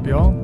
up, y'all?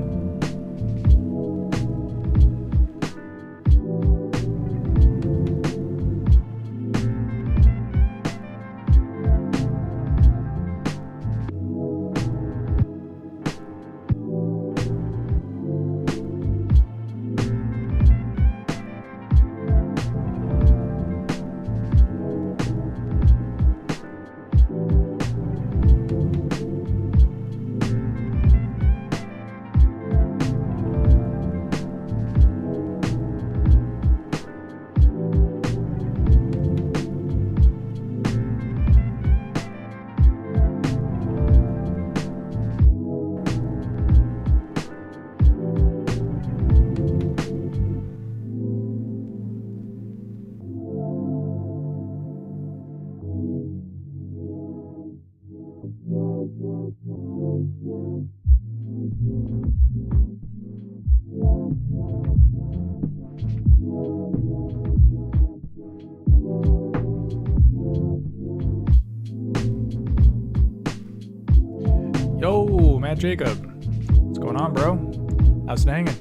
Yo, Matt Jacob. What's going on, bro? How's it hanging?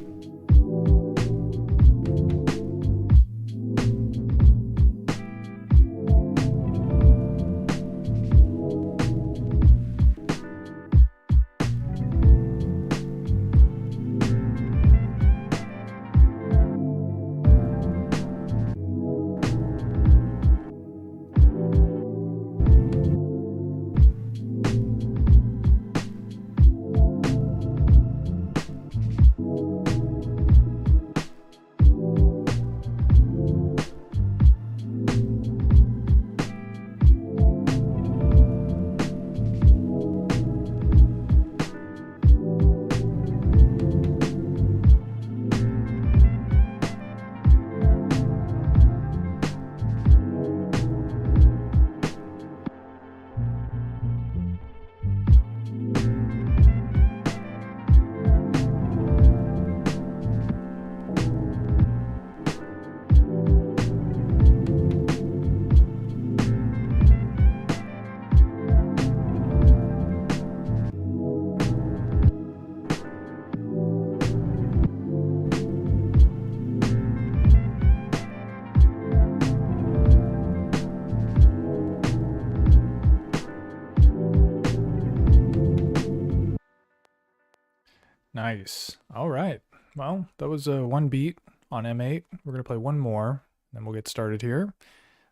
Nice. All right. Well, that was one beat on M8. We're going to play one more, then we'll get started here.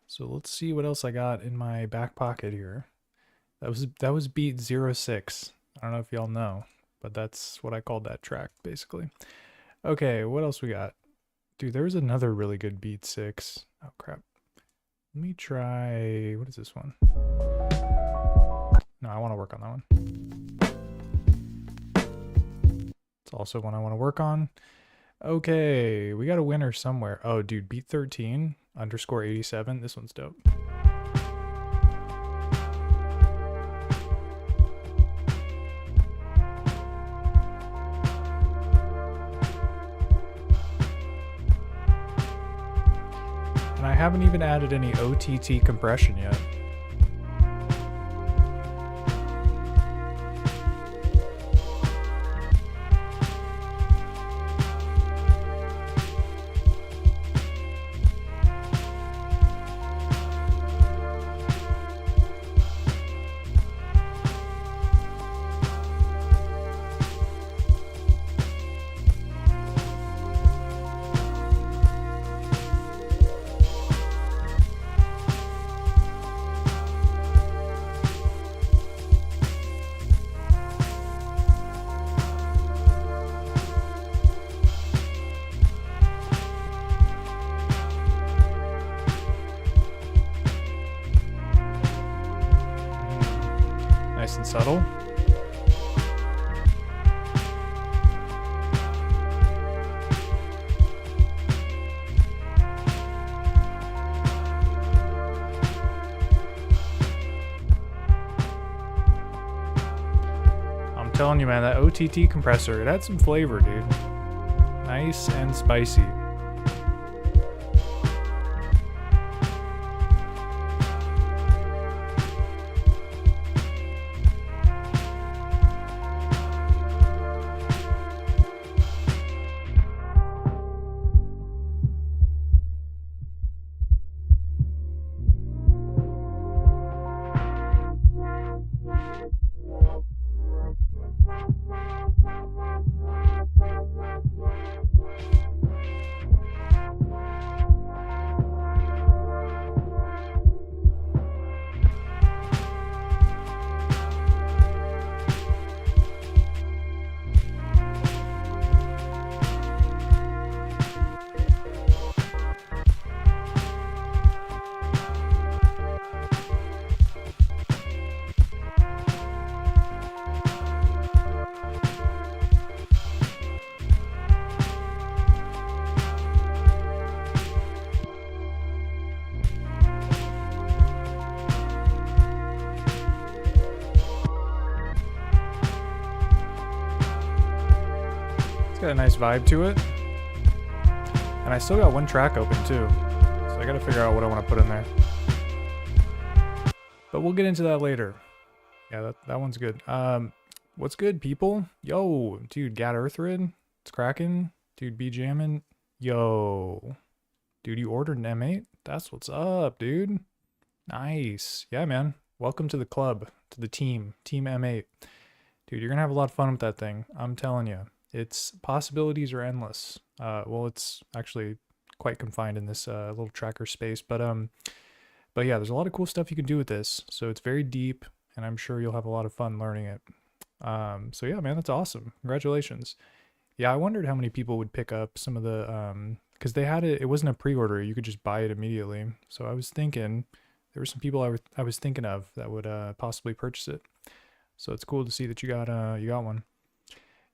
So let's see what else I got in my back pocket here. That was beat 06. I don't know if y'all know, but that's what I called that track, basically. Okay, what else we got? Dude, there's another really good beat 6. Oh, crap. Let me try... What is this one? No, I want to work on that one. It's also one I want to work on. Okay, we got a winner somewhere. Oh, dude, beat 13 _ 87. This one's dope. And I haven't even added any OTT compression yet. Nice and subtle. I'm telling you, man, that OTT compressor, it had some flavor, dude. Nice and spicy. got a nice vibe to it. And I still got one track open too. So I gotta figure out what I want to put in there. But we'll get into that later. Yeah, that one's good. What's good, people? Yo, dude, Gat Earthrid. It's cracking. Dude, be jamming. Yo. Dude, you ordered an M8? That's what's up, dude. Nice. Yeah, man. Welcome to the club, to the team. Team M8. Dude, you're gonna have a lot of fun with that thing. I'm telling you. Its possibilities are endless. Well, it's actually quite confined in this little tracker space, but yeah, there's a lot of cool stuff you can do with this. So it's very deep, and I'm sure you'll have a lot of fun learning it. So yeah, man, that's awesome. Congratulations. Yeah, I wondered how many people would pick up some of the because they had it wasn't a pre-order, you could just buy it immediately. So I was thinking there were some people I was thinking of that would possibly purchase it. So it's cool to see that you got one.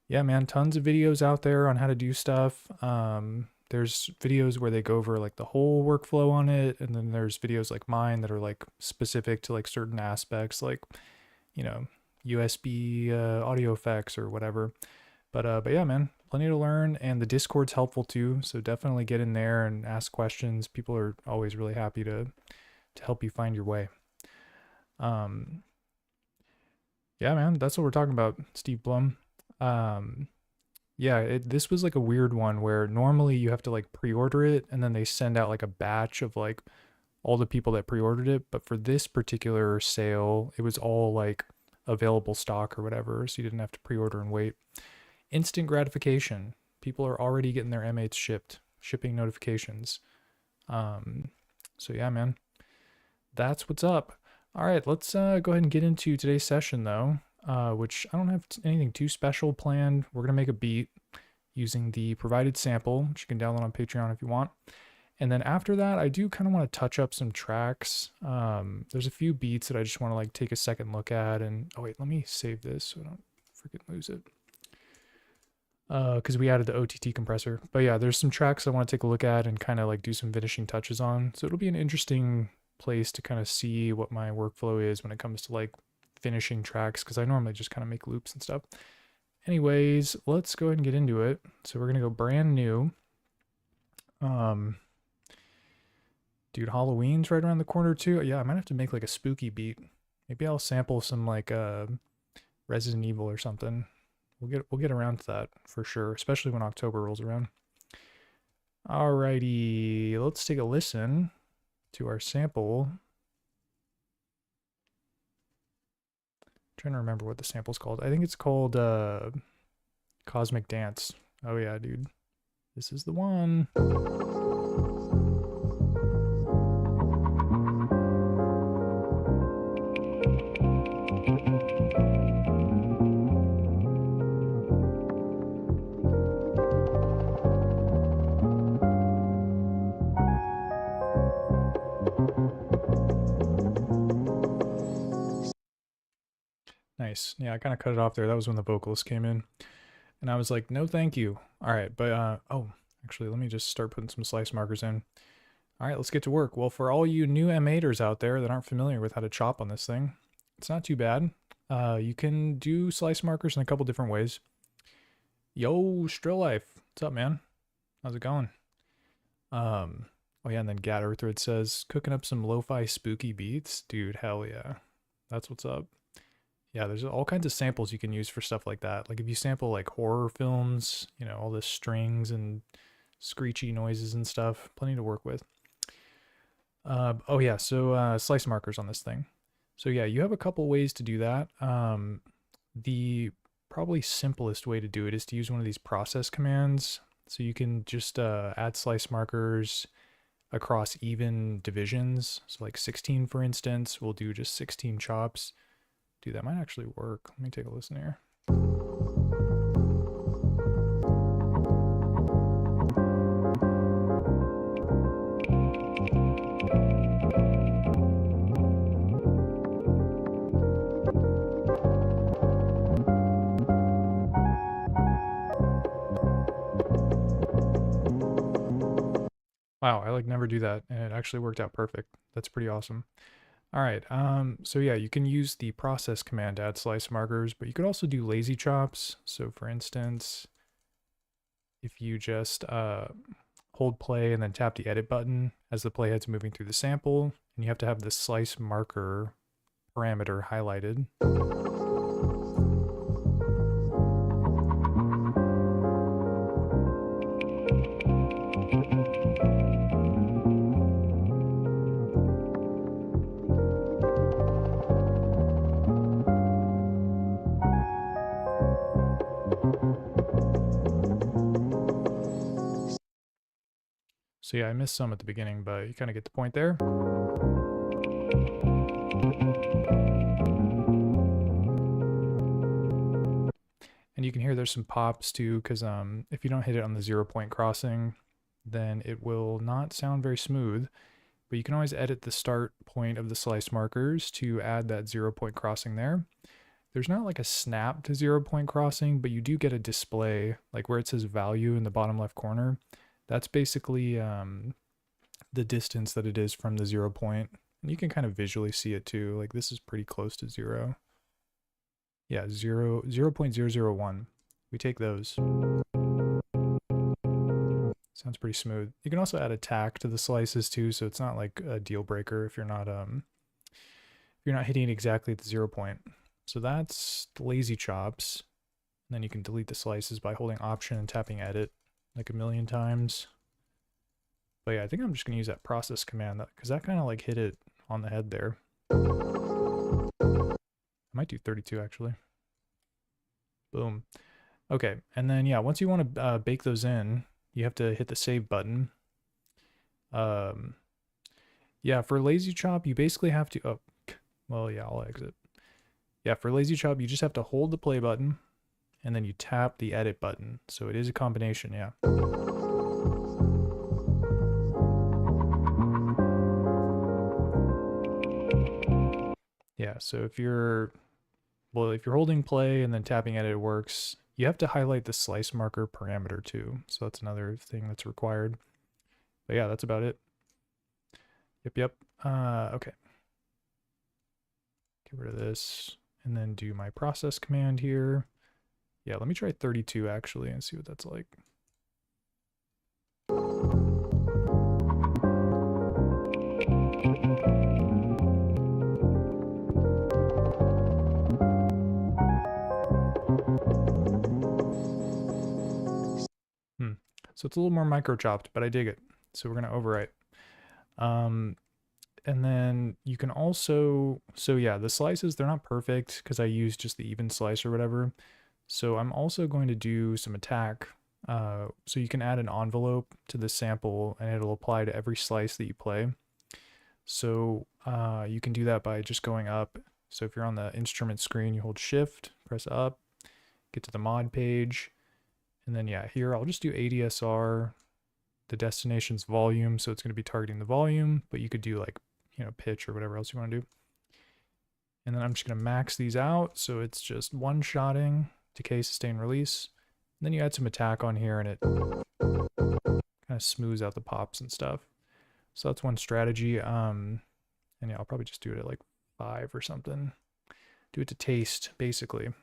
Yeah, man, tons of videos out there on how to do stuff. There's videos where they go over like the whole workflow on it, and then there's videos like mine that are like specific to like certain aspects, like, you know, USB audio effects or whatever. But yeah, man, plenty to learn, and the Discord's helpful too. So definitely get in there and ask questions. People are always really happy to help you find your way. Yeah, man, that's what we're talking about, Steve Blum. Yeah, this was like a weird one where normally you have to like pre-order it and then they send out like a batch of like all the people that pre-ordered it. But for this particular sale, it was all like available stock or whatever. So you didn't have to pre-order and wait. Instant gratification. People are already getting their M8s shipped, shipping notifications. So yeah, man, that's what's up. All right, let's go ahead and get into today's session though. Which I don't have anything too special planned. We're going to make a beat using the provided sample, which you can download on Patreon if you want. And then after that, I do kind of want to touch up some tracks. There's a few beats that I just want to like take a second look at. And oh wait, let me save this so I don't freaking lose it. Because we added the OTT compressor. But yeah, there's some tracks I want to take a look at and kind of like do some finishing touches on. So it'll be an interesting place to kind of see what my workflow is when it comes to like finishing tracks, because I normally just kind of make loops and stuff. Anyways, let's go ahead and get into it. So we're gonna go brand new. Dude, Halloween's right around the corner too. Yeah, I might have to make like a spooky beat. Maybe I'll sample some like Resident Evil or something. We'll get around to that for sure, especially when October rolls around. Alrighty, let's take a listen to our sample. Trying to remember what the sample's called. I think it's called Cosmic Dance. Oh yeah, dude. This is the one. Nice. Yeah, I kind of cut it off there. That was when the vocalist came in. And I was like, no, thank you. All right, but, oh, actually, let me just start putting some slice markers in. All right, let's get to work. Well, for all you new M8ers out there that aren't familiar with how to chop on this thing, it's not too bad. You can do slice markers in a couple different ways. Yo, Strill Life. What's up, man? How's it going? Oh yeah, and then Gat Earthrid says, cooking up some lo-fi spooky beats. Dude, hell yeah. That's what's up. Yeah, there's all kinds of samples you can use for stuff like that. Like if you sample like horror films, you know, all the strings and screechy noises and stuff, plenty to work with. Oh yeah, so slice markers on this thing. So yeah, you have a couple ways to do that. The probably simplest way to do it is to use one of these process commands. So you can just add slice markers across even divisions. So like 16, for instance, we'll do just 16 chops. Dude, that might actually work. Let me take a listen here. Wow, I like never do that, and it actually worked out perfect. That's pretty awesome. All right, so yeah, you can use the process command to add slice markers, but you could also do lazy chops. So for instance, if you just hold play and then tap the edit button as the playhead's moving through the sample, and you have to have the slice marker parameter highlighted. So yeah, I missed some at the beginning, but you kind of get the point there. And you can hear there's some pops too, because if you don't hit it on the 0-point crossing, then it will not sound very smooth. But you can always edit the start point of the slice markers to add that 0-point crossing there. There's not like a snap to 0-point crossing, but you do get a display, like where it says value in the bottom left corner. That's basically the distance that it is from the 0-point. And you can kind of visually see it too. Like this is pretty close to 0. Yeah, 0.001. We take those. Sounds pretty smooth. You can also add a tack to the slices too, so it's not like a deal breaker if you're not hitting exactly at the 0-point. So that's lazy chops. And then you can delete the slices by holding Option and tapping Edit like a million times. But yeah, I think I'm just gonna use that process command because that kind of like hit it on the head there. I might do 32 actually. Boom. Okay, and then yeah, once you want to bake those in, you have to hit the save button. Yeah, for lazy chop, you basically have to, oh, well, yeah, I'll exit. Yeah, for lazy chop, you just have to hold the play button and then you tap the edit button. So it is a combination, yeah. Yeah, so if you're holding play and then tapping edit, it works. You have to highlight the slice marker parameter too. So that's another thing that's required. But yeah, that's about it. Yep. Okay. Get rid of this and then do my process command here. Yeah, let me try 32 actually and see what that's like. So it's a little more micro chopped, but I dig it. So we're going to overwrite. And then you can also, so yeah, the slices, they're not perfect because I used just the even slice or whatever. So I'm also going to do some attack. So you can add an envelope to the sample and it'll apply to every slice that you play. So you can do that by just going up. So if you're on the instrument screen, you hold shift, press up, get to the mod page. And then yeah, here I'll just do ADSR, the destination's volume. So it's going to be targeting the volume, but you could do like, you know, pitch or whatever else you want to do. And then I'm just going to max these out. So it's just one-shotting, decay, sustain, release. And then you add some attack on here and it kind of smooths out the pops and stuff. So that's one strategy. And yeah, I'll probably just do it at like 5 or something. Do it to taste, basically.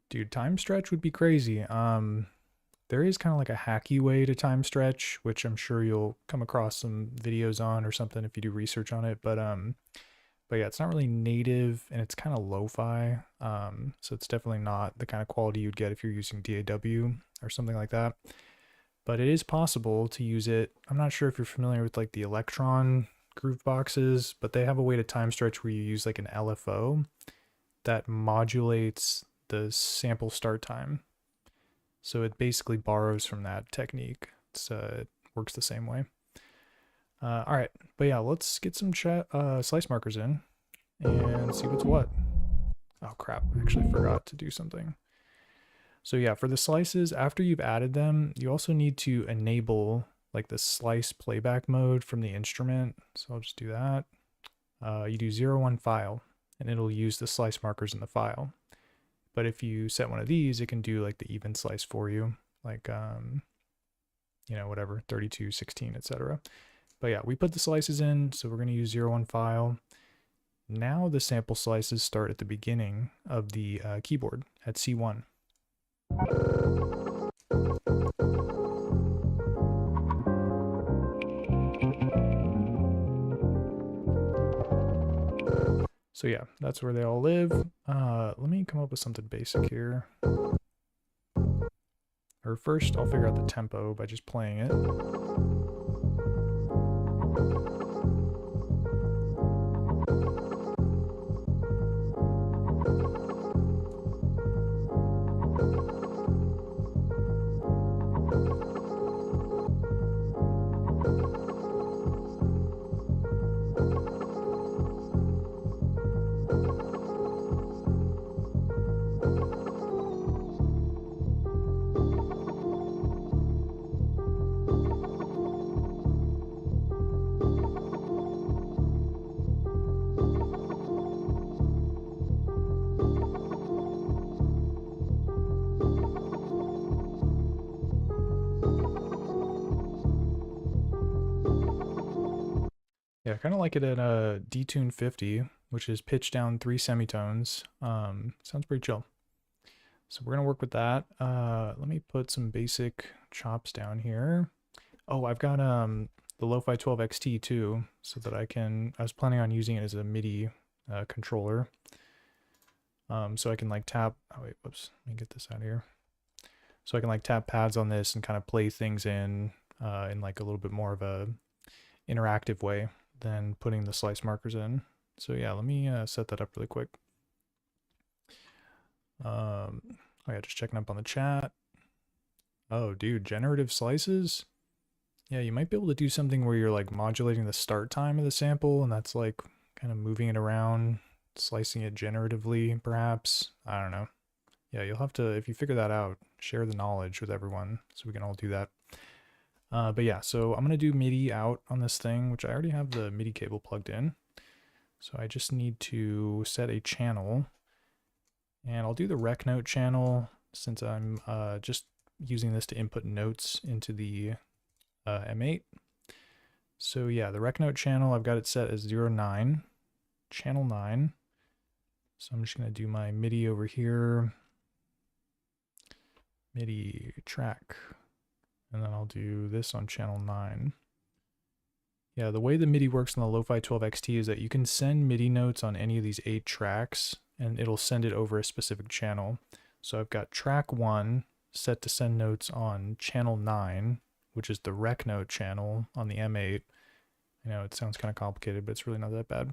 Dude, time stretch would be crazy. There is kind of like a hacky way to time stretch, which I'm sure you'll come across some videos on or something if you do research on it. But yeah, it's not really native and it's kind of lo-fi. So it's definitely not the kind of quality you'd get if you're using DAW or something like that. But it is possible to use it. I'm not sure if you're familiar with like the Electron groove boxes, but they have a way to time stretch where you use like an LFO that modulates the sample start time. So it basically borrows from that technique. It works the same way. All right, but yeah, let's get some slice markers in and see what's what. Oh crap, I actually forgot to do something. So yeah, for the slices, after you've added them, you also need to enable like the slice playback mode from the instrument. So I'll just do that. You do 01 file and it'll use the slice markers in the file. But if you set one of these, it can do like the even slice for you, like, you know, whatever, 32, 16, etc. But yeah, we put the slices in, so we're going to use 01 file. Now the sample slices start at the beginning of the keyboard at C1. So yeah, that's where they all live. Let me come up with something basic here. Or first, I'll figure out the tempo by just playing it. Yeah, I kind of like it at a detune 50, which is pitch down 3 semitones. Sounds pretty chill. So we're gonna work with that. Let me put some basic chops down here. Oh, I've got the Lo-Fi 12 XT too, so that I was planning on using it as a MIDI controller. So I can like tap, oh wait, whoops, let me get this out of here. So I can like tap pads on this and kind of play things in like a little bit more of a interactive way than putting the slice markers in. So yeah, let me set that up really quick. Oh yeah, just checking up on the chat. Oh dude, generative slices? Yeah, you might be able to do something where you're like modulating the start time of the sample, and that's like kind of moving it around, slicing it generatively, perhaps. I don't know. Yeah, you'll have to, if you figure that out, share the knowledge with everyone so we can all do that. But yeah, so I'm going to do MIDI out on this thing, which I already have the MIDI cable plugged in. So I just need to set a channel, and I'll do the rec note channel since I'm just using this to input notes into the M8. So yeah, the rec note channel, I've got it set as 09, channel 9. So I'm just going to do my MIDI over here, MIDI track, and then I'll do this on channel 9. Yeah, the way the MIDI works on the Lo-Fi 12 XT is that you can send MIDI notes on any of these 8 tracks, and it'll send it over a specific channel. So I've got track 1 set to send notes on channel 9, which is the rec note channel on the M8. I know it sounds kind of complicated, but it's really not that bad.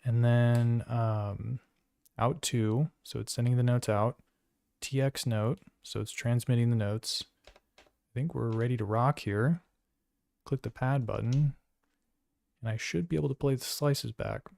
And then out 2, so it's sending the notes out. TX note, so it's transmitting the notes. I think we're ready to rock here. Click the pad button, and I should be able to play the slices back.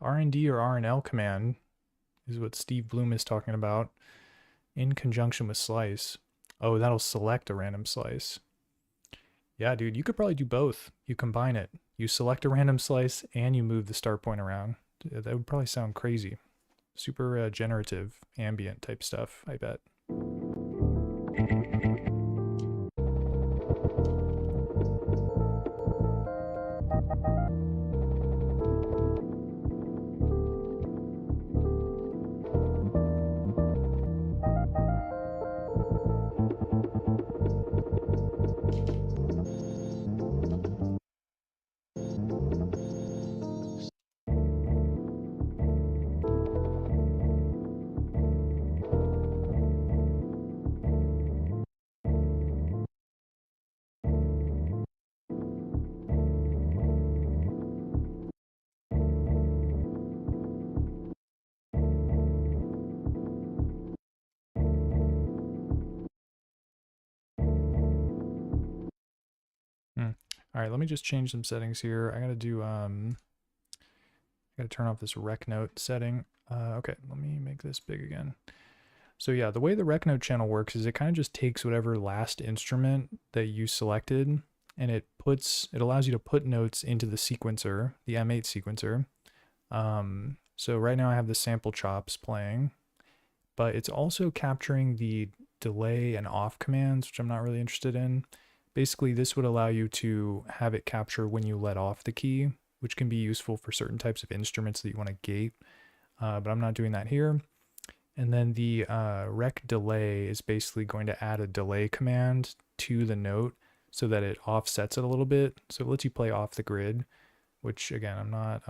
R&D or RNL command is what Steve Bloom is talking about in conjunction with slice. Oh, that'll select a random slice. Yeah, dude, you could probably do both. You combine it. You select a random slice and you move the start point around. That would probably sound crazy. Super generative, ambient type stuff, I bet. All right, let me just change some settings here. I gotta do, I gotta turn off this rec note setting. Okay, let me make this big again. So yeah, the way the rec note channel works is it kind of just takes whatever last instrument that you selected and it allows you to put notes into the sequencer, the M8 sequencer. So right now I have the sample chops playing, but it's also capturing the delay and off commands, which I'm not really interested in. Basically, this would allow you to have it capture when you let off the key, which can be useful for certain types of instruments that you want to gate, but I'm not doing that here. And then the rec delay is basically going to add a delay command to the note so that it offsets it a little bit. So it lets you play off the grid, which again, I'm not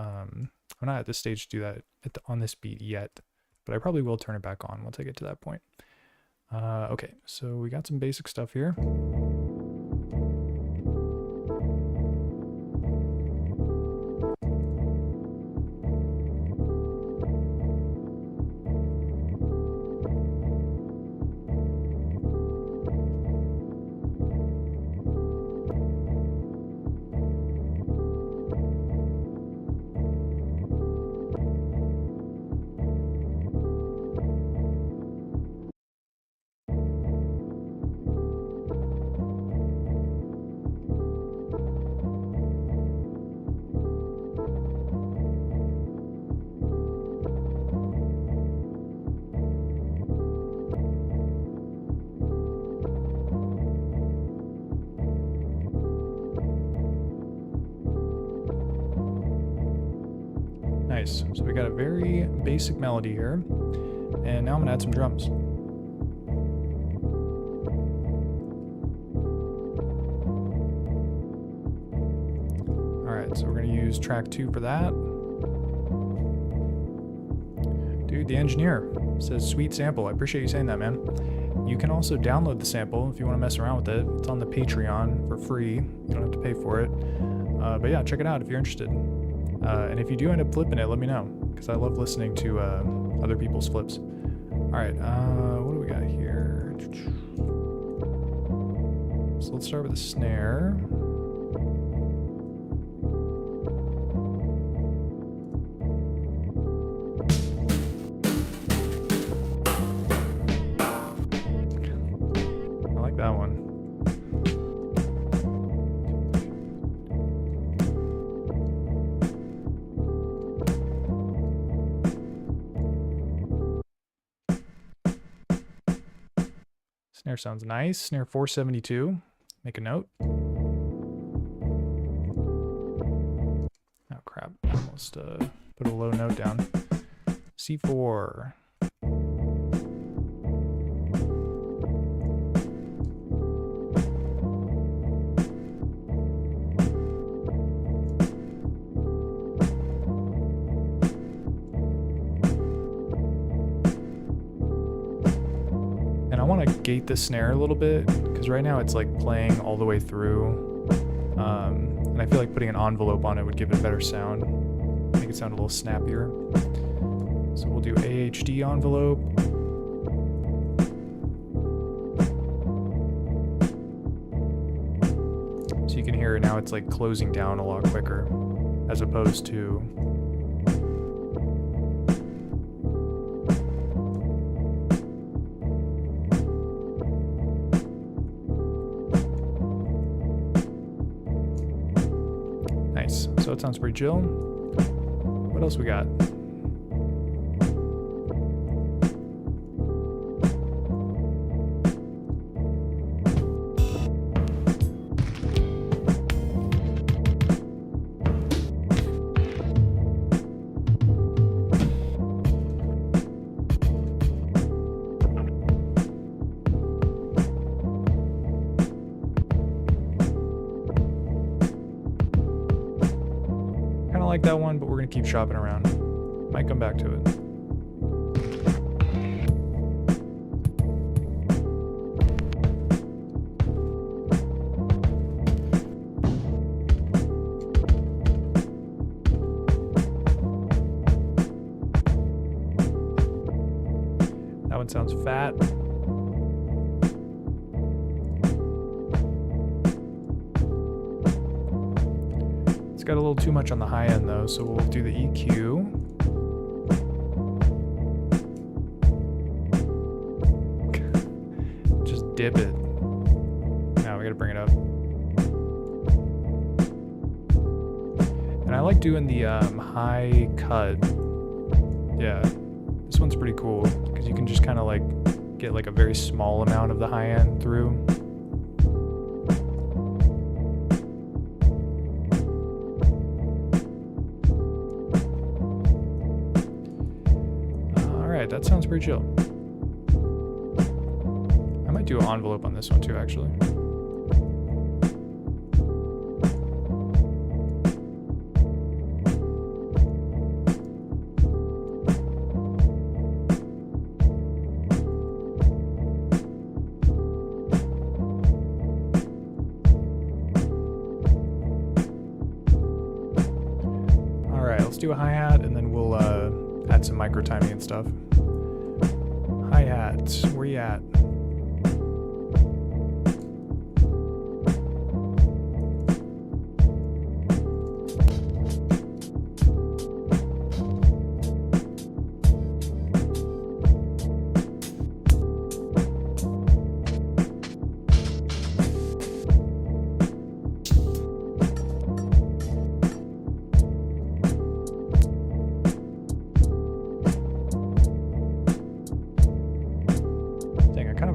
at this stage to do that on this beat yet, but I probably will turn it back on once I get to that point. Okay, so we got some basic stuff here. Nice. So we got a very basic melody here, and now I'm gonna add some drums. All right, so we're gonna use track 2 for that. Dude, the engineer says sweet sample. I appreciate you saying that, man. You can also download the sample if you want to mess around with it. It's on the Patreon for free. You don't have to pay for it. But yeah, check it out if you're interested. And if you do end up flipping it, let me know, because I love listening to other people's flips. All right, what do we got here? So let's start with the snare. I like that one. Snare sounds nice. Snare 472. Make a note. Oh crap. Almost put a low note down. C4. And I want to gate the snare a little bit, because right now it's like playing all the way through, and I feel like putting an envelope on it would give it a better sound, make it sound a little snappier. So we'll do AHD envelope. So you can hear it now, it's like closing down a lot quicker as opposed to nice. So it sounds pretty chill. What else we got? Like that one, but we're gonna keep shopping around. Might come back to it. That one sounds fat. Got a little too much on the high end though, so we'll do the EQ. Just dip it. Now we gotta bring it up. And I like doing the high cut. Yeah, this one's pretty cool because you can just kind of like get like a very small amount of the high end through. Alright, that sounds pretty chill. I might do an envelope on this one too, actually. Do a hi-hat and then we'll add some micro timing and stuff. Hi-hat, where you at?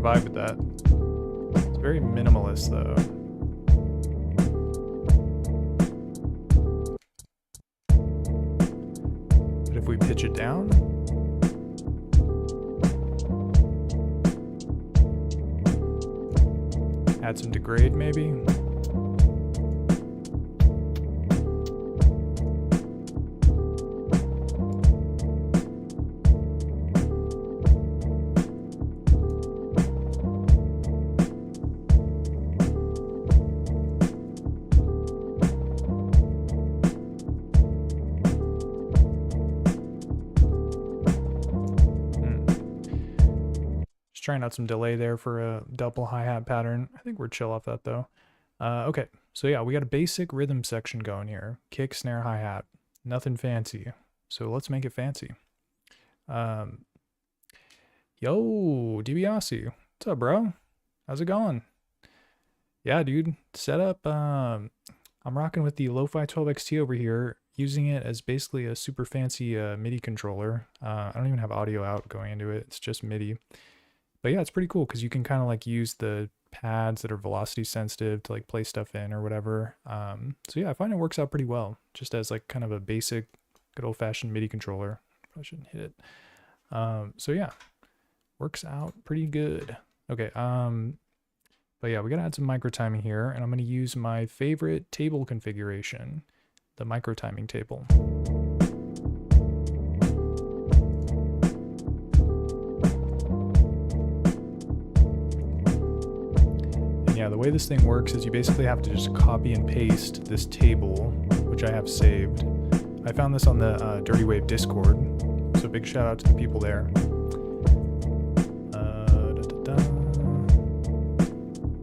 Vibe with that. It's very minimalist though. But if we pitch it down, add some degrade maybe. Trying out some delay there for a double hi-hat pattern. I think we're chill off that though. Okay, so yeah, we got a basic rhythm section going here. Kick, snare, hi-hat. Nothing fancy. So let's make it fancy. Yo, DiBiase. What's up, bro? How's it going? Yeah, dude. Setup. I'm rocking with the Lo-Fi 12XT over here, using it as basically a super fancy MIDI controller. I don't even have audio out going into it. It's just MIDI. But yeah, it's pretty cool because you can kind of like use the pads that are velocity sensitive to like play stuff in or whatever. So yeah, I find it works out pretty well just as like kind of a basic good old fashioned MIDI controller. I shouldn't hit it. So yeah, works out pretty good. Okay. But yeah, we got to add some micro timing here, and I'm going to use my favorite table configuration, the micro timing table. Yeah, the way this thing works is you basically have to just copy and paste this table, which I have saved. I found this on the Dirtywave Discord, so big shout out to the people there.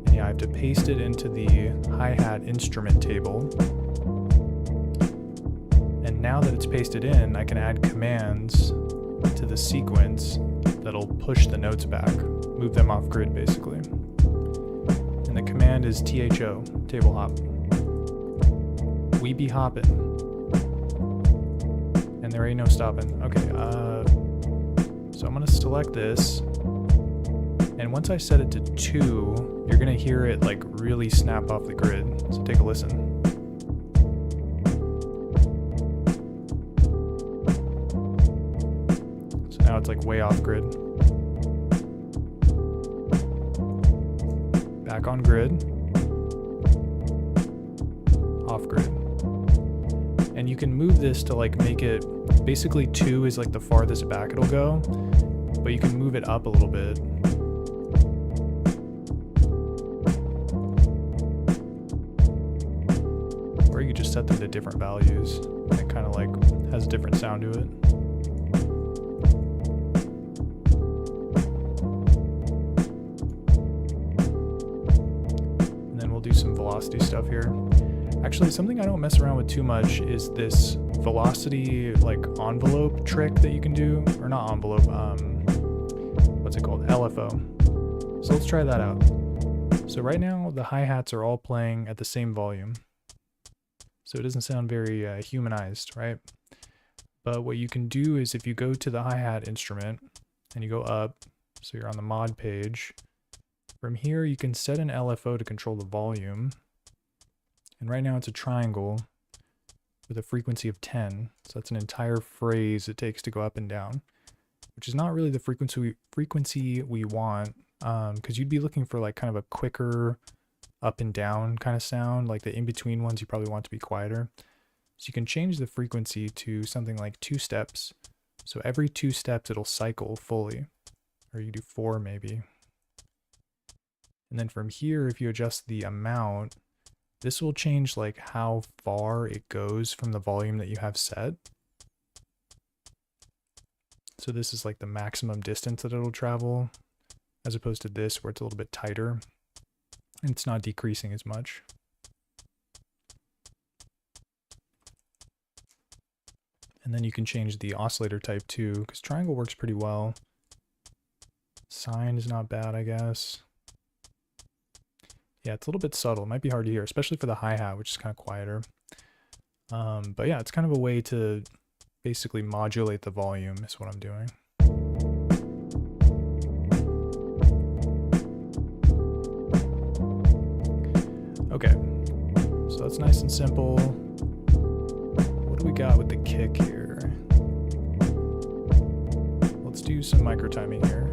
And yeah, I have to paste it into the hi-hat instrument table. And now that it's pasted in, I can add commands to the sequence that'll push the notes back, move them off grid basically. And the command is THO, table hop. We be hopping. And there ain't no stopping. Okay, so I'm gonna select this. And once I set it to 2, you're gonna hear it like really snap off the grid. So take a listen. So now it's like way off grid. Back on grid, off grid. And you can move this to like make it, basically 2 is like the farthest back it'll go, but you can move it up a little bit. Or you could just set them to different values. It kind of like has a different sound to it. Do some velocity stuff here. Actually, something I don't mess around with too much is this velocity like envelope trick that you can do, or not envelope, what's it called? LFO. So let's try that out. So right now the hi-hats are all playing at the same volume. So it doesn't sound very humanized, right? But what you can do is if you go to the hi-hat instrument and you go up, so you're on the mod page, from here you can set an LFO to control the volume. And right now it's a triangle with a frequency of 10. So that's an entire phrase it takes to go up and down, which is not really the frequency we want, because you'd be looking for like kind of a quicker up and down kind of sound. Like the in-between ones you probably want to be quieter. So you can change the frequency to something like 2 steps. So every 2 steps it'll cycle fully, or you do 4 maybe. And then from here, if you adjust the amount, this will change like how far it goes from the volume that you have set. So this is like the maximum distance that it'll travel, as opposed to this where it's a little bit tighter and it's not decreasing as much. And then you can change the oscillator type too, because triangle works pretty well. Sine is not bad, I guess. Yeah, it's a little bit subtle. It might be hard to hear, especially for the hi-hat, which is kind of quieter. But yeah, it's kind of a way to basically modulate the volume is what I'm doing. Okay, so that's nice and simple. What do we got with the kick here? Let's do some micro timing here.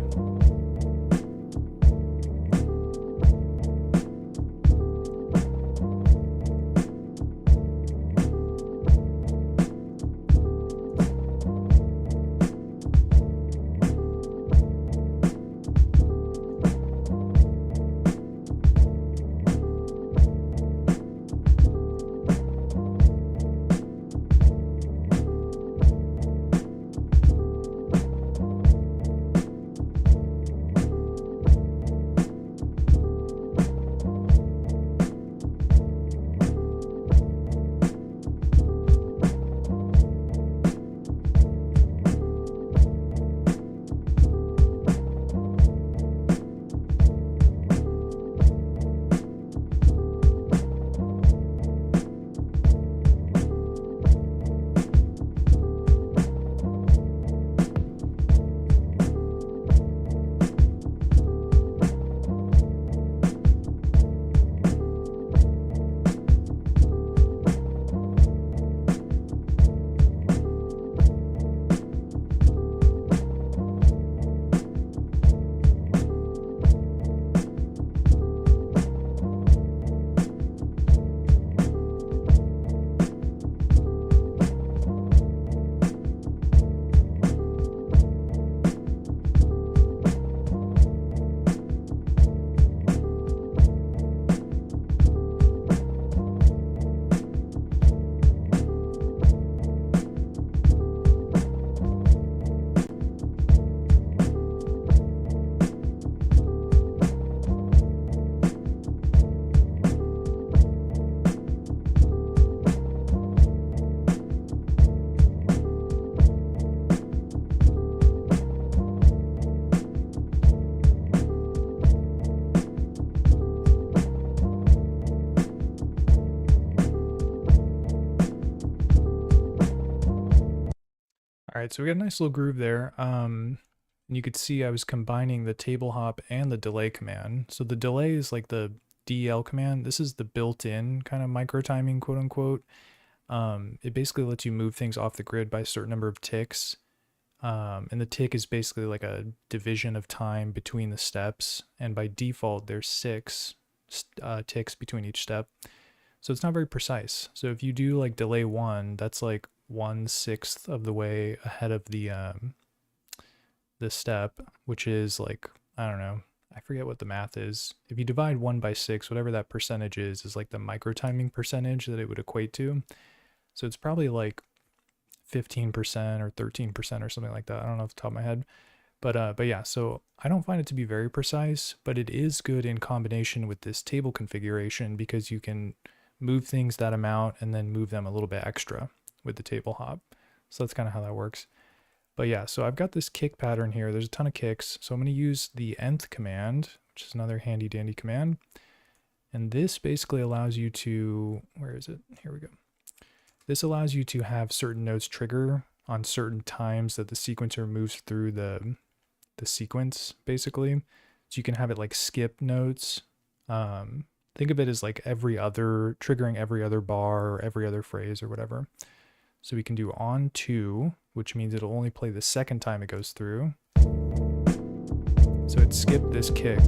All right, so we got a nice little groove there. And you could see I was combining the table hop and the delay command. So the delay is like the DL command. This is the built-in kind of micro timing, quote unquote. It basically lets you move things off the grid by a certain number of ticks. And the tick is basically like a division of time between the steps. And by default, there's 6 ticks between each step. So it's not very precise. So if you do like delay 1, that's like 1/6 of the way ahead of the step, which is like, I don't know, I forget what the math is. If you divide 1 by 6, whatever that percentage is like the micro timing percentage that it would equate to. So it's probably like 15% or 13% or something like that. I don't know off the top of my head. But yeah, so I don't find it to be very precise, but it is good in combination with this table configuration because you can move things that amount and then move them a little bit extra with the table hop. So that's kind of how that works. But yeah, so I've got this kick pattern here. There's a ton of kicks. So I'm going to use the nth command, which is another handy dandy command. And this basically allows you to, where is it? Here we go. This allows you to have certain notes trigger on certain times that the sequencer moves through the sequence, basically. So you can have it like skip notes. Think of it as like triggering every other bar or every other phrase or whatever. So we can do on to, which means it'll only play the second time it goes through. So it skipped this kick.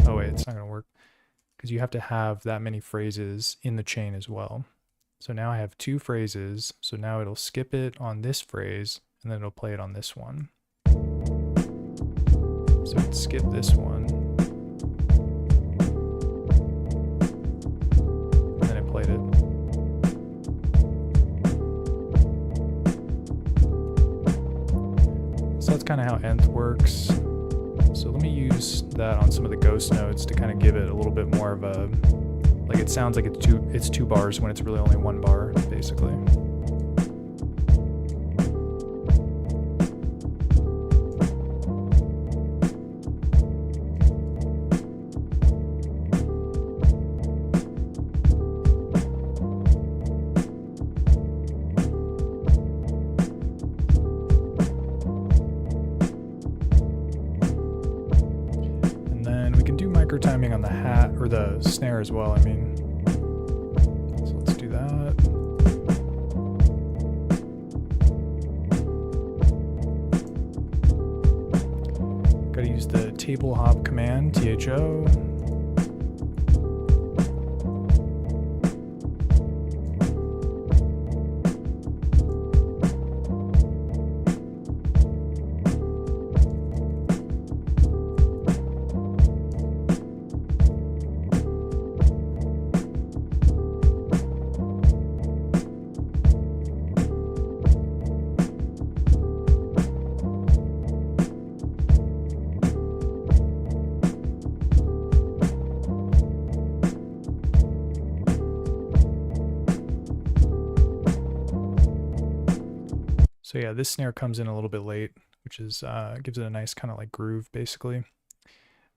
Oh wait, it's not gonna work because you have to have that many phrases in the chain as well. So now I have 2 phrases. So now it'll skip it on this phrase and then it'll play it on this one. So it skipped this one. And then it played it. So that's kind of how nth works. So let me use that on some of the ghost notes to kind of give it a little bit more of a, like it sounds like it's two bars when it's really only 1 bar, basically. Timing on the hat or the snare as well, I mean. So let's do that. Gotta use the table hop command, THO. So yeah, this snare comes in a little bit late, which is gives it a nice kind of like groove, basically.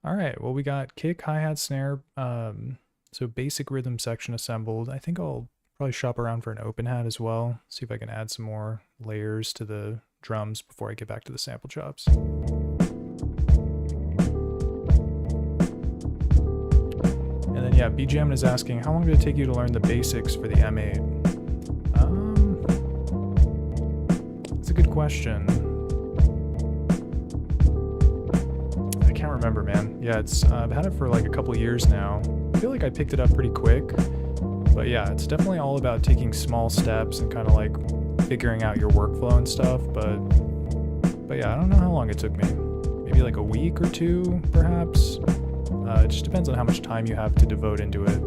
All right, well, we got kick, hi-hat, snare, so basic rhythm section assembled. I think I'll probably shop around for an open hat as well, see if I can add some more layers to the drums before I get back to the sample chops. And then yeah, BJamin is asking, how long did it take you to learn the basics for the M8? That's a good question. I can't remember, man. Yeah, I've had it for like a couple years now. I feel like I picked it up pretty quick, but yeah, it's definitely all about taking small steps and kind of like figuring out your workflow and stuff. But yeah, I don't know how long it took me. Maybe like a week or 2, perhaps. It just depends on how much time you have to devote into it.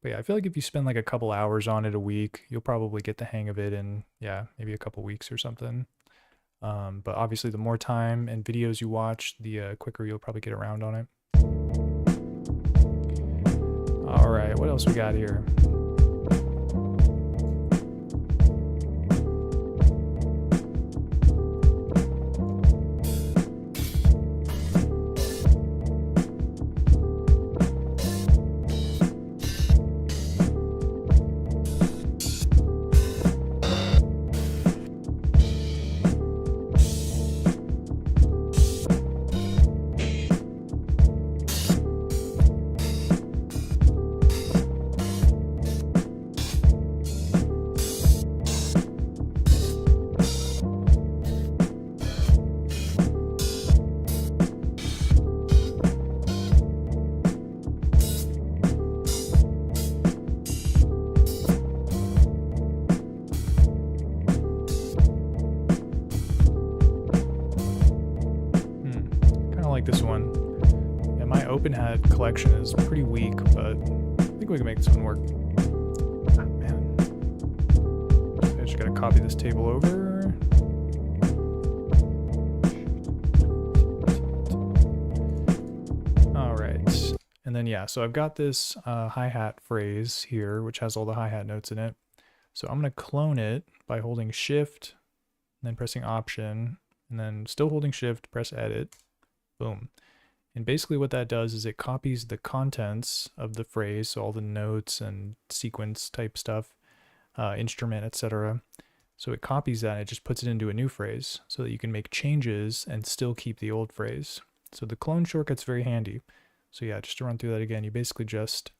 But yeah, I feel like if you spend like a couple hours on it a week, you'll probably get the hang of it in, yeah, maybe a couple weeks or something. But obviously the more time and videos you watch, the quicker you'll probably get around on it. All right, what else we got here? This one. Yeah, my open hat collection is pretty weak, but I think we can make this one work. Oh, man. I just gotta copy this table over. All right. And then, yeah, so I've got this hi-hat phrase here, which has all the hi-hat notes in it. So I'm gonna clone it by holding Shift, and then pressing Option, and then still holding Shift, press Edit. Boom. And basically what that does is it copies the contents of the phrase, so all the notes and sequence type stuff, instrument, etc. So it copies that and it just puts it into a new phrase so that you can make changes and still keep the old phrase. So the clone shortcut's very handy. So yeah, just to run through that again, you basically just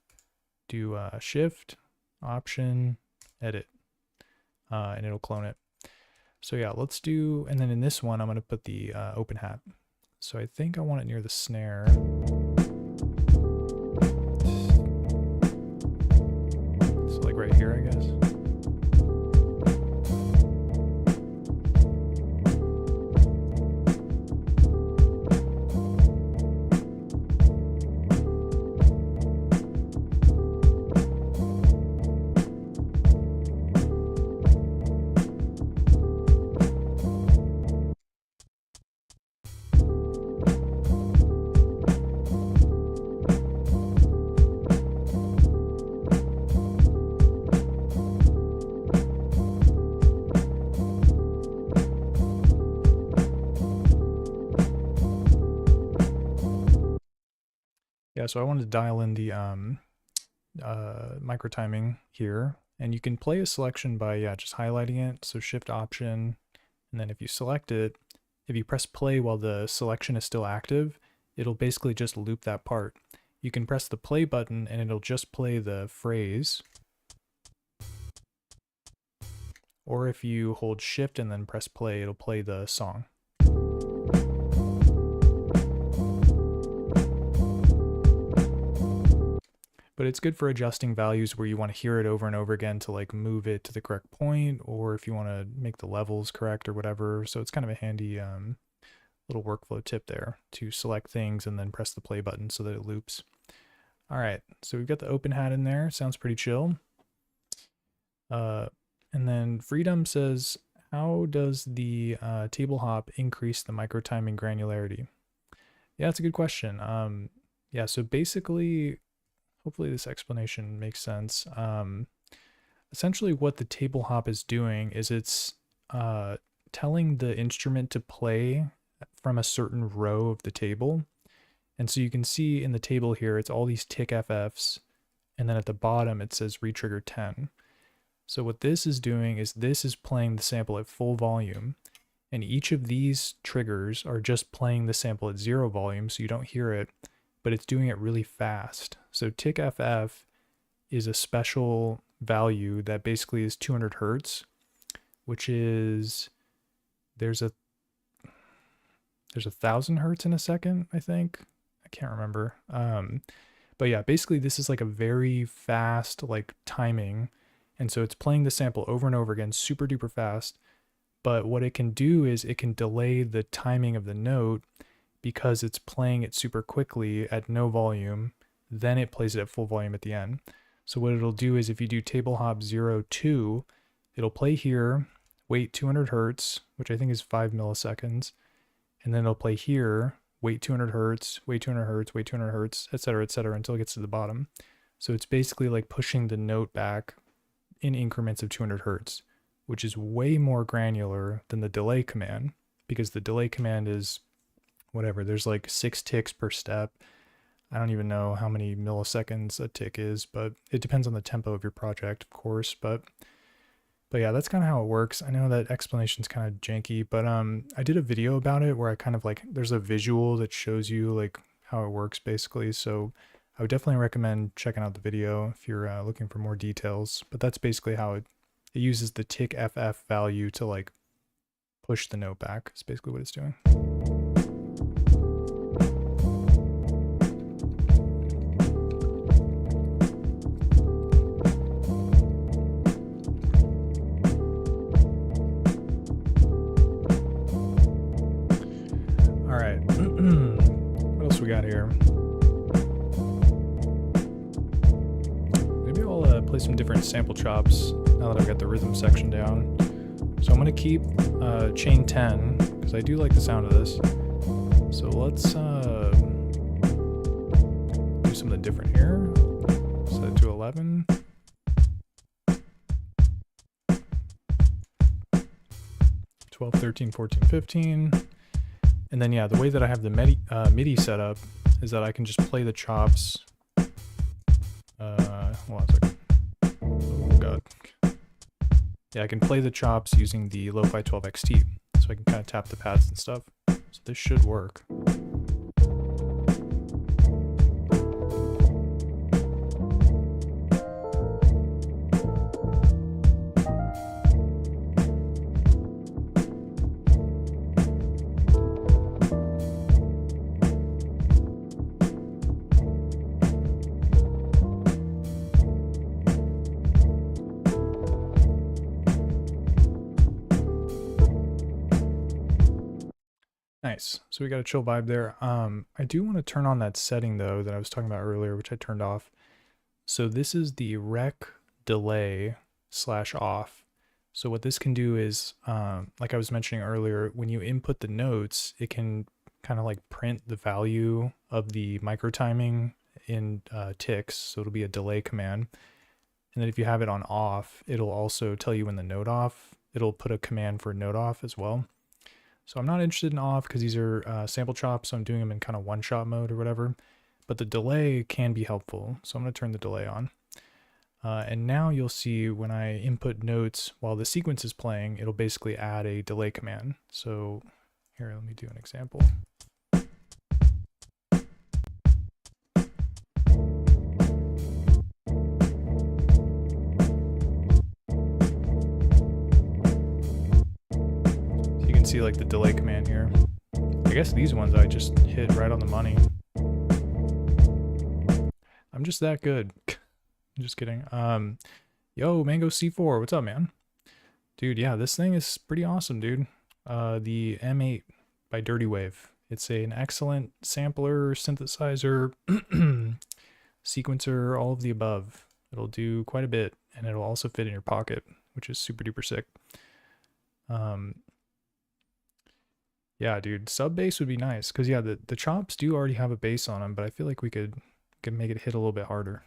do Shift, Option, Edit, and it'll clone it. So yeah, let's do, and then in this one, I'm going to put the open hat. So I think I want it near the snare. So like right here, I guess. Yeah, so I wanted to dial in the micro timing here, and you can play a selection by just highlighting it. So Shift Option, and then if you select it, if you press play while the selection is still active, it'll basically just loop that part. You can press the play button and it'll just play the phrase. Or if you hold Shift and then press play, it'll play the song. But it's good for adjusting values where you want to hear it over and over again to like move it to the correct point, or if you want to make the levels correct or whatever. So it's kind of a handy little workflow tip there to select things and then press the play button so that it loops. All right, so we've got the open hat in there. Sounds pretty chill. And then Freedom says, how does the table hop increase the micro timing granularity? Yeah, that's a good question. Yeah, so basically, hopefully this explanation makes sense. Essentially what the table hop is doing is it's telling the instrument to play from a certain row of the table. And so you can see in the table here, it's all these tick FFs. And then at the bottom, it says retrigger 10. So what this is doing is this is playing the sample at full volume. And each of these triggers are just playing the sample at 0 volume, so you don't hear it, but it's doing it really fast. So tick FF is a special value that basically is 200 hertz, which is, there's 1,000 hertz in a second, I think. I can't remember. But yeah, basically this is like a very fast like timing. And so it's playing the sample over and over again, super duper fast. But what it can do is it can delay the timing of the note because it's playing it super quickly at no volume. Then it plays it at full volume at the end. So what it'll do is if you do table hop 0, 2, it'll play here, wait 200 hertz, which I think is 5 milliseconds. And then it'll play here, wait 200 hertz, wait 200 hertz, wait 200 hertz, et cetera, until it gets to the bottom. So it's basically like pushing the note back in increments of 200 hertz, which is way more granular than the delay command, because the delay command is whatever, there's like 6 ticks per step. I don't even know how many milliseconds a tick is, but it depends on the tempo of your project, of course. But yeah, that's kind of how it works. I know that explanation's kind of janky, but I did a video about it where I kind of like, there's a visual that shows you like how it works basically. So I would definitely recommend checking out the video if you're looking for more details. But that's basically how it uses the tick FF value to like push the note back. It's basically what it's doing. All right, what else we got here? Maybe I'll play some different sample chops now that I've got the rhythm section down. So I'm going to keep chain 10 because I do like the sound of this. So let's do something different here. Set it to 11. 12, 13, 14, 15. And then yeah, the way that I have the MIDI set up is that I can just play the chops. Hold on a second. Oh god. Yeah, I can play the chops using the Lo-Fi 12 XT, so I can kind of tap the pads and stuff. So this should work. Nice. So we got a chill vibe there. I do want to turn on that setting though that I was talking about earlier, which I turned off. So this is the rec delay / off. So what this can do is, like I was mentioning earlier, when you input the notes, it can kind of like print the value of the micro timing in ticks. So it'll be a delay command. And then if you have it on off, it'll also tell you when the note off. It'll put a command for note off as well. So I'm not interested in off because these are sample chops, so I'm doing them in kind of one-shot mode or whatever. But the delay can be helpful, so I'm going to turn the delay on. And now you'll see when I input notes while the sequence is playing, it'll basically add a delay command. So here, let me do an example. See like the delay command here. I guess these ones I just hit right on the money. I'm just that good. I'm just kidding. Yo, Mango C4, what's up, man? Dude, yeah, this thing is pretty awesome, dude. The M8 by Dirtywave. It's an excellent sampler, synthesizer, sequencer, all of the above. It'll do quite a bit, and it'll also fit in your pocket, which is super duper sick. Yeah, dude, sub bass would be nice because yeah, the chops do already have a bass on them, but I feel like we could make it hit a little bit harder.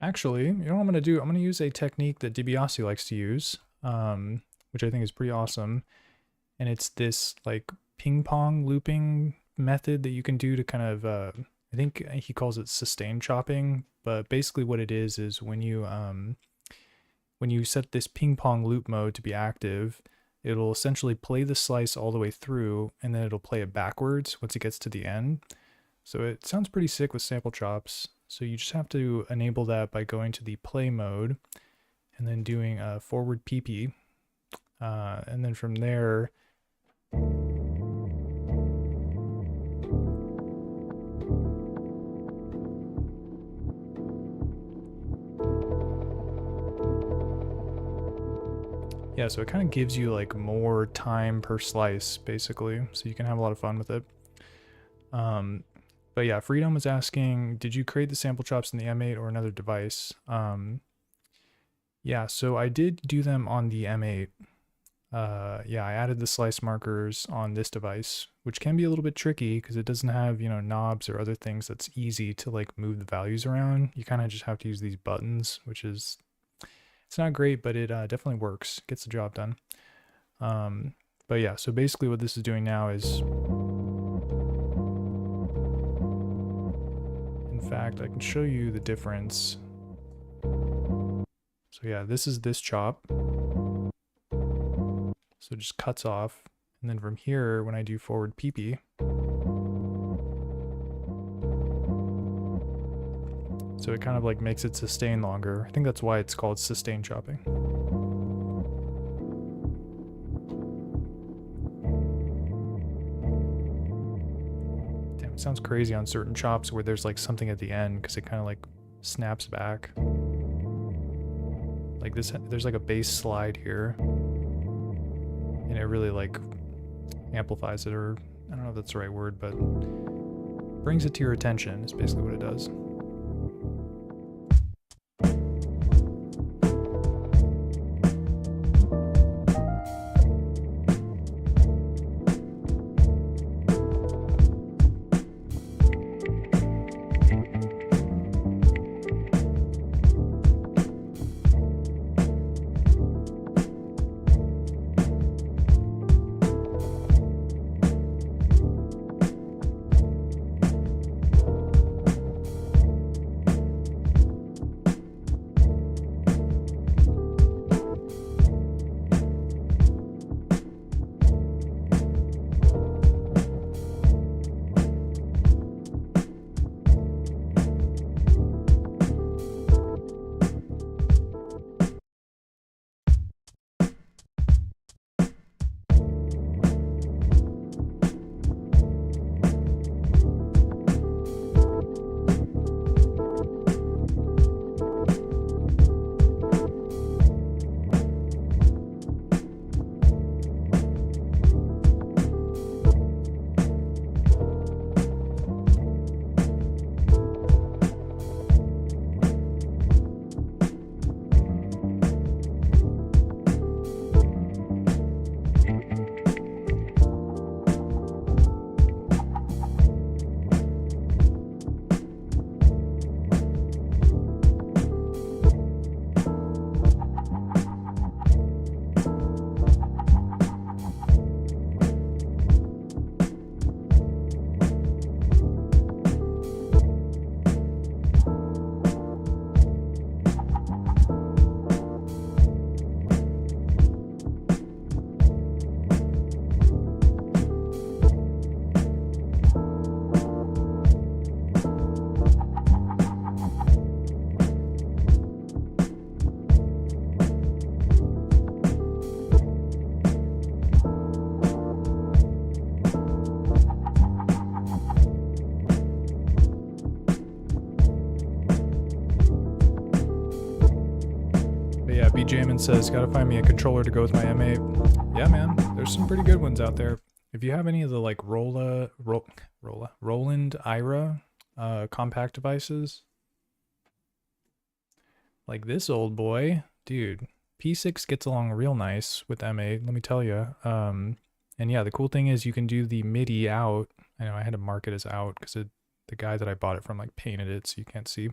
Actually, you know what I'm going to do? I'm going to use a technique that DiBiase likes to use, which I think is pretty awesome. And it's this like ping pong looping method that you can do to kind of, I think he calls it sustain chopping. But basically what it is when you set this ping pong loop mode to be active, it'll essentially play the slice all the way through, and then it'll play it backwards once it gets to the end. So it sounds pretty sick with sample chops. So you just have to enable that by going to the play mode and then doing a forward PP. And then from there, yeah, so it kind of gives you like more time per slice basically. So you can have a lot of fun with it. But yeah, Freedom was asking, did you create the sample chops in the M8 or another device? Yeah, so I did do them on the M8. Yeah, I added the slice markers on this device, which can be a little bit tricky because it doesn't have, knobs or other things that's easy to like move the values around. You kind of just have to use these buttons, which is, it's not great, but it definitely works, gets the job done. But yeah, so basically what this is doing now is, in fact, I can show you the difference. So yeah, this is this chop. So it just cuts off. And then from here, when I do forward PP, so it kind of like makes it sustain longer. I think that's why it's called sustain chopping. Damn, it sounds crazy on certain chops where there's like something at the end because it kind of like snaps back. Like this, there's like a bass slide here. and it really like amplifies it, or I don't know if that's the right word, but brings it to your attention is basically what it does. BJamin says, gotta find me a controller to go with my M8. Yeah, man, there's some pretty good ones out there. If you have any of the like Roland Ira compact devices, like this old boy, dude, P6 gets along real nice with M8, let me tell you. And yeah, the cool thing is you can do the MIDI out. I know I had to mark it as out because the guy that I bought it from like painted it so you can't see.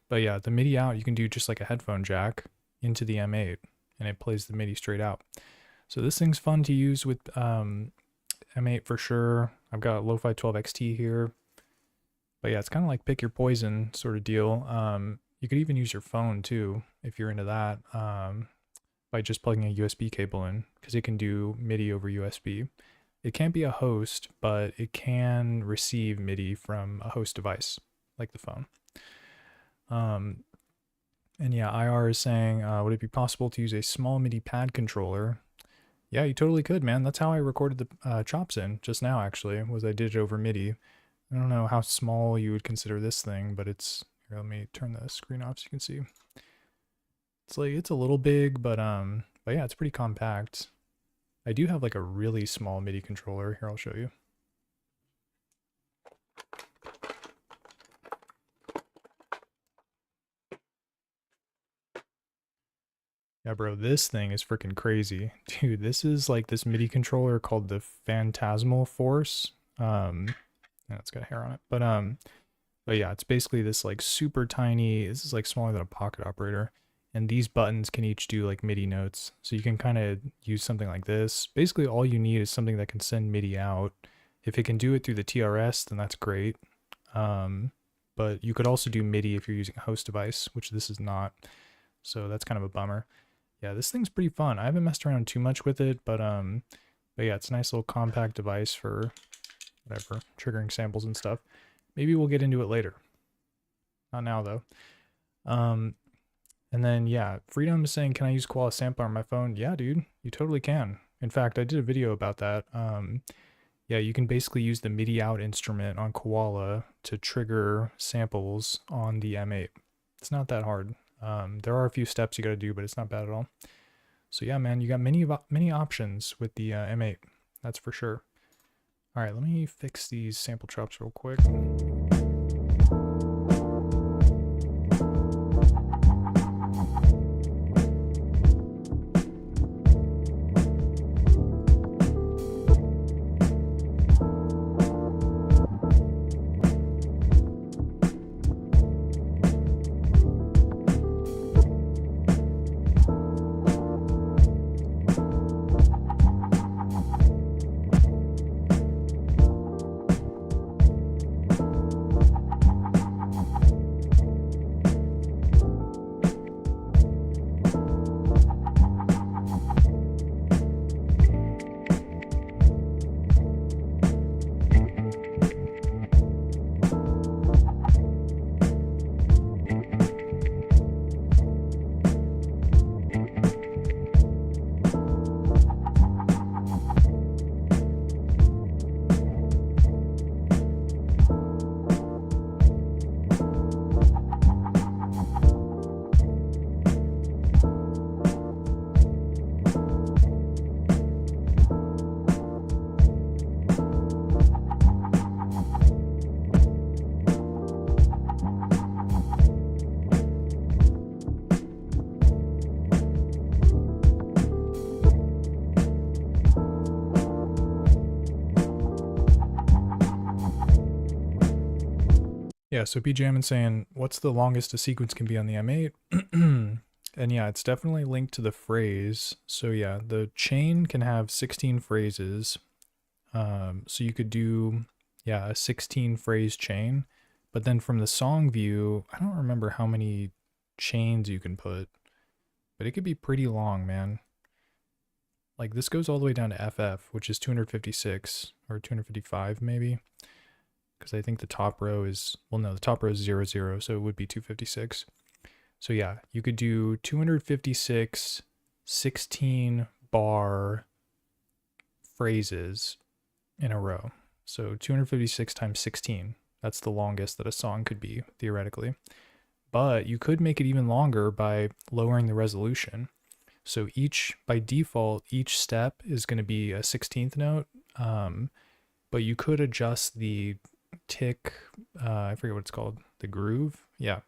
But yeah, the MIDI out, you can do just like a headphone jack into the M8 and it plays the MIDI straight out. So this thing's fun to use with M8 for sure. I've got Lo-Fi 12 XT here. But yeah, it's kind of like pick your poison sort of deal. You could even use your phone too if you're into that, by just plugging a USB cable in, because it can do MIDI over USB. It can't be a host, but it can receive MIDI from a host device like the phone. And yeah, IR is saying, would it be possible to use a small MIDI pad controller? Yeah, you totally could, man. That's how I recorded the chops in just now, actually, was I did it over MIDI. I don't know how small you would consider this thing, but it's, here, let me turn the screen off so you can see. It's like, it's a little big, but yeah, it's pretty compact. I do have like a really small MIDI controller. Here, I'll show you. Yeah, bro, this thing is freaking crazy. Dude, this is like this MIDI controller called the Phantasmal Force. It's got hair on it. But yeah, it's basically this like super tiny, this is like smaller than a pocket operator. And these buttons can each do like MIDI notes. So you can kind of use something like this. Basically all you need is something that can send MIDI out. If it can do it through the TRS, then that's great. But you could also do MIDI if you're using a host device, which this is not. So that's kind of a bummer. Yeah, this thing's pretty fun. I haven't messed around too much with it, but yeah, it's a nice little compact device for whatever, triggering samples and stuff. Maybe we'll get into it later. Not now though. And then yeah, Freedom is saying, can I use Koala Sampler on my phone? Yeah, dude, you totally can. In fact, I did a video about that. Yeah, you can basically use the MIDI out instrument on Koala to trigger samples on the M8. It's not that hard. There are a few steps you gotta do, but it's not bad at all. So yeah, man, you got many options with the M8. That's for sure. All right, let me fix these sample chops real quick. Yeah, so BJamin saying, what's the longest a sequence can be on the M8? And yeah, it's definitely linked to the phrase. So yeah, the chain can have 16 phrases. So you could do, yeah, a 16 phrase chain. But then from the song view, I don't remember how many chains you can put. But it could be pretty long, man. Like this goes all the way down to FF, which is 256 or 255 maybe. Because I think the top row is, well, no, the top row is 0, 0, so it would be 256. So yeah, you could do 256 16 bar phrases in a row. So 256 times 16, that's the longest that a song could be, theoretically. But you could make it even longer by lowering the resolution. So by default, each step is going to be a 16th note, but you could adjust the tick, I forget what it's called, the groove, yeah.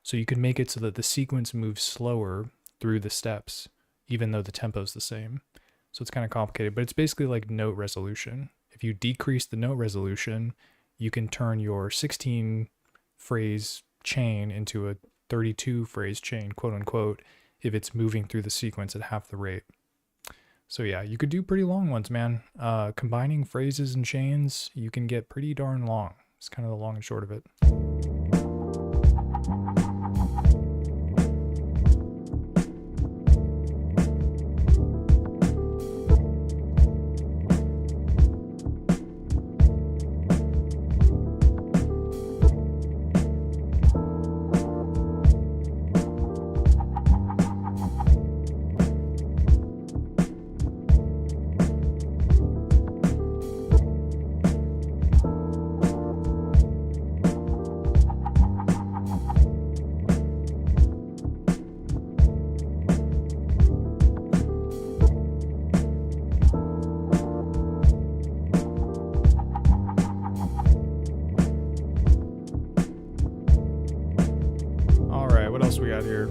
So you could make it so that the sequence moves slower through the steps, even though the tempo's the same. So it's kind of complicated, but it's basically like note resolution. If you decrease the note resolution, you can turn your 16 phrase chain into a 32 phrase chain, quote unquote, if it's moving through the sequence at half the rate. So yeah, you could do pretty long ones, man. Combining phrases and chains, you can get pretty darn long. It's kind of the long and short of it. What else we got here?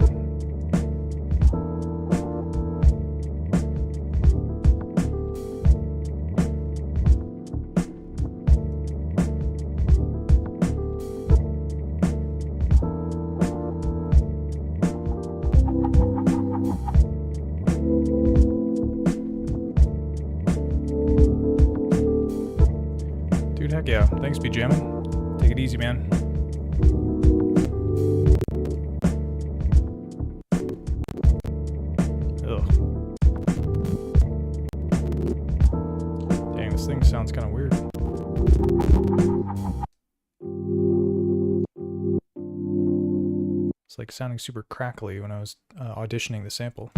Dude, heck yeah. Thanks, BJamin. Take it easy, man. This thing sounds kind of weird. It's like sounding super crackly when I was auditioning the sample.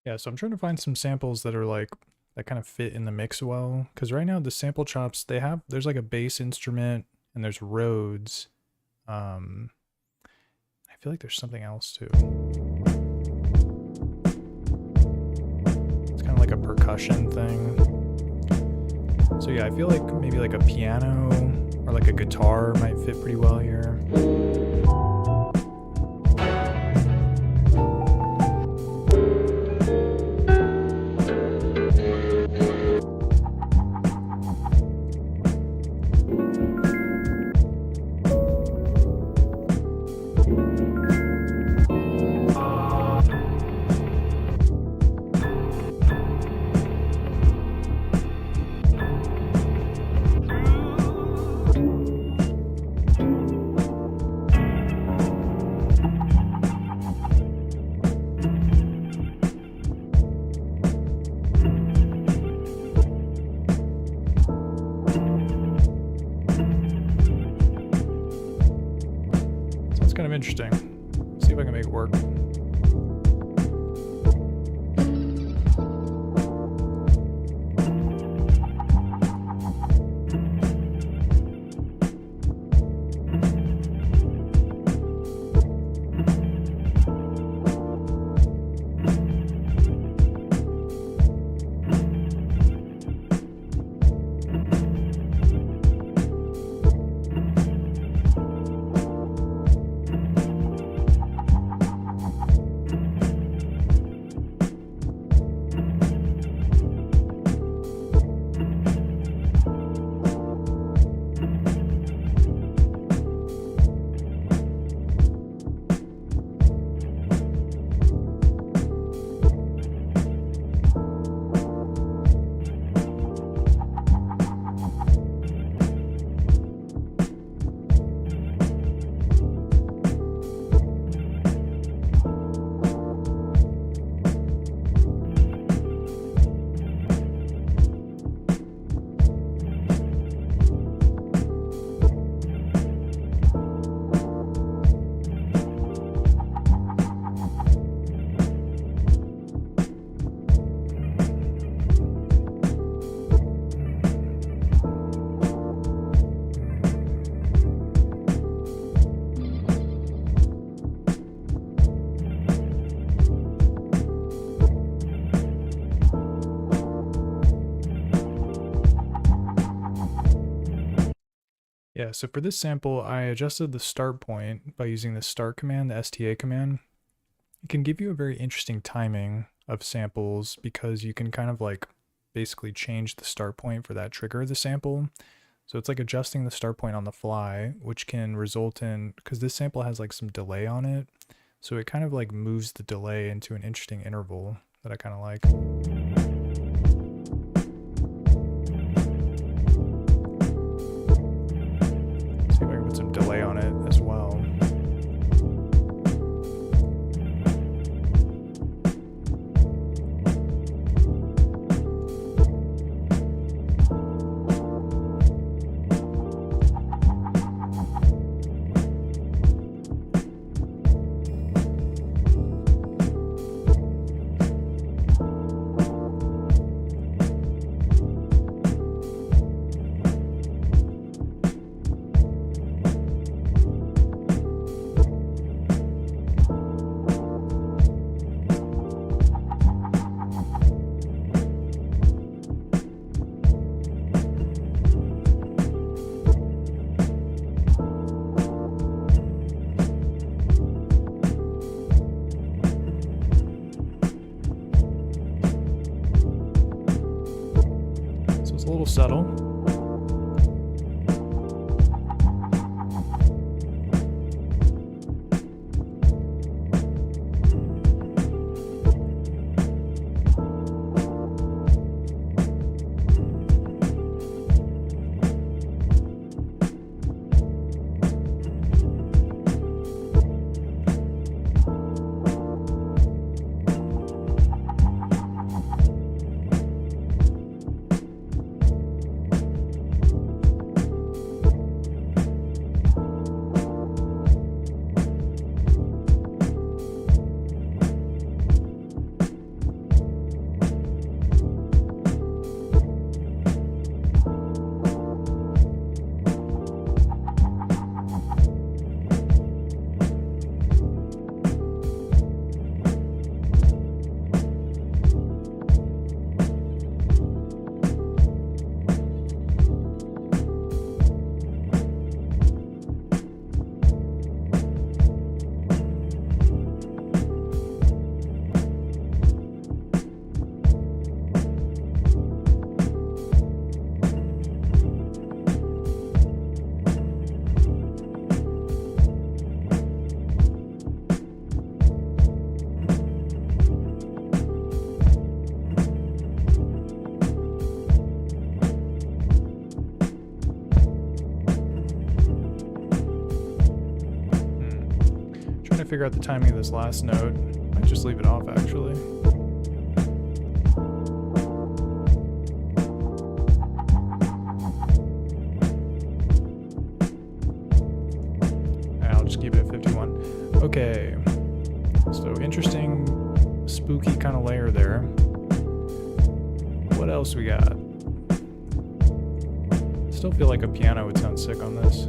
Yeah, so I'm trying to find some samples that are like that kind of fit in the mix well, because right now the sample chops there's like a bass instrument and there's Rhodes. I feel like there's something else too. It's kind of like a percussion thing. So yeah, I feel like maybe like a piano or like a guitar might fit pretty well here. Kind of interesting. See if I can make it work. Yeah, so for this sample, I adjusted the start point by using the start command, the STA command. It can give you a very interesting timing of samples because you can kind of like basically change the start point for that trigger of the sample. So it's like adjusting the start point on the fly, which can result in, because this sample has like some delay on it, so it kind of like moves the delay into an interesting interval that I kind of like. See if I can put some delay on it as well. A little subtle. figure out the timing of this last note. Might just leave it off actually. I'll just keep it at 51. Okay. So interesting, spooky kind of layer there. What else we got? Still feel like a piano would sound sick on this.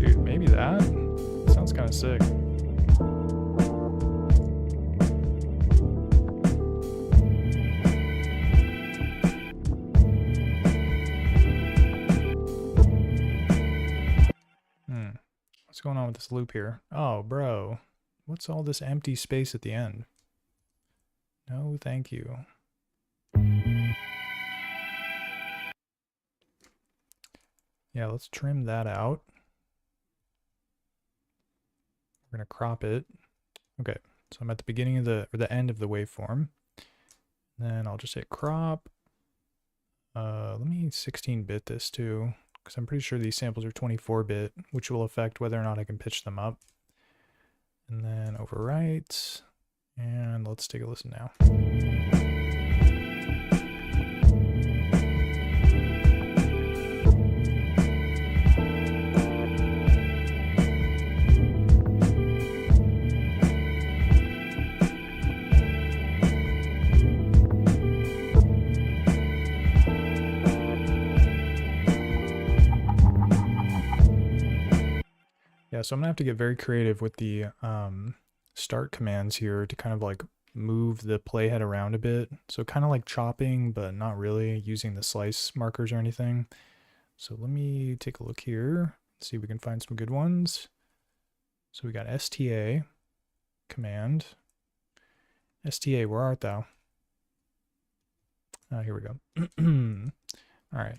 Dude, maybe that sounds kind of sick. What's going on with this loop here? Oh, bro. What's all this empty space at the end? No, thank you. Yeah, let's trim that out. We're going to crop it. Okay, so I'm at the beginning of the, or the end of the waveform. Then I'll just hit crop. Let me 16-bit this too, because I'm pretty sure these samples are 24-bit, which will affect whether or not I can pitch them up. And then overwrite, and let's take a listen now. Yeah, so I'm gonna have to get very creative with the start commands here to kind of like move the playhead around a bit. So kind of like chopping, but not really using the slice markers or anything. So let me take a look here, see if we can find some good ones. So we got STA command. STA, where art thou? Here we go. All right.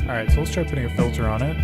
Alright, so let's try putting a filter on it.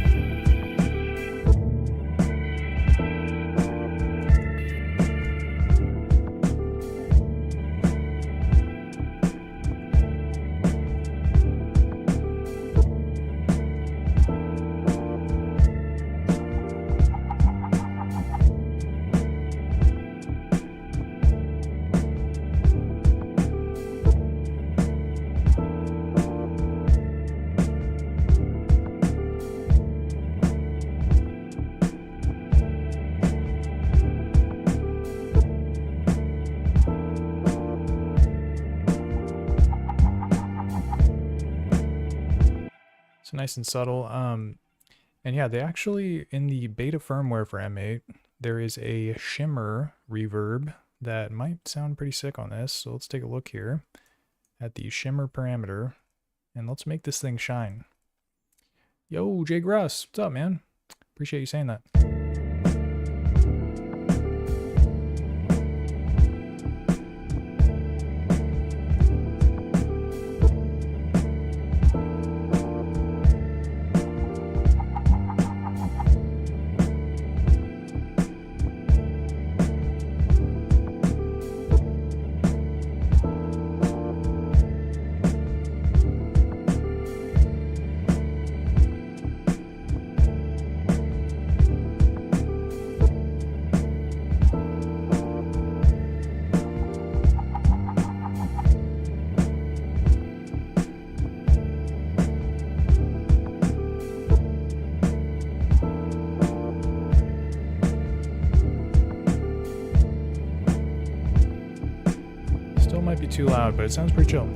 Nice and subtle. And yeah, they actually, in the beta firmware for M8, there is a shimmer reverb that might sound pretty sick on this. So let's take a look here at the shimmer parameter and let's make this thing shine. Yo, Jay Gross, what's up, man? Appreciate you saying that. Might be too loud, but it sounds pretty chill.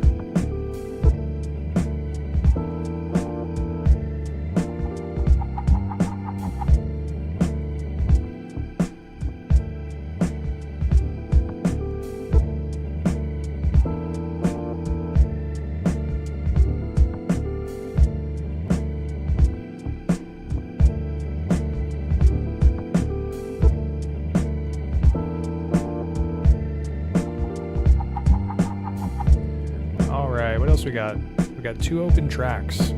What else we got? We got 2 open tracks,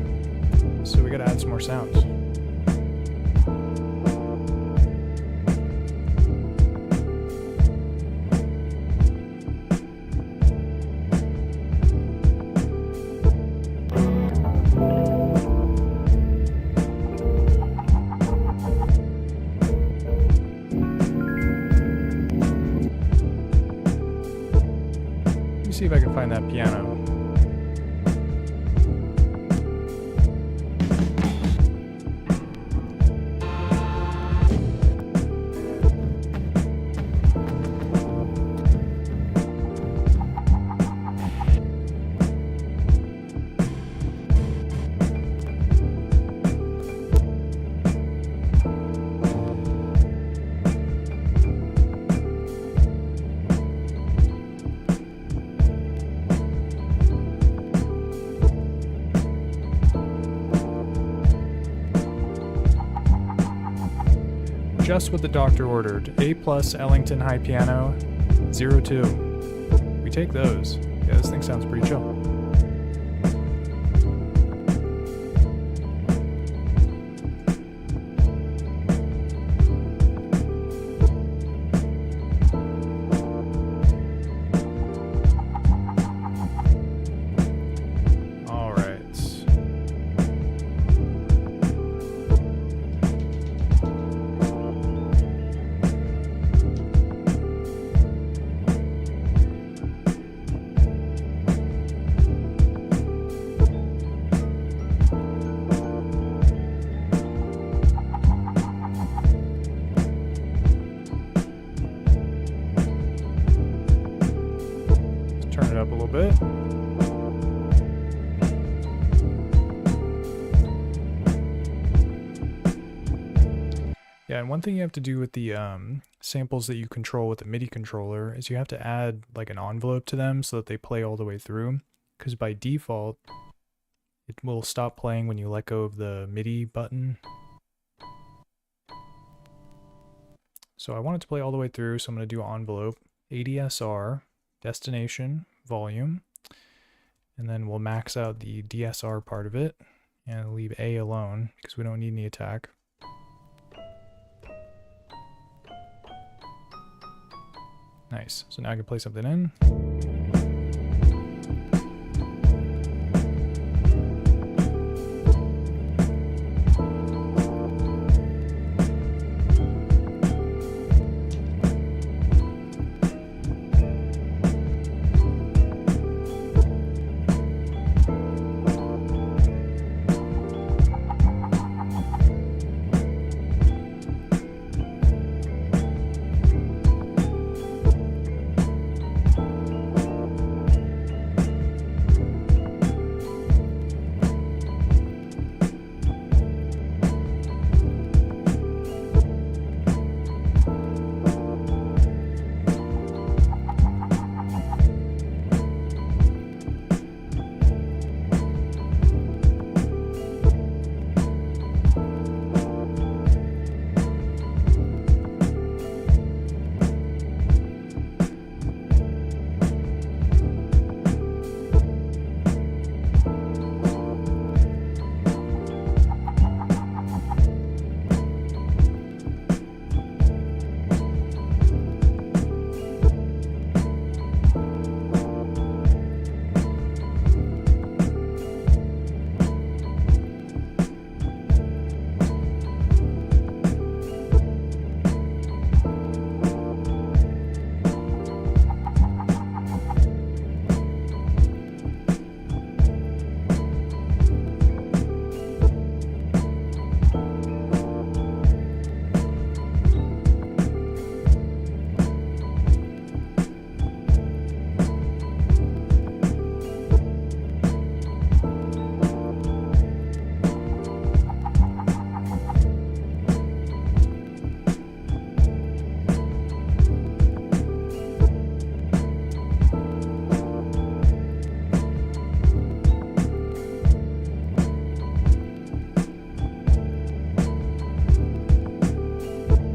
so we gotta add some more sounds. Let me see if I can find that piano. Just what the doctor ordered. A+ Ellington high piano, 02. We take those. Yeah, this thing sounds pretty chill. Turn it up a little bit. Yeah, and one thing you have to do with the samples that you control with the MIDI controller is you have to add like an envelope to them so that they play all the way through, because by default it will stop playing when you let go of the MIDI button. So I want it to play all the way through, so I'm going to do envelope, ADSR, destination, volume, and then we'll max out the DSR part of it, and leave A alone because we don't need any attack. Nice. So now I can play something in.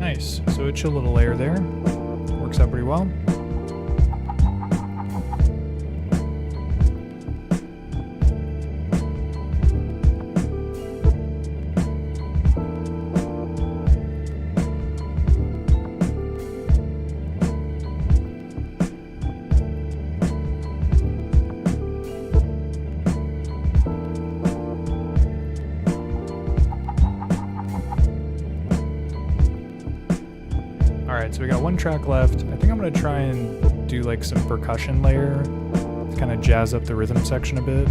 Nice. So a chill little layer there. Works out pretty well. Alright, so we got one track left. I think I'm going to try and do like some percussion layer to kind of jazz up the rhythm section a bit.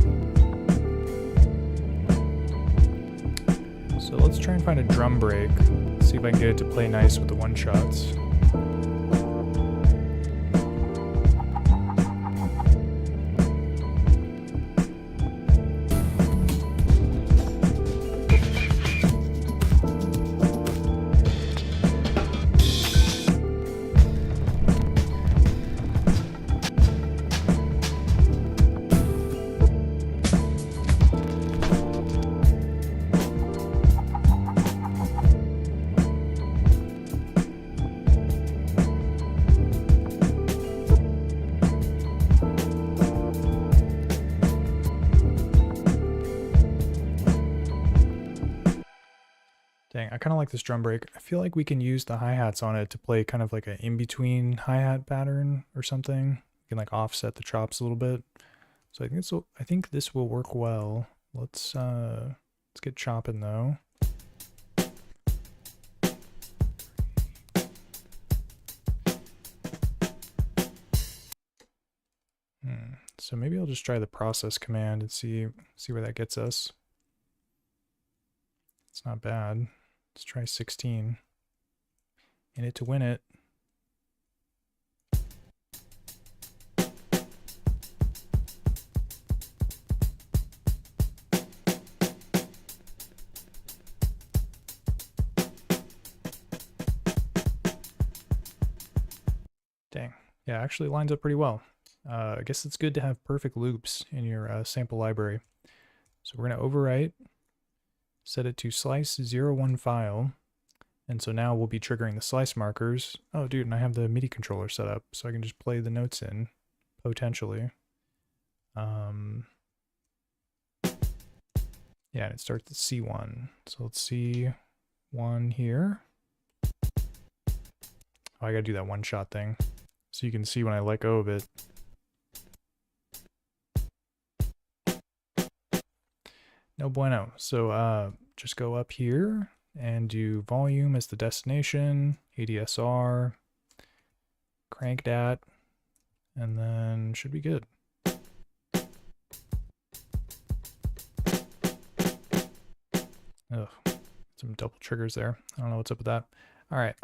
So let's try and find a drum break. See if I can get it to play nice with the one-shots. Dang, I kind of like this drum break. I feel like we can use the hi-hats on it to play kind of like an in-between hi-hat pattern or something. We can like offset the chops a little bit. So I think this will work well. Let's get chopping though. So maybe I'll just try the process command and see where that gets us. It's not bad. Let's try 16. In it to win it. Dang. Yeah, actually lines up pretty well. I guess it's good to have perfect loops in your sample library. So we're going to overwrite. Set it to slice 01 file, and so now we'll be triggering the slice markers. Oh dude, and I have the MIDI controller set up, so I can just play the notes in, potentially. Yeah, and it starts at C1. So let's see one here. Oh, I gotta do that one shot thing. So you can see when I let go of it. No bueno. So just go up here and do volume as the destination, ADSR, crank dat, and then should be good. Ugh, some double triggers there. I don't know what's up with that. All right.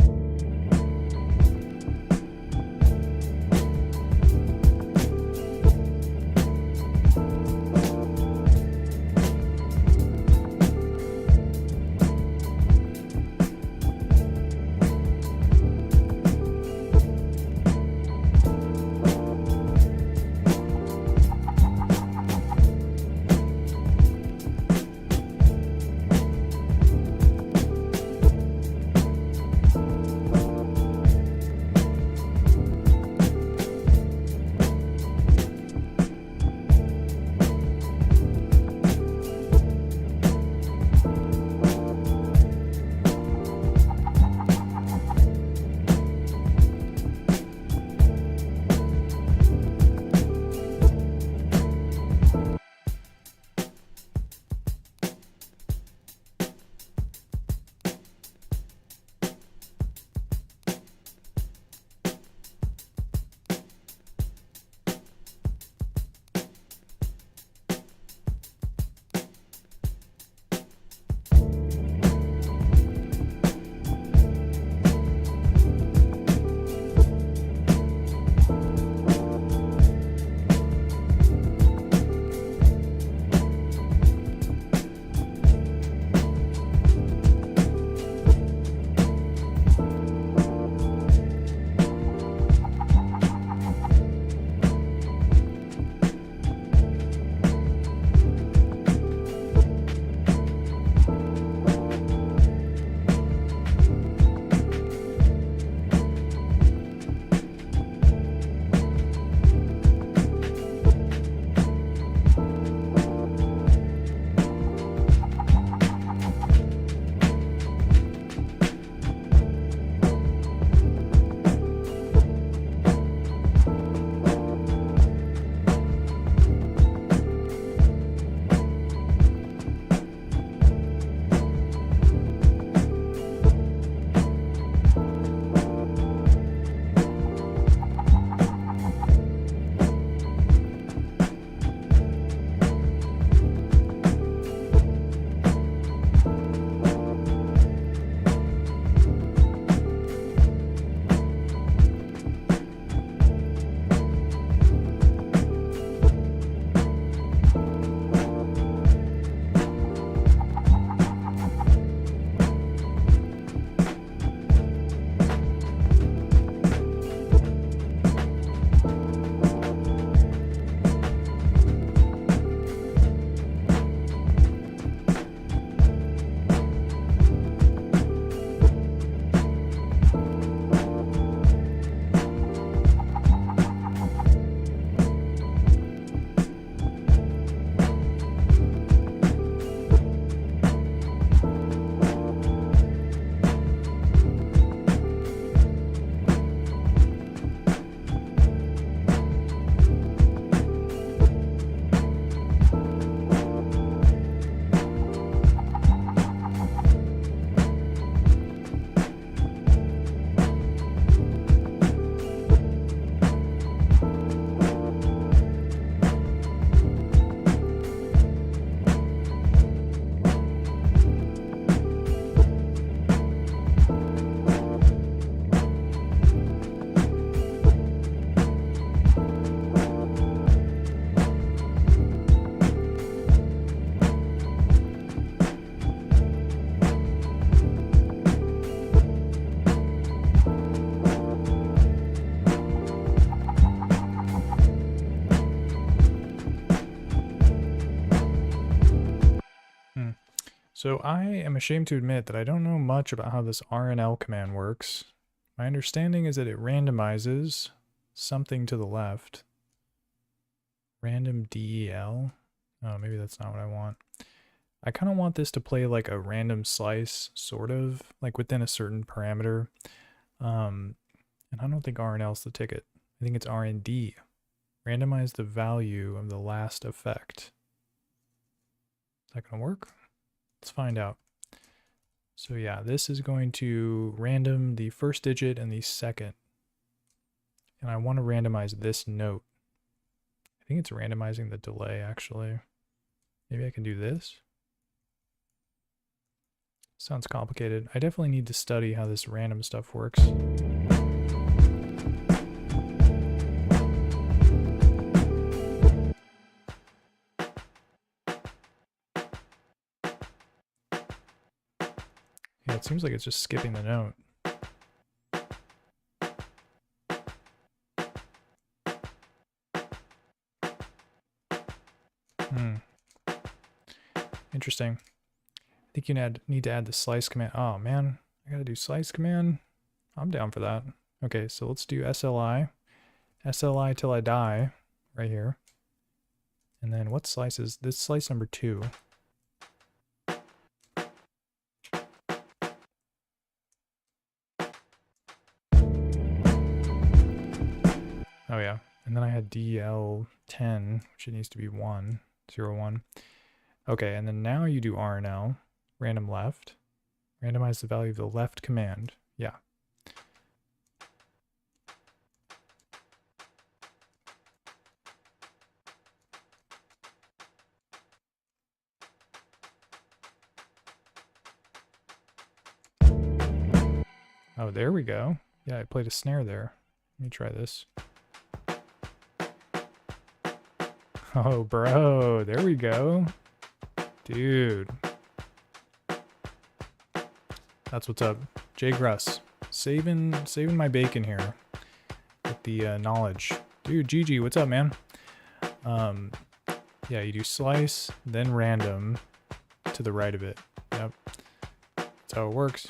So I am ashamed to admit that I don't know much about how this RNL command works. My understanding is that it randomizes something to the left. Random DEL? Oh, maybe that's not what I want. I kind of want this to play like a random slice, sort of, like within a certain parameter. And I don't think RNL is the ticket. I think it's RND. Randomize the value of the last effect. Is that going to work? Let's find out. So yeah, this is going to random the first digit and the second. And I want to randomize this note. I think it's randomizing the delay, actually. Maybe I can do this. Sounds complicated. I definitely need to study how this random stuff works. Yeah, it seems like it's just skipping the note. Interesting. I think you need to add the slice command. Oh man, I gotta do slice command. I'm down for that. Okay, so let's do SLI. SLI till I die, right here. And then what slice is this? Slice number 2. Oh yeah, and then I had DL10, which it needs to be 1, 0, 1. Okay, and then now you do RNL, random left, randomize the value of the left command. Yeah. Oh, there we go. Yeah, I played a snare there. Let me try this. Oh, bro, there we go. Dude. That's what's up. Jay Gruss. Saving my bacon here with the knowledge. Dude, GG, what's up, man? Yeah, you do slice, then random to the right of it. Yep. That's how it works.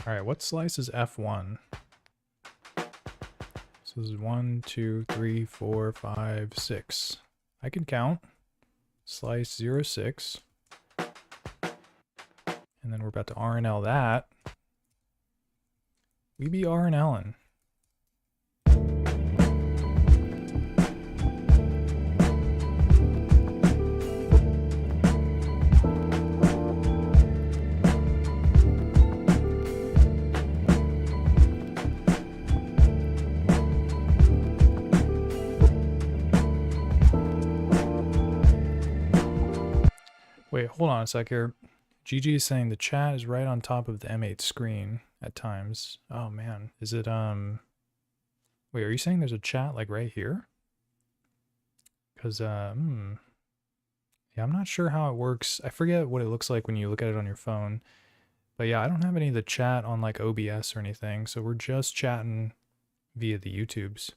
Alright, what slice is F1? So this is 1, 2, 3, 4, 5, 6. I can count. Slice 0, 6. And then we're about to RNL that. We be RNLing. Wait, hold on a sec here. GG is saying the chat is right on top of the M8 screen at times. Oh man, is it wait, are you saying there's a chat like right here? Cuz yeah, I'm not sure how it works. I forget what it looks like when you look at it on your phone. But yeah, I don't have any of the chat on like OBS or anything, so we're just chatting via the YouTubes.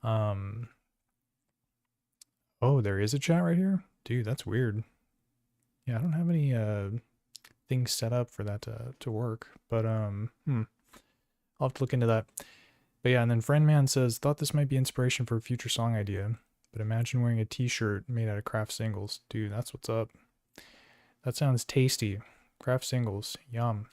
Oh, there is a chat right here? Dude, that's weird. Yeah, I don't have any things set up for that to work, but I'll have to look into that. But yeah, and then Friendman says, thought this might be inspiration for a future song idea, but imagine wearing a t-shirt made out of craft singles. Dude, that's what's up. That sounds tasty. Craft singles, yum.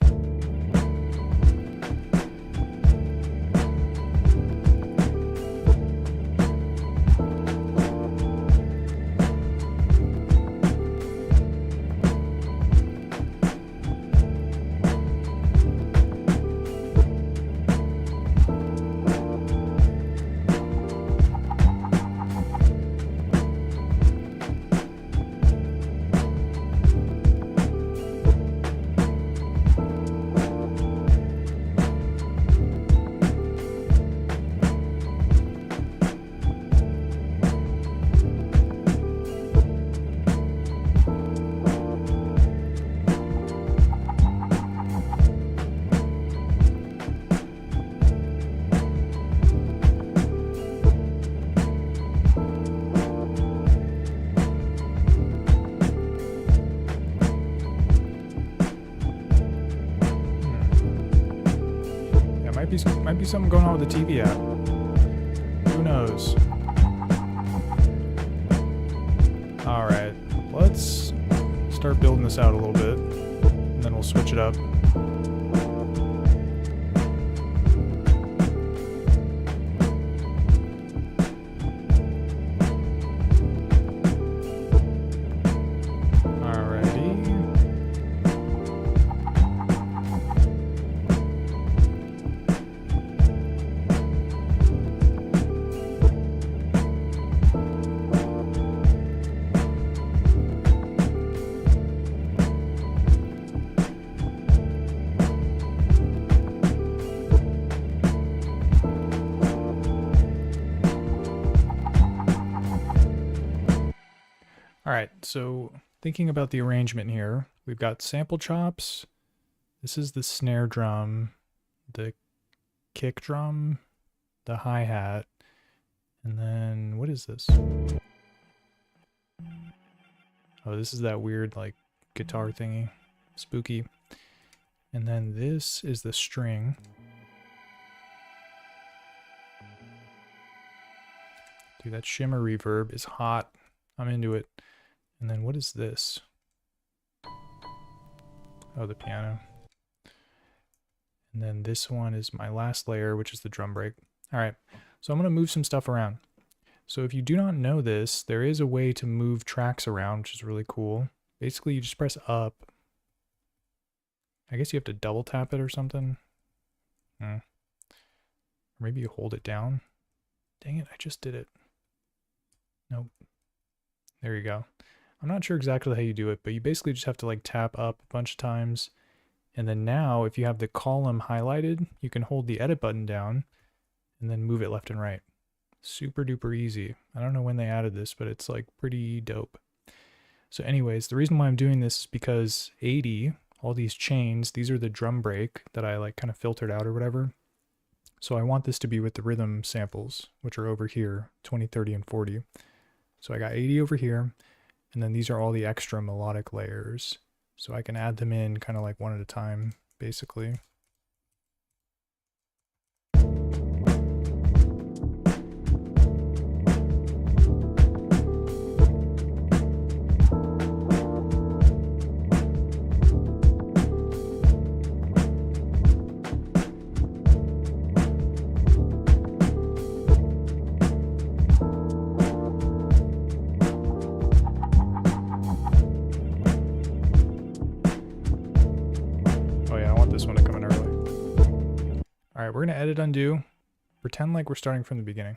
might be something going on with the TV app. Who knows? All right, let's start building this out a little bit, and then we'll switch it up. Alright, so thinking about the arrangement here, we've got sample chops, this is the snare drum, the kick drum, the hi-hat, and then what is this? Oh, this is that weird like guitar thingy, spooky. And then this is the string. Dude, that shimmer reverb is hot. I'm into it. And then what is this? Oh, the piano. And then this one is my last layer, which is the drum break. All right, so I'm gonna move some stuff around. So if you do not know this, there is a way to move tracks around, which is really cool. Basically, you just press up. I guess you have to double tap it or something. Or maybe you hold it down. Dang it, I just did it. Nope. There you go. I'm not sure exactly how you do it, but you basically just have to like tap up a bunch of times. And then now, if you have the column highlighted, you can hold the edit button down and then move it left and right. Super duper easy. I don't know when they added this, but it's like pretty dope. So anyways, the reason why I'm doing this is because 80, all these chains, these are the drum break that I like kind of filtered out or whatever. So I want this to be with the rhythm samples, which are over here, 20, 30, and 40. So I got 80 over here, and then these are all the extra melodic layers. So I can add them in kind of like one at a time, basically. This one to come in early. All right, we're gonna edit undo, pretend like we're starting from the beginning.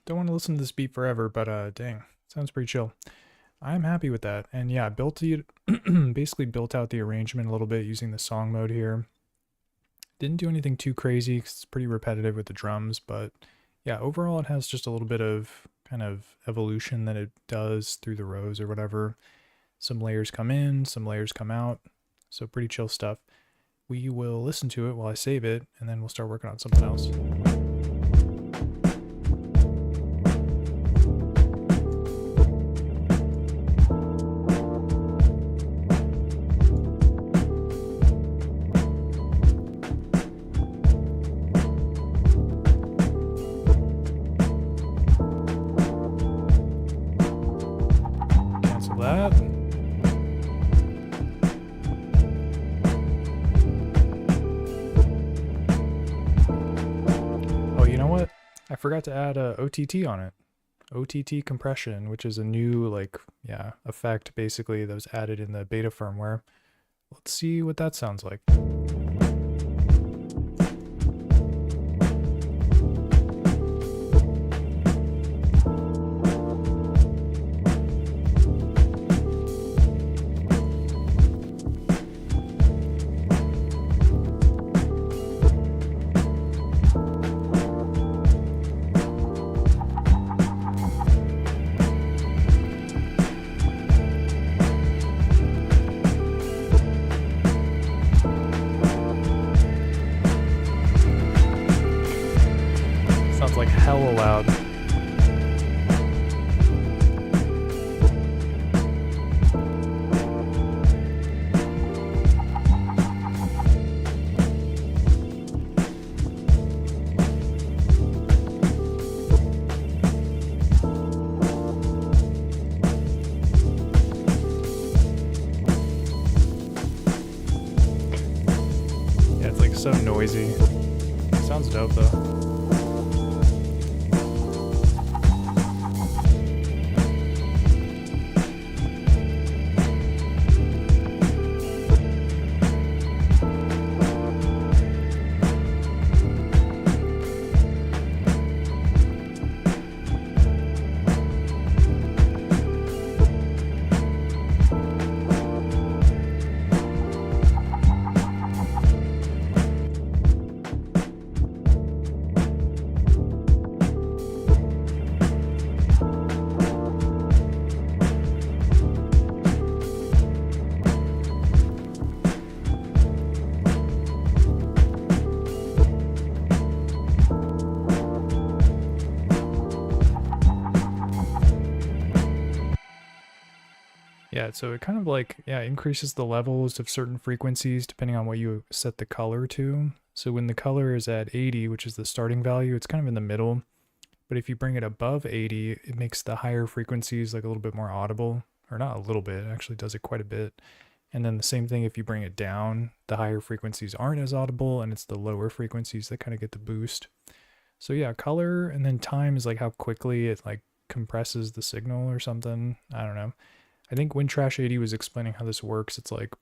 don't want to listen to this beat forever, but dang, sounds pretty chill. I'm happy with that. And yeah, basically built out the arrangement a little bit using the song mode here. Didn't do anything too crazy 'cause it's pretty repetitive with the drums, but yeah, overall it has just a little bit of kind of evolution that it does through the rows or whatever. Some layers come in, some layers come out, so pretty chill stuff. We will listen to it while I save it, and then we'll start working on something else. Cancel that. I forgot to add a OTT on it. OTT compression, which is a new effect basically that was added in the beta firmware. Let's see what that sounds like. Sounds like hella loud. Yeah, it's like so noisy. Sounds dope though. Yeah, so it kind of increases the levels of certain frequencies depending on what you set the color to. So when the color is at 80, which is the starting value, it's kind of in the middle. But if you bring it above 80, it makes the higher frequencies like a little bit more audible. Or not a little bit, it actually does it quite a bit. And then the same thing if you bring it down, the higher frequencies aren't as audible, and it's the lower frequencies that kind of get the boost. So yeah, color and then time is like how quickly it like compresses the signal or something. I don't know. I think when Trash 80 was explaining how this works, it's like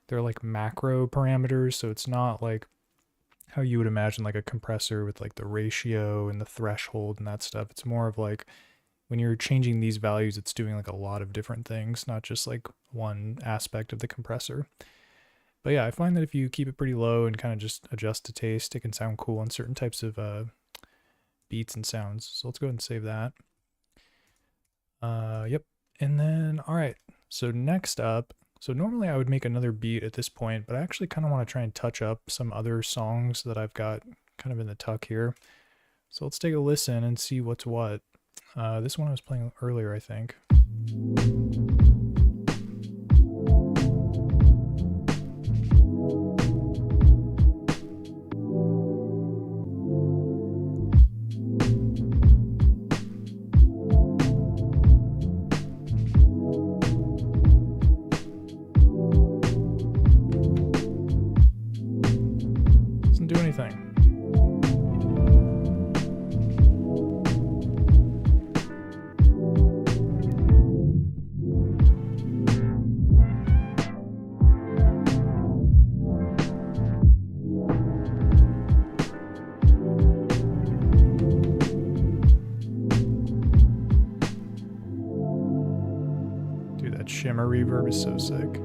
they're like macro parameters, so it's not like how you would imagine like a compressor with like the ratio and the threshold and that stuff. It's more of like when you're changing these values, it's doing like a lot of different things, not just like one aspect of the compressor. But yeah, I find that if you keep it pretty low and kind of just adjust to taste, it can sound cool on certain types of beats and sounds. So let's go ahead and save that. Yep. And then, all right, so next up, so normally I would make another beat at this point, but I actually kind of want to try and touch up some other songs that I've got kind of in the tuck here. So let's take a listen and see what's what. This one I was playing earlier, I think. Doesn't do anything. shimmer reverb is so sick.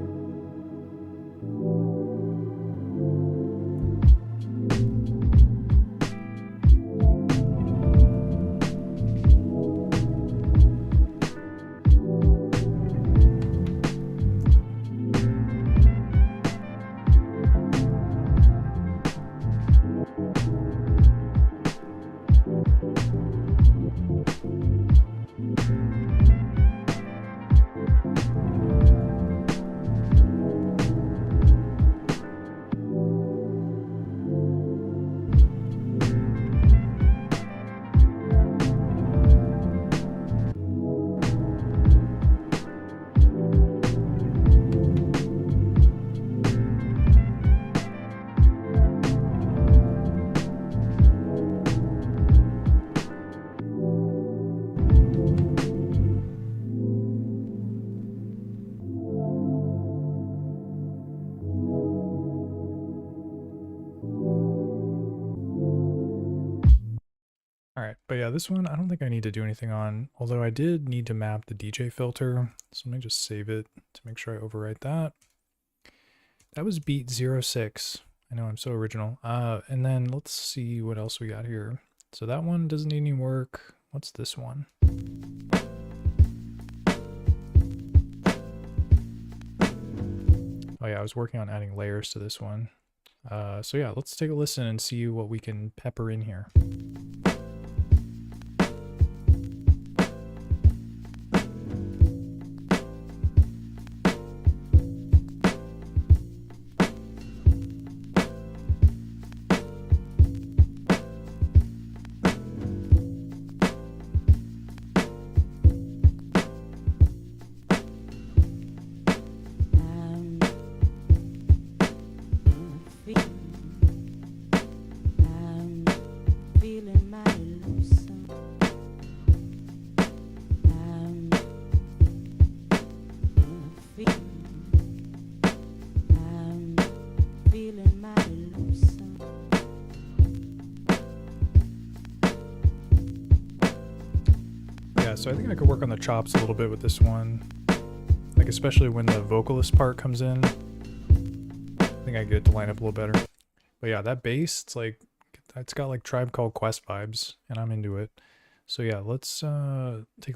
Alright, but yeah, this one I don't think I need to do anything on, although I did need to map the DJ filter, so let me just save it to make sure I overwrite that. That was beat 06. I know I'm so original. And then let's see what else we got here. So that one doesn't need any work. What's this one? Oh yeah, I was working on adding layers to this one. So yeah, let's take a listen and see what we can pepper in here. So I think I could work on the chops a little bit with this one, like especially when the vocalist part comes in. I think I get it to line up a little better. But yeah, that bass, it's got like Tribe Called Quest vibes, and I'm into it. So yeah, let's take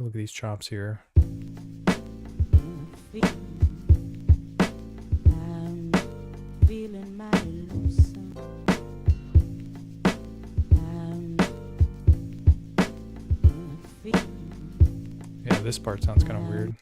a look at these chops here. Yeah, this part sounds kind of weird.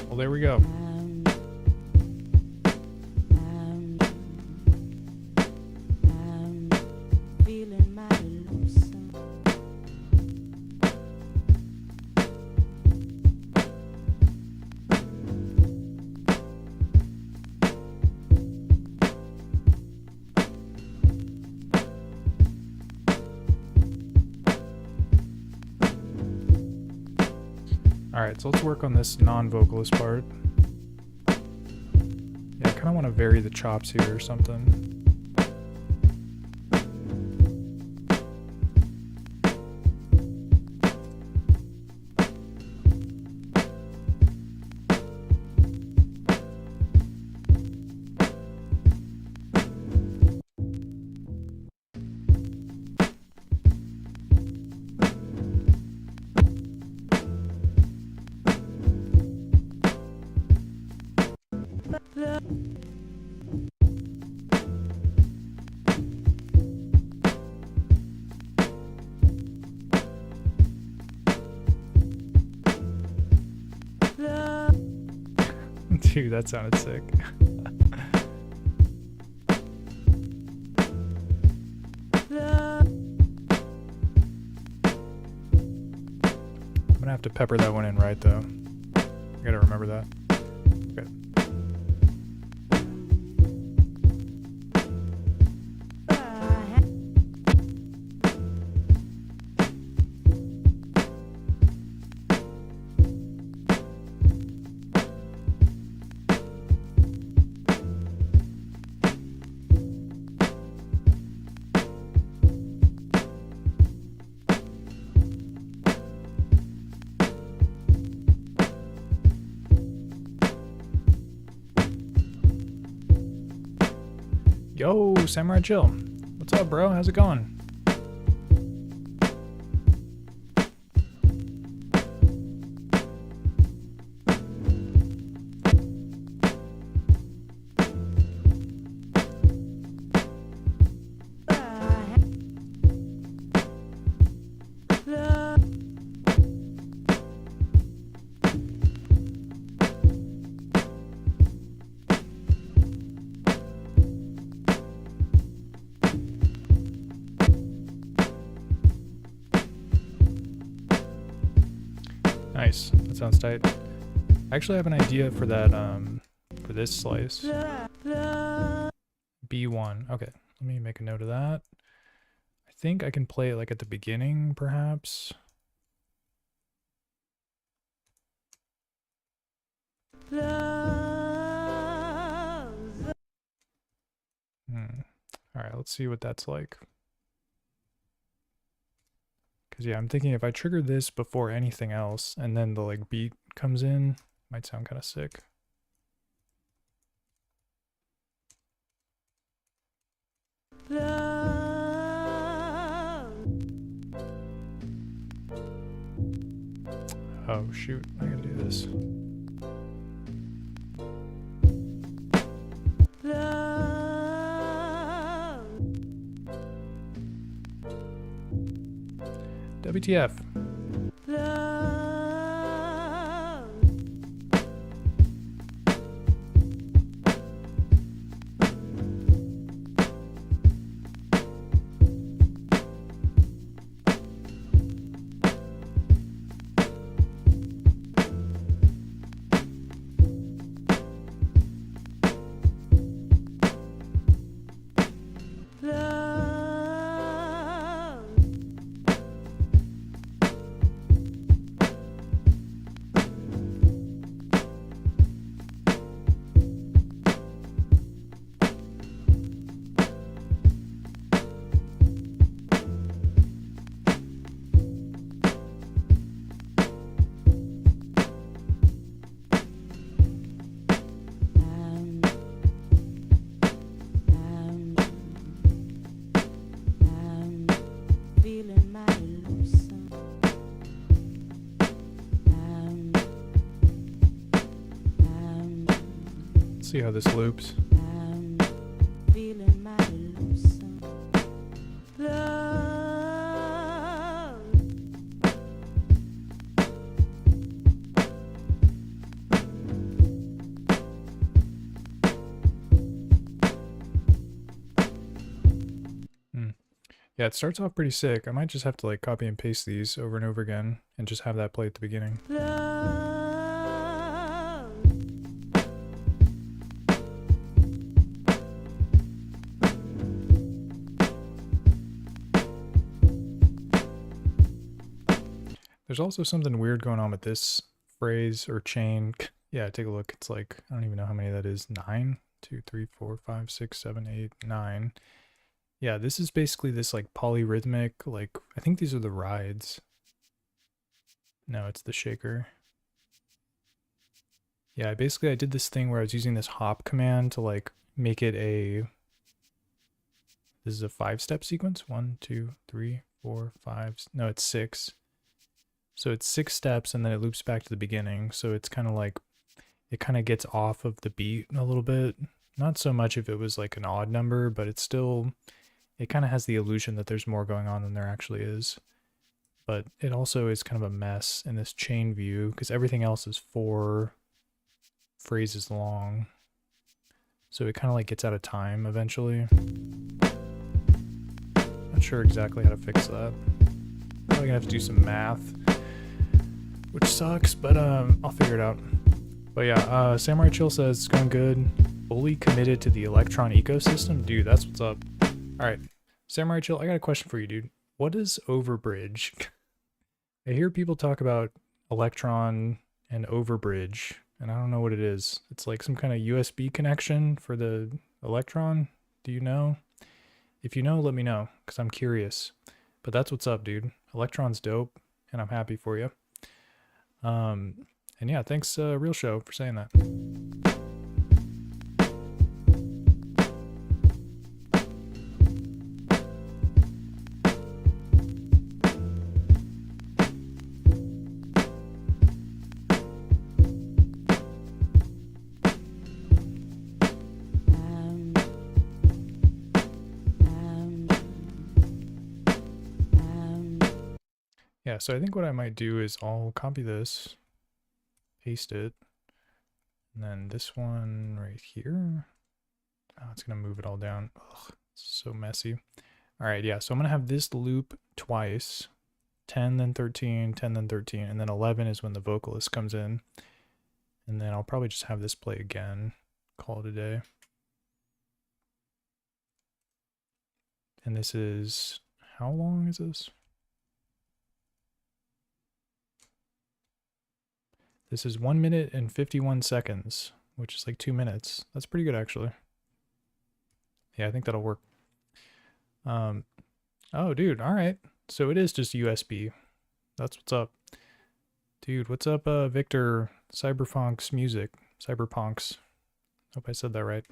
Well, there we go. Alright, so let's work on this non-vocalist part. Yeah, I kind of want to vary the chops here or something. Dude, that sounded sick. I'm gonna have to pepper that one in right though. I gotta remember that. Okay. Yo, Samurai Chill. What's up, bro? How's it going? Nice. That sounds tight. I actually have an idea for that, for this slice. B1. Okay, let me make a note of that. I think I can play it like at the beginning, perhaps. Alright, let's see what that's like. Because yeah, I'm thinking if I trigger this before anything else, and then the like beat comes in, might sound kind of sick. Oh shoot, I gotta do this. WTF. See how this loops. Yeah, it starts off pretty sick. I might just have to like copy and paste these over and over again and just have that play at the beginning. There's also something weird going on with this phrase or chain. Yeah, take a look. It's like, I don't even know how many that is. 9? 2, 3, 4, 5, 6, 7, 8, 9. Yeah, this is basically this like polyrhythmic, like, I think these are the rides. No, it's the shaker. Yeah, basically I did this thing where I was using this hop command to like make it a, this is a 5-step sequence. 1, 2, 3, 4, 5, no, it's 6. So it's 6 steps and then it loops back to the beginning. So it's kind of like, it kind of gets off of the beat a little bit. Not so much if it was like an odd number, but it's still, it kind of has the illusion that there's more going on than there actually is. But it also is kind of a mess in this chain view because everything else is 4 phrases long. So it kind of like gets out of time eventually. Not sure exactly how to fix that. Probably gonna have to do some math, which sucks, but I'll figure it out. But yeah, Samurai Chill says it's going good. Fully committed to the Electron ecosystem? Dude, that's what's up. Alright, Samurai Chill, I got a question for you, dude. What is overbridge? I hear people talk about Electron and overbridge, and I don't know what it is. It's like some kind of USB connection for the Electron? Do you know? If you know, let me know, because I'm curious. But that's what's up, dude. Electron's dope, and I'm happy for you. And yeah, thanks, Real Show, for saying that. Yeah, so I think what I might do is I'll copy this, paste it, and then this one right here. Oh, it's gonna move it all down. Ugh, it's so messy. All right, yeah, so I'm gonna have this loop twice, 10, then 13, 10, then 13, and then 11 is when the vocalist comes in. And then I'll probably just have this play again, call it a day. And this is, how long is this? This is 1 minute and 51 seconds, which is like 2 minutes. That's pretty good, actually. Yeah, I think that'll work. Oh, dude, all right. So it is just USB. That's what's up. Dude, what's up, Victor Cyberpunks Music? Cyberpunks. Hope I said that right.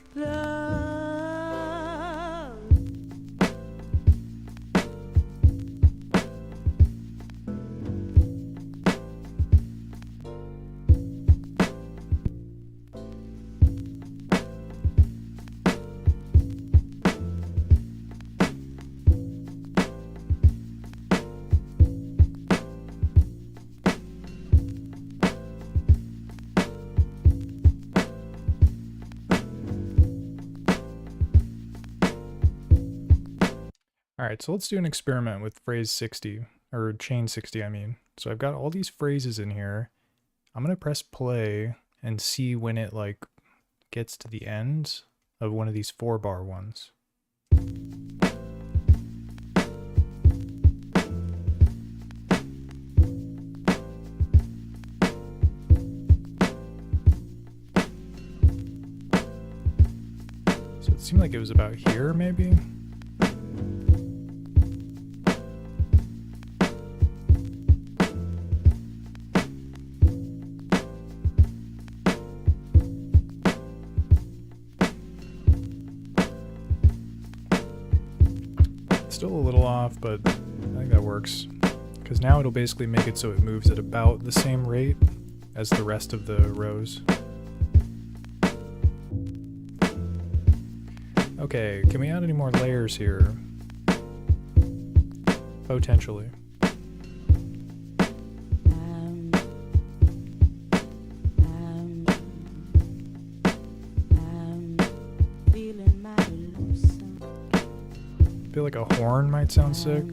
All right, so let's do an experiment with phrase 60, or chain 60, I mean. So I've got all these phrases in here. I'm gonna press play and see when it like gets to the end of one of these 4-bar ones. So it seemed like it was about here, maybe? Still a little off, but I think that works. Because now it'll basically make it so it moves at about the same rate as the rest of the rows. Okay, can we add any more layers here? Potentially. I feel like a horn might sound sick.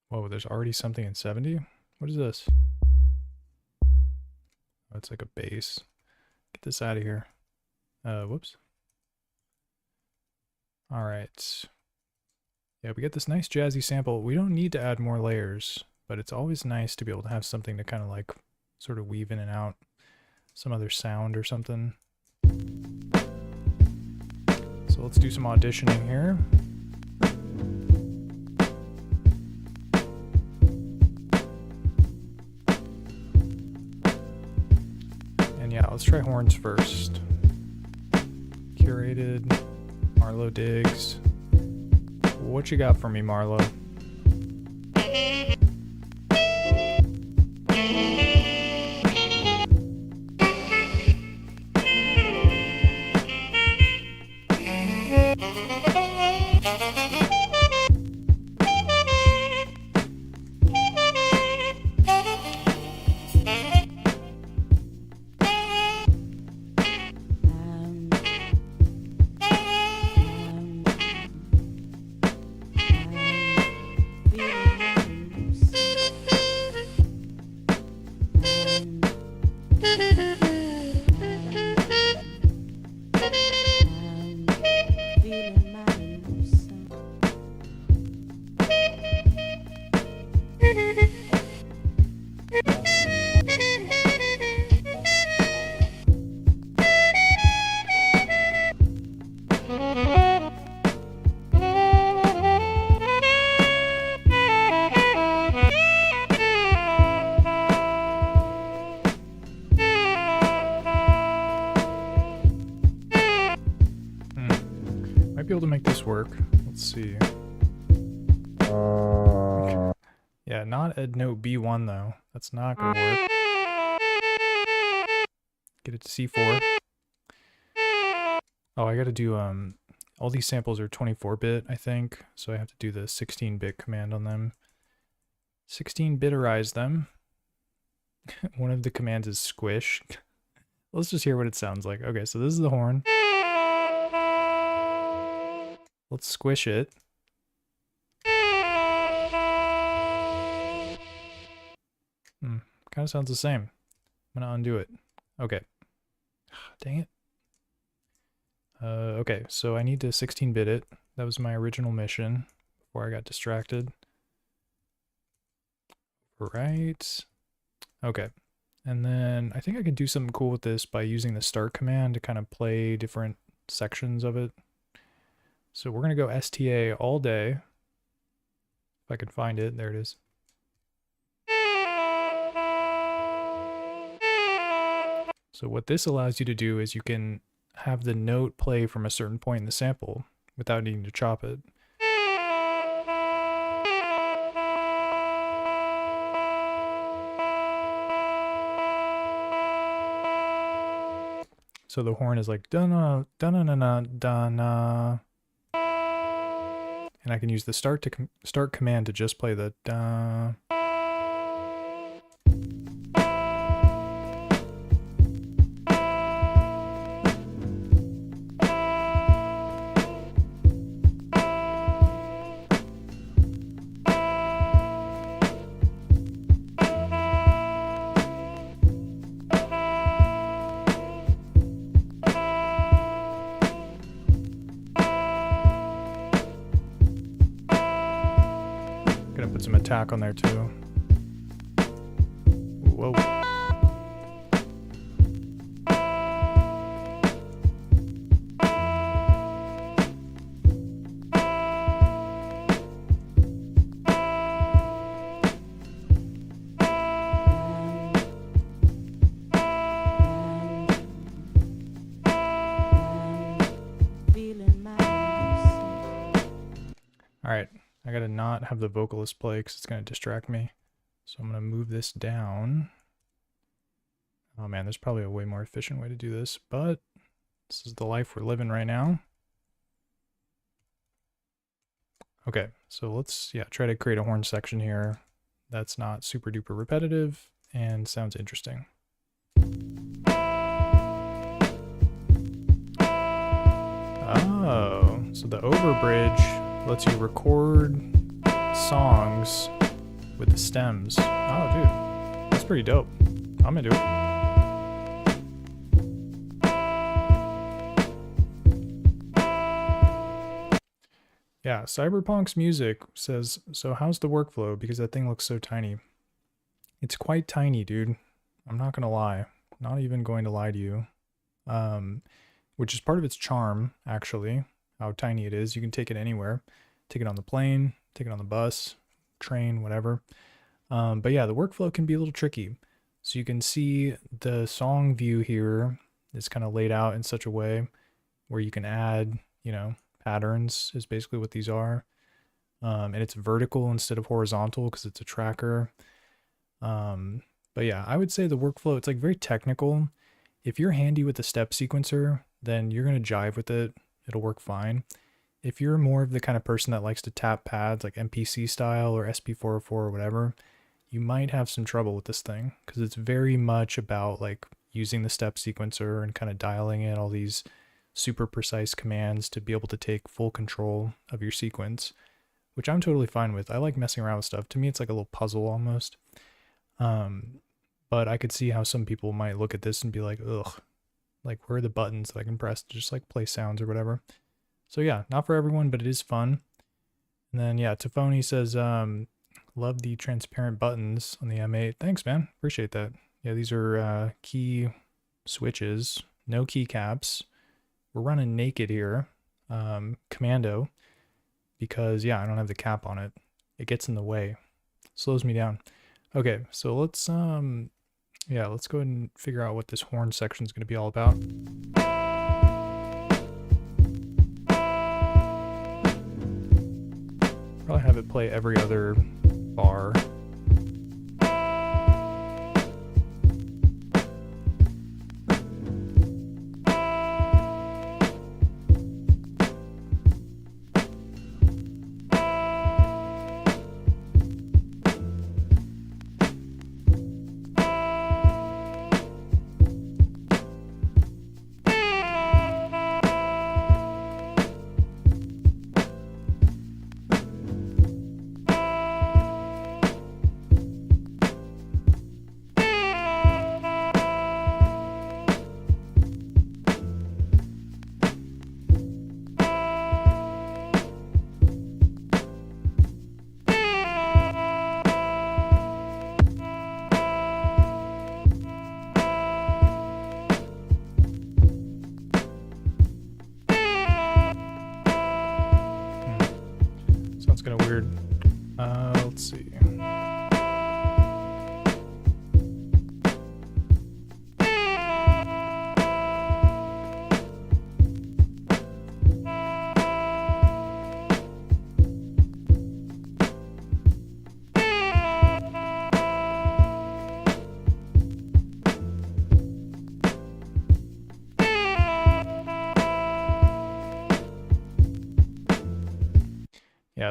Whoa, there's already something in 70? What is this? Oh, it's like a bass. Get this out of here. Whoops. All right. Yeah, we get this nice jazzy sample. We don't need to add more layers, but it's always nice to be able to have something to kind of like sort of weave in and out. Some other sound or something. So let's do some auditioning here. And yeah, let's try horns first. Curated, Marlo Diggs. What you got for me, Marlo? Be able to make this work. Let's see. Yeah, Not at note B1 though. That's not gonna work. Get it to C4. Oh, I gotta do, all these samples are 24-bit, I think, so I have to do the 16-bit command on them. 16-biterize them. One of the commands is squish. Let's just hear what it sounds like. Okay, so this is the horn. Let's squish it. Kind of sounds the same. I'm gonna undo it. Okay. Dang it. Okay, so I need to 16-bit it. That was my original mission before I got distracted. Right. Okay. And then I think I can do something cool with this by using the start command to kind of play different sections of it. So we're going to go STA all day. If I can find it. There it is. So what this allows you to do is you can have the note play from a certain point in the sample without needing to chop it. So the horn is like da-na, da-na-na-na, da-na. And I can use the start command to just play the da. Gonna put some attack on there too. Whoa. All right. I gotta not have the vocalist play because it's gonna distract me. So I'm gonna move this down. Oh man, there's probably a way more efficient way to do this, but this is the life we're living right now. Okay, so let's try to create a horn section here that's not super duper repetitive and sounds interesting. Oh, so the overbridge lets you record songs with the stems. Oh, dude, that's pretty dope. I'm gonna do it. Yeah, Cyberpunk's music says, so how's the workflow? Because that thing looks so tiny. It's quite tiny, dude. I'm not gonna lie. Not even going to lie to you. Which is part of its charm, actually. How tiny it is. You can take it anywhere. Take it on the plane, take it on the bus, train, whatever. But yeah, the workflow can be a little tricky. So you can see the song view here is kind of laid out in such a way where you can add, patterns is basically what these are. And it's vertical instead of horizontal because it's a tracker. But yeah, I would say the workflow, it's like very technical. If you're handy with the step sequencer, then you're going to jive with it. It'll work fine. If you're more of the kind of person that likes to tap pads like MPC style or SP404 or whatever, you might have some trouble with this thing because it's very much about like using the step sequencer and kind of dialing in all these super precise commands to be able to take full control of your sequence, which I'm totally fine with. I like messing around with stuff. To me, it's like a little puzzle almost. But I could see how some people might look at this and be like, ugh, like where are the buttons that I can press to just like play sounds or whatever. So yeah, not for everyone, but it is fun. And then yeah, Tafoni says, love the transparent buttons on the M8. Thanks, man. Appreciate that. Yeah, these are key switches, no keycaps. We're running naked here, commando, because yeah, I don't have the cap on it. It gets in the way, slows me down. Okay, so let's let's go ahead and figure out what this horn section is going to be all about. Probably have it play every other bar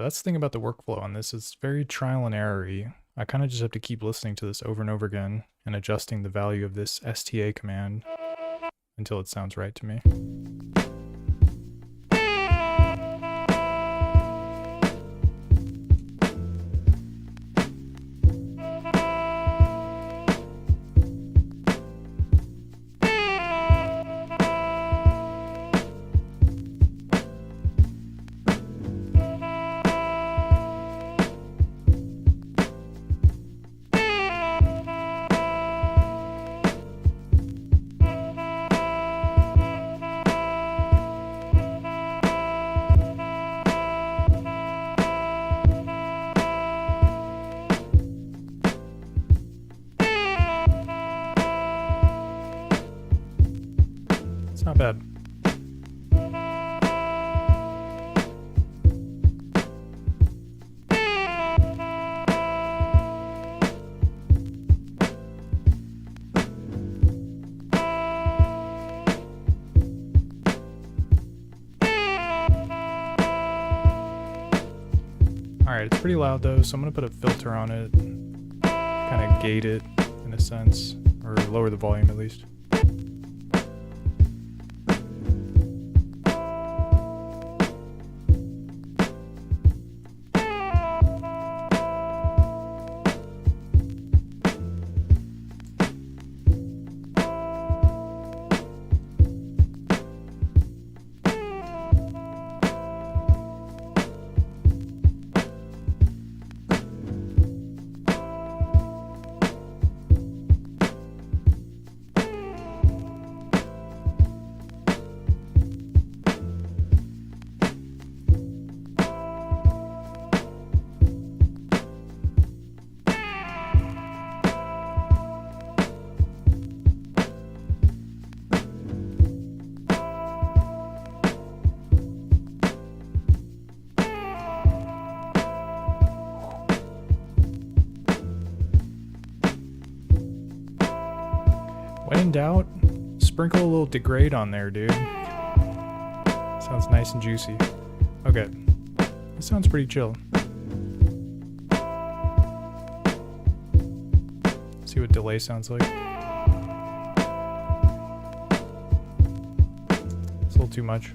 that's the thing about the workflow on this. It's very trial and error-y. I kind of just have to keep listening to this over and over again and adjusting the value of this STA command until it sounds right to me. Not bad. Alright, it's pretty loud though, so I'm going to put a filter on it, kind of gate it in a sense, or lower the volume at least. When in doubt, sprinkle a little degrade on there, dude. Sounds nice and juicy. Okay, this sounds pretty chill. See what delay sounds like. It's a little too much.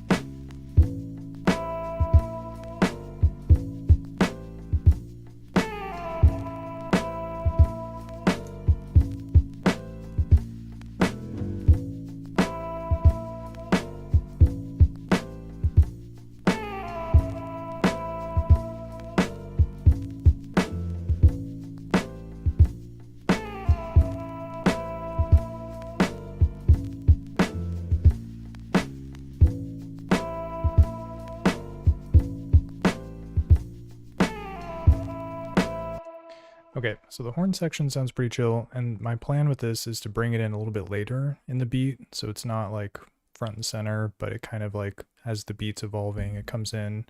Okay, so the horn section sounds pretty chill, and my plan with this is to bring it in a little bit later in the beat, so it's not like front and center, but it kind of like, as the beat's evolving, it comes in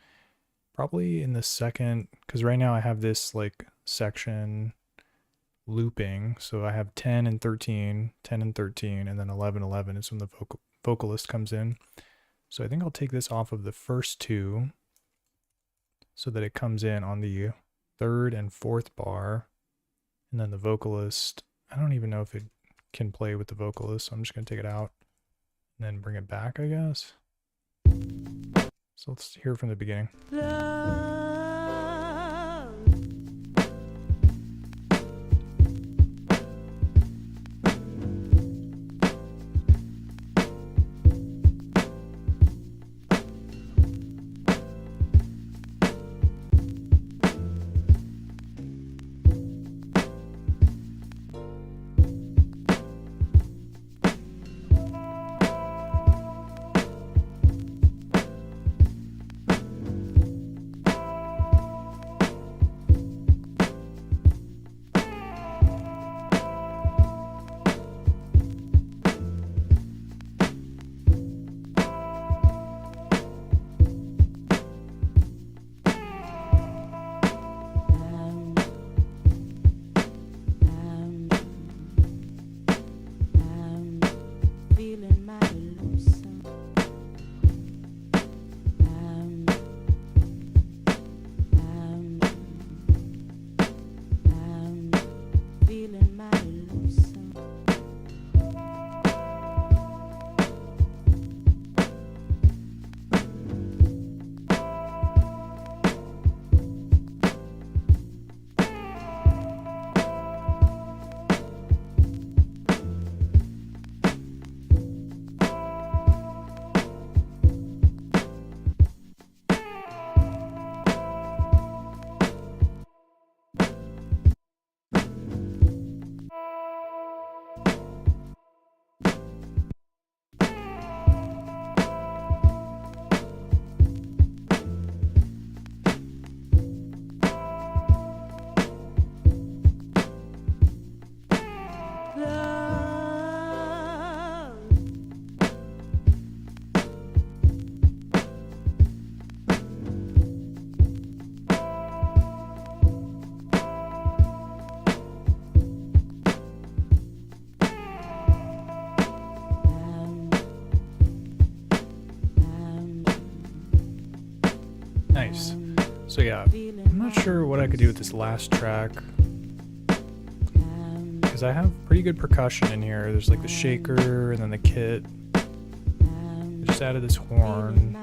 probably in the second, because right now I have this like section looping, so I have 10 and 13, 10 and 13, and then 11, 11 is when the vocalist comes in. So I think I'll take this off of the first two so that it comes in on the third and fourth bar. And then the vocalist, I don't even know if it can play with the vocalist, so I'm just going to take it out and then bring it back, I guess. So let's hear from the beginning. sure what I could do with this last track, because I have pretty good percussion in here. There's like the shaker and then the kit. I just added this horn.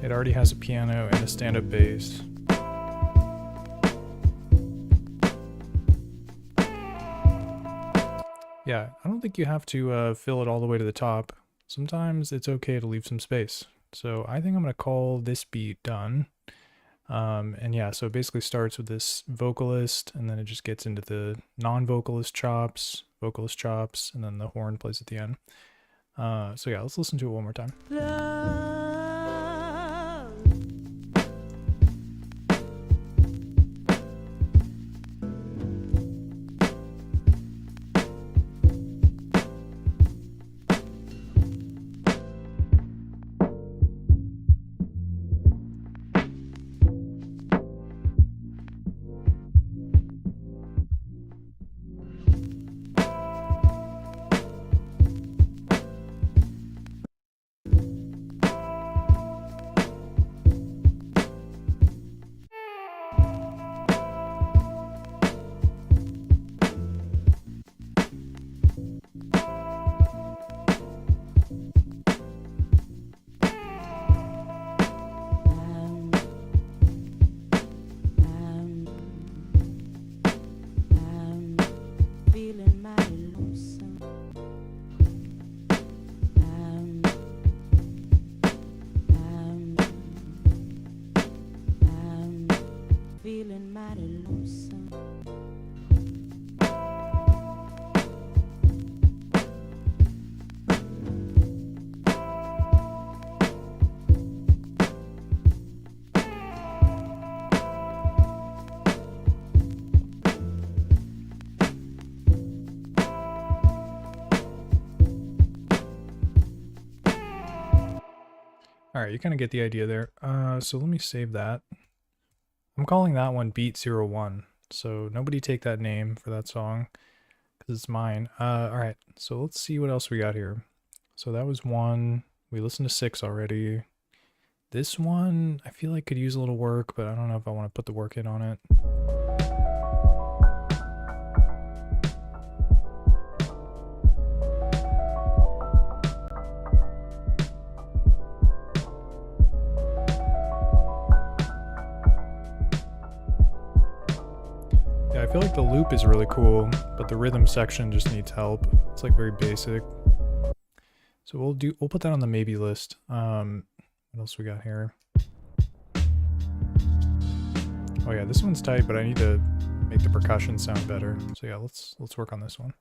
It already has a piano and a stand-up bass. Yeah, I don't think you have to fill it all the way to the top. Sometimes it's okay to leave some space. So I think I'm going to call this beat done. And yeah, so it basically starts with this vocalist, and then it just gets into the non-vocalist chops, vocalist chops, and then the horn plays at the end. So yeah, let's listen to it one more time. All right, you kind of get the idea there. So let me save that. I'm calling that one Beat 01. So nobody take that name for that song because it's mine. All right, so let's see what else we got here. So that was 1. We listened to 6 already. This one, I feel like could use a little work, but I don't know if I want to put the work in on it. Yeah, I feel like the loop is really cool, but the rhythm section just needs help. It's like very basic. So we'll put that on the maybe list. What else we got here? Oh yeah, this one's tight, but I need to make the percussion sound better. So yeah, let's work on this one.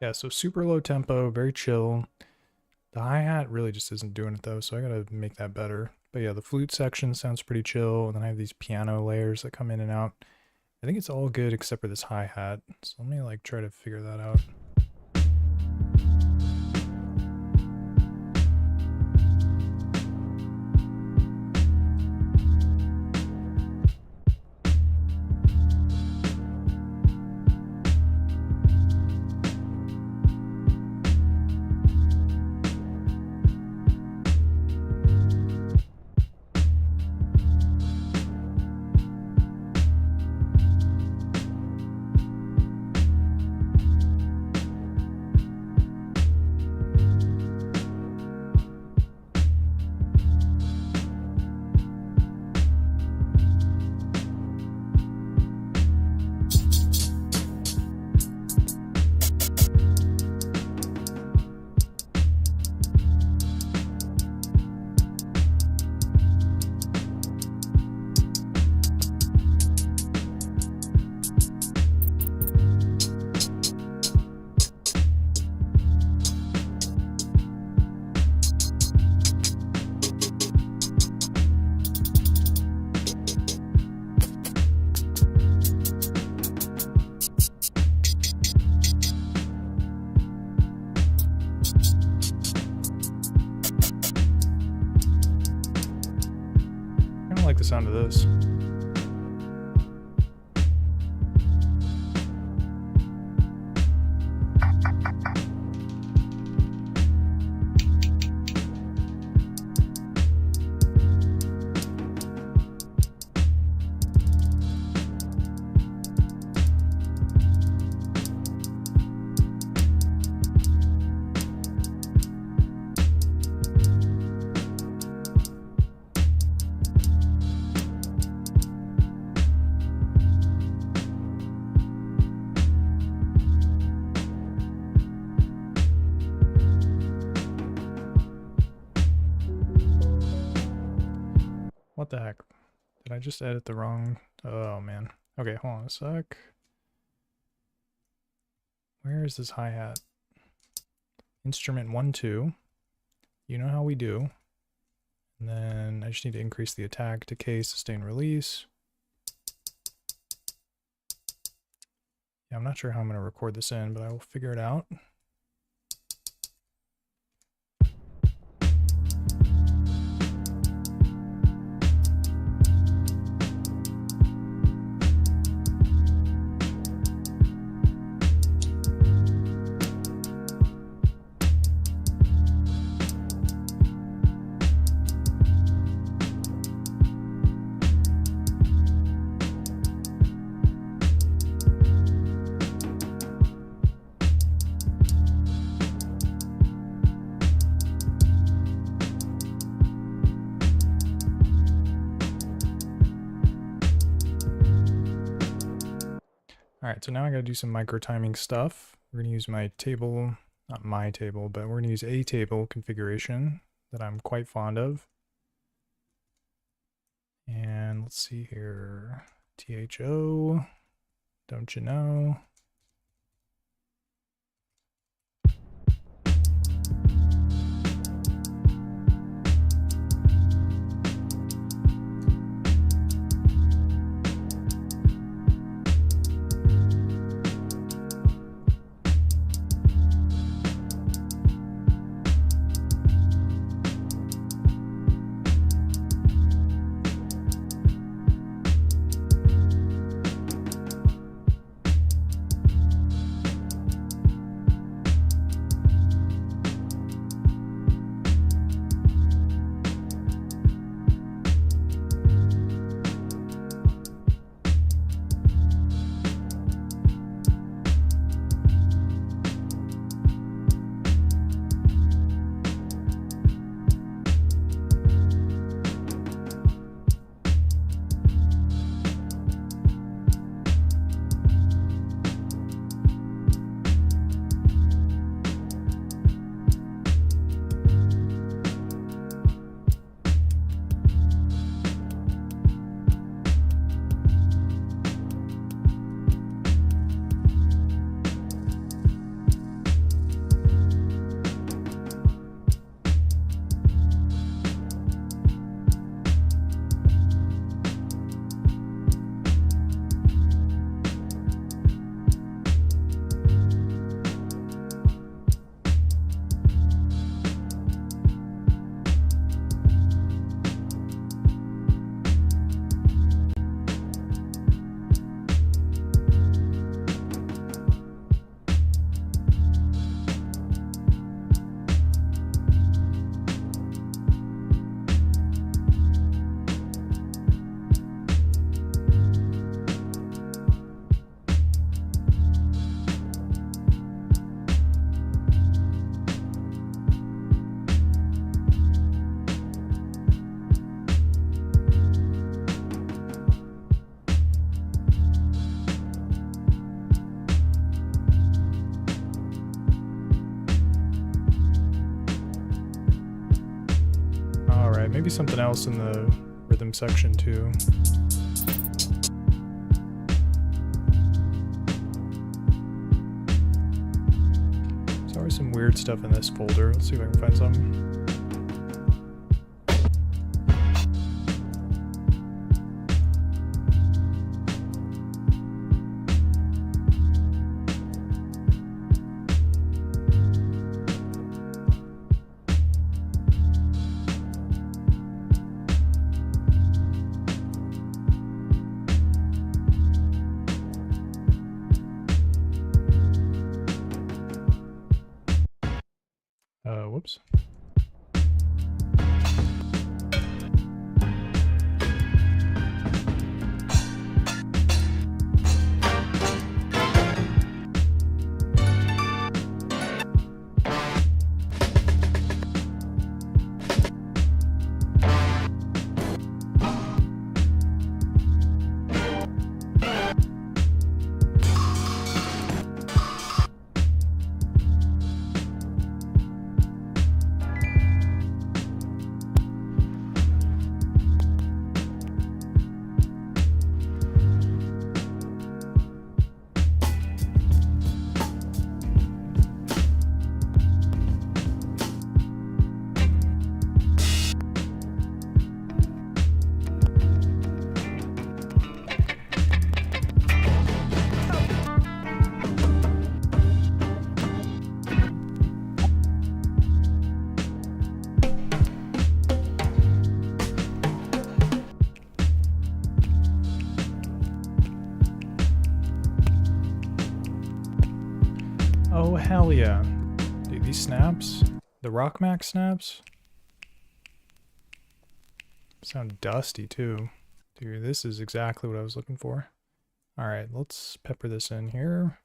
Yeah, so super low tempo, very chill. The hi-hat really just isn't doing it though, so I gotta make that better. But yeah, the flute section sounds pretty chill, and then I have these piano layers that come in and out. I think it's all good except for this hi-hat, so let me like try to figure that out. I like the sound of this. What the heck? Did I just edit the wrong? Oh man. Okay, hold on a sec. Where is this hi-hat? Instrument 1, 2. You know how we do. And then I just need to increase the attack, decay, sustain, release. Yeah, I'm not sure how I'm going to record this in, but I will figure it out. Alright, so now I gotta do some micro timing stuff. We're gonna use my table, not my table, but we're gonna use a table configuration that I'm quite fond of. And let's see here. THO, don't you know? maybe something else in the rhythm section too. There's always some weird stuff in this folder. Let's see if I can find some. Whoops. Oh, hell yeah. Dude, these snaps, the Rock Max snaps, sound dusty too. Dude, this is exactly what I was looking for. All right, let's pepper this in here.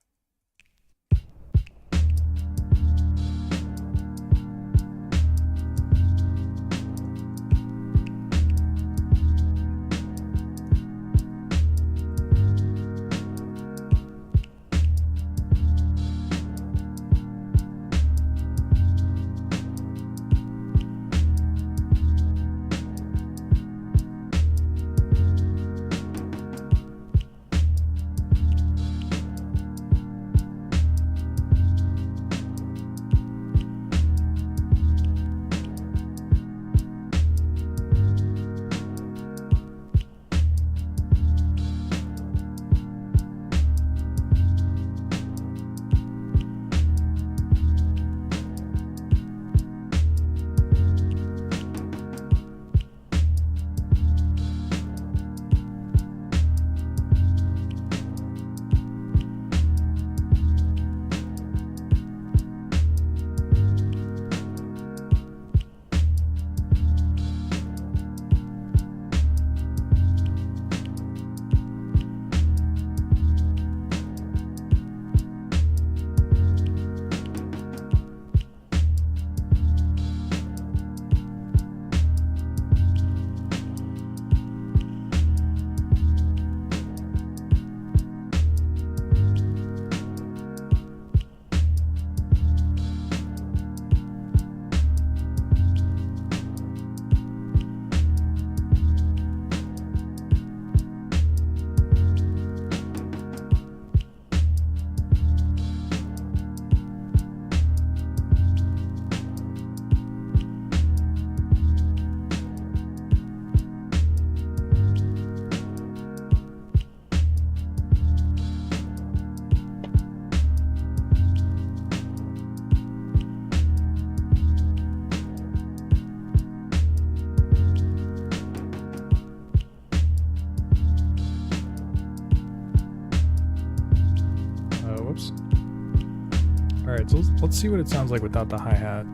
Alright, so let's see what it sounds like without the hi-hat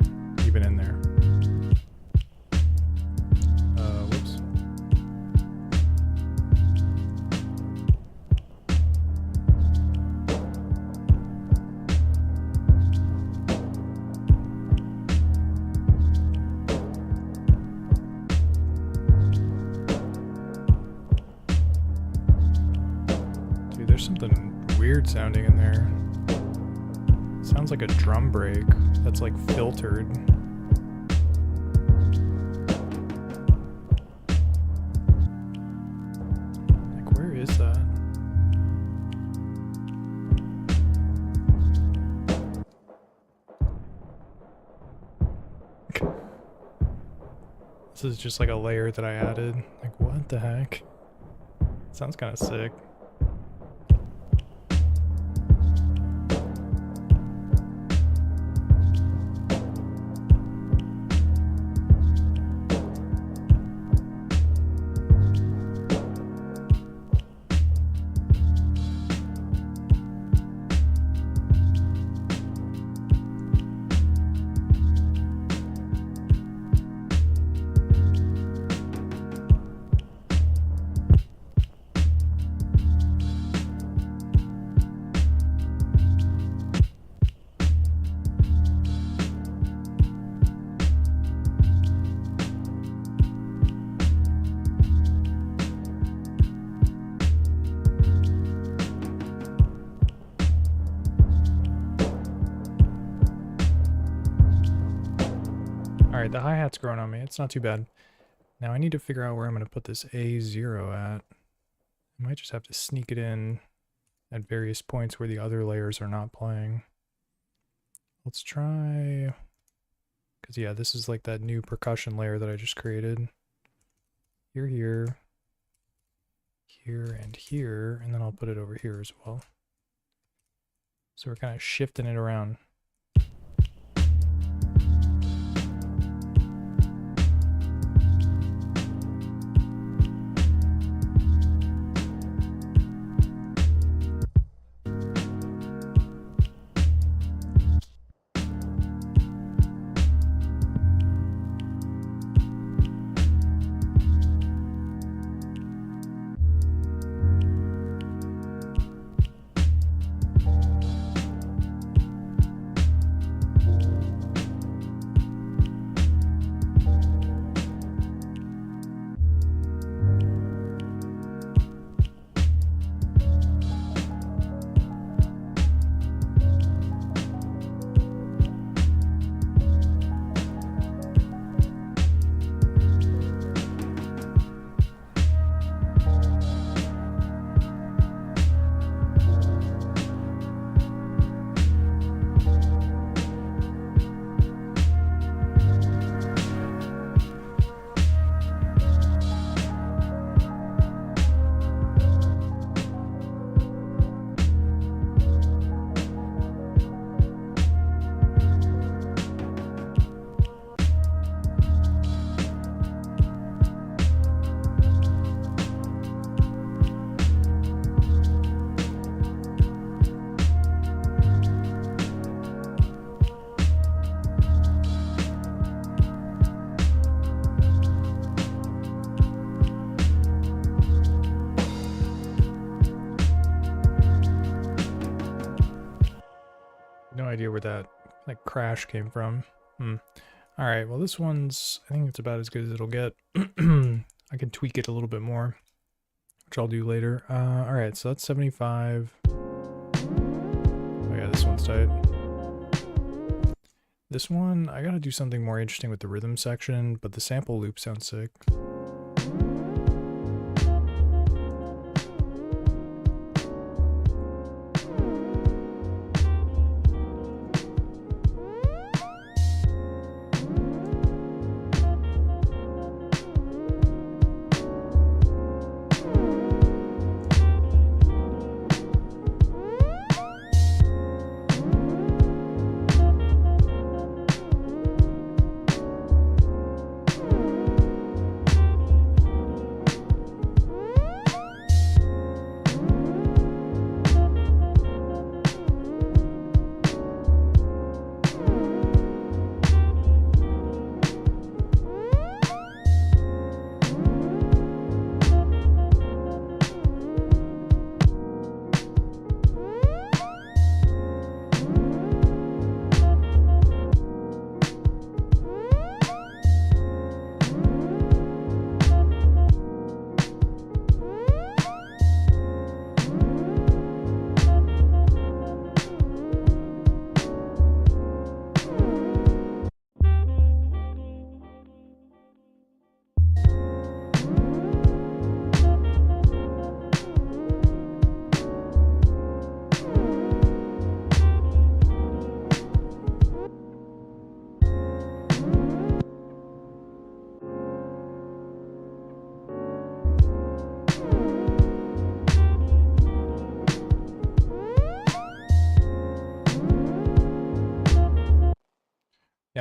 even in there. Whoops. Dude, there's something weird sounding in there. Sounds like a drum break that's like filtered. is that? This is just like a layer that I added. Like, what the heck? Sounds kind of sick. Alright, the hi-hat's growing on me. It's not too bad. Now I need to figure out where I'm going to put this A0 at. I might just have to sneak it in at various points where the other layers are not playing. Let's try... Because yeah, this is like that new percussion layer that I just created. Here, and here, and then I'll put it over here as well. So we're kind of shifting it around. No idea where that like crash came from. Alright, well this one's, I think it's about as good as it'll get. I can tweak it a little bit more, which I'll do later. Alright, so that's 75. Oh yeah, this one's tight. This one, I gotta do something more interesting with the rhythm section, but the sample loop sounds sick.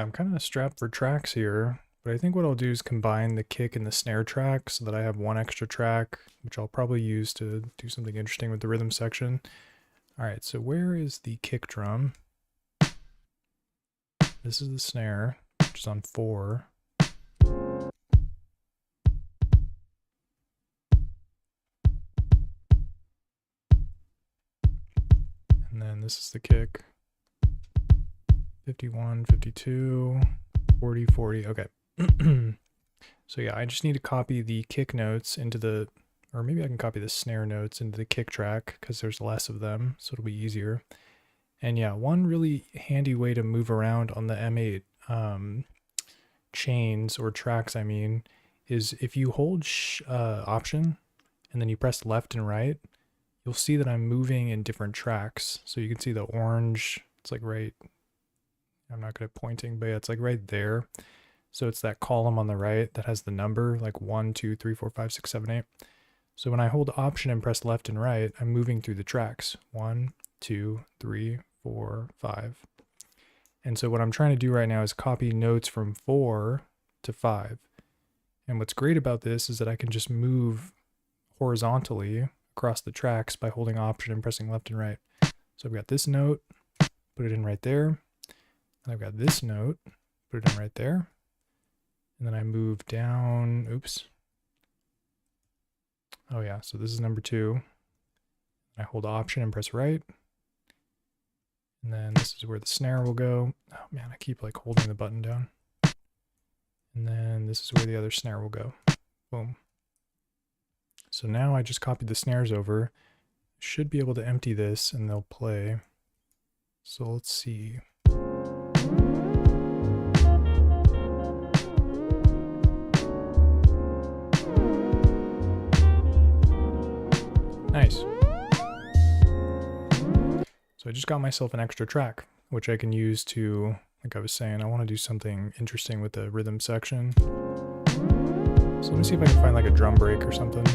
Yeah, I'm kind of strapped for tracks here, but I think what I'll do is combine the kick and the snare track so that I have one extra track, which I'll probably use to do something interesting with the rhythm section. All right, so where is the kick drum? This is the snare, which is on 4. And then this is the kick. 51, 52, 40, 40. Okay. So yeah, I just need to copy the kick notes into the, or maybe I can copy the snare notes into the kick track because there's less of them, so it'll be easier. And yeah, one really handy way to move around on the M8 chains or tracks, I mean, is if you hold Option and then you press left and right, you'll see that I'm moving in different tracks. So you can see the orange, it's like right, I'm not good at pointing, but yeah, it's like right there. So it's that column on the right that has the number like 1, 2, 3, 4, 5, 6, 7, 8. So when I hold Option and press left and right, I'm moving through the tracks. 1, 2, 3, 4, 5. And so what I'm trying to do right now is copy notes from 4 to 5. And what's great about this is that I can just move horizontally across the tracks by holding Option and pressing left and right. So I've got this note, put it in right there. And I've got this note, put it in right there. And then I move down, oops. Oh yeah, so this is number 2. I hold Option and press right. And then this is where the snare will go. Oh man, I keep like holding the button down. And then this is where the other snare will go. Boom. So now I just copied the snares over. Should be able to empty this and they'll play. So let's see. Nice. So I just got myself an extra track, which I can use to, like I was saying, I want to do something interesting with the rhythm section. So let me see if I can find like a drum break or something.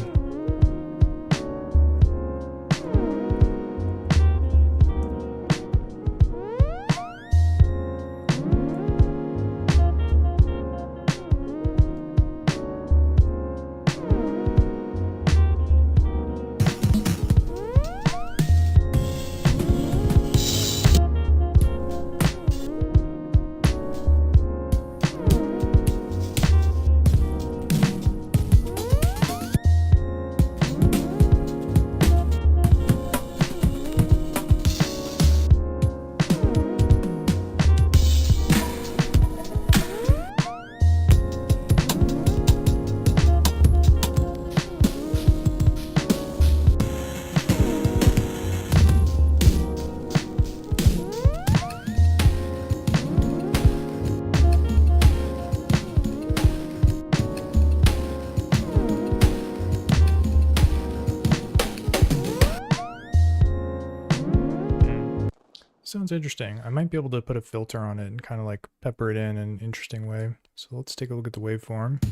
Sounds interesting. I might be able to put a filter on it and kind of like pepper it in an interesting way. So let's take a look at the waveform.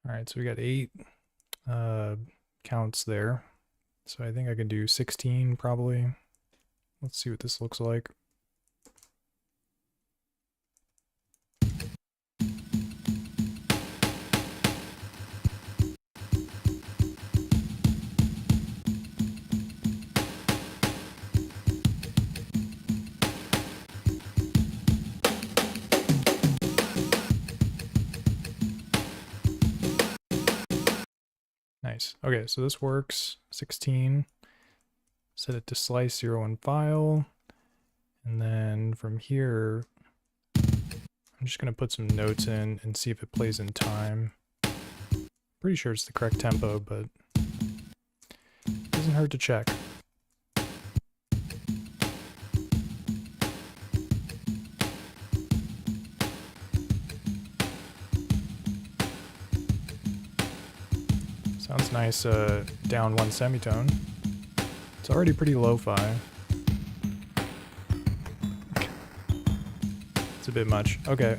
All right, so we got 8 counts there. So I think I can do 16 probably. Let's see what this looks like. Nice. Okay, so this works. 16. Set it to slice 0 and file. And then from here, I'm just going to put some notes in and see if it plays in time. Pretty sure it's the correct tempo, but it doesn't hurt to check. Sounds nice, down 1 semitone. It's already pretty lo-fi. It's a bit much. Okay,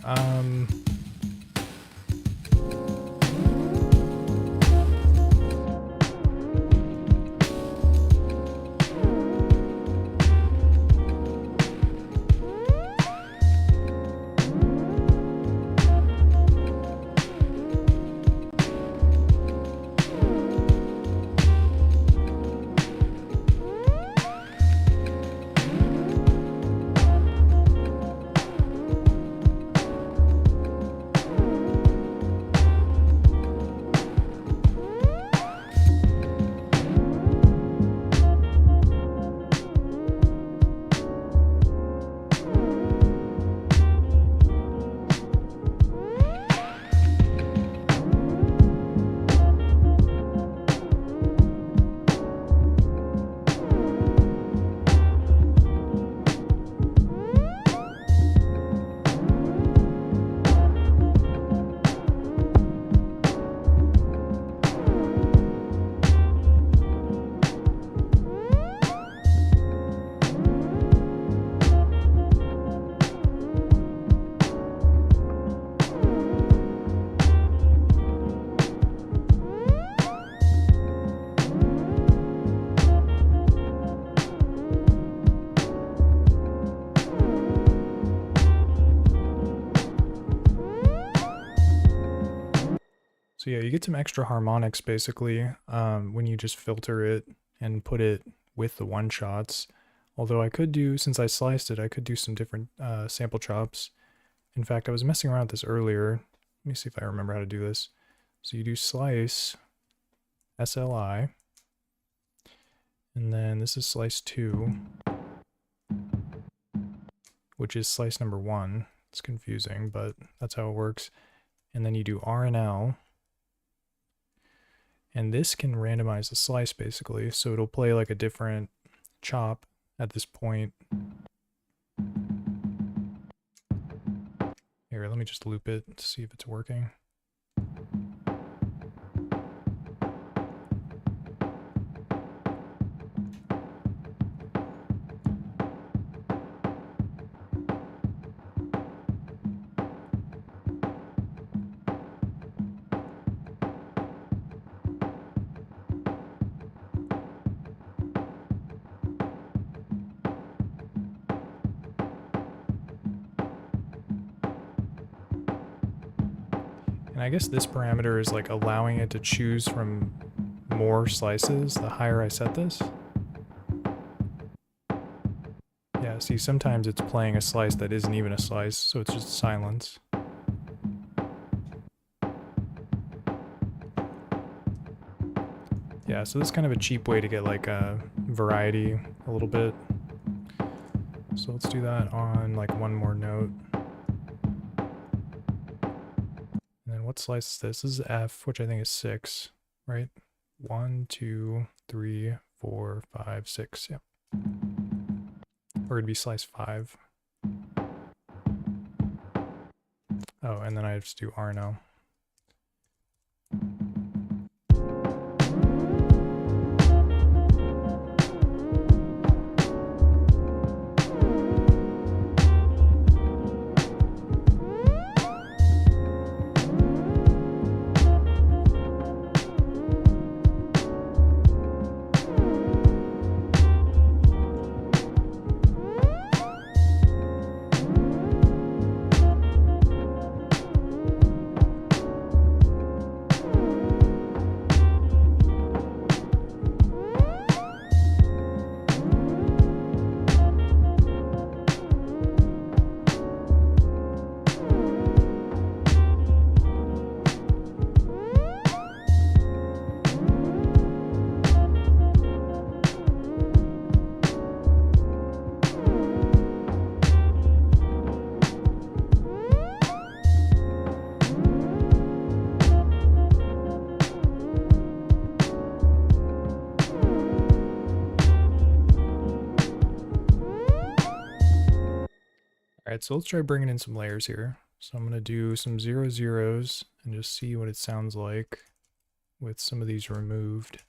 So yeah, you get some extra harmonics basically when you just filter it and put it with the one shots. Although I could do, since I sliced it, I could do some different sample chops. In fact, I was messing around with this earlier. Let me see if I remember how to do this. So you do slice, SLI, and then this is slice 2, which is slice number 1. It's confusing, but that's how it works. And then you do R and L. And this can randomize the slice basically, so it'll play like a different chop at this point. Here, let me just loop it to see if it's working. And I guess this parameter is like allowing it to choose from more slices the higher I set this. Yeah, see, sometimes it's playing a slice that isn't even a slice, so it's just silence. Yeah, so this is kind of a cheap way to get like a variety a little bit. So let's do that on like one more note. What slice is this? This is F, which I think is 6, right? 1, 2, 3, 4, 5, 6. Yep. Or it'd be slice 5. Oh, and then I just do R and L. Alright, so let's try bringing in some layers here. So I'm going to do some 0 zeros and just see what it sounds like with some of these removed.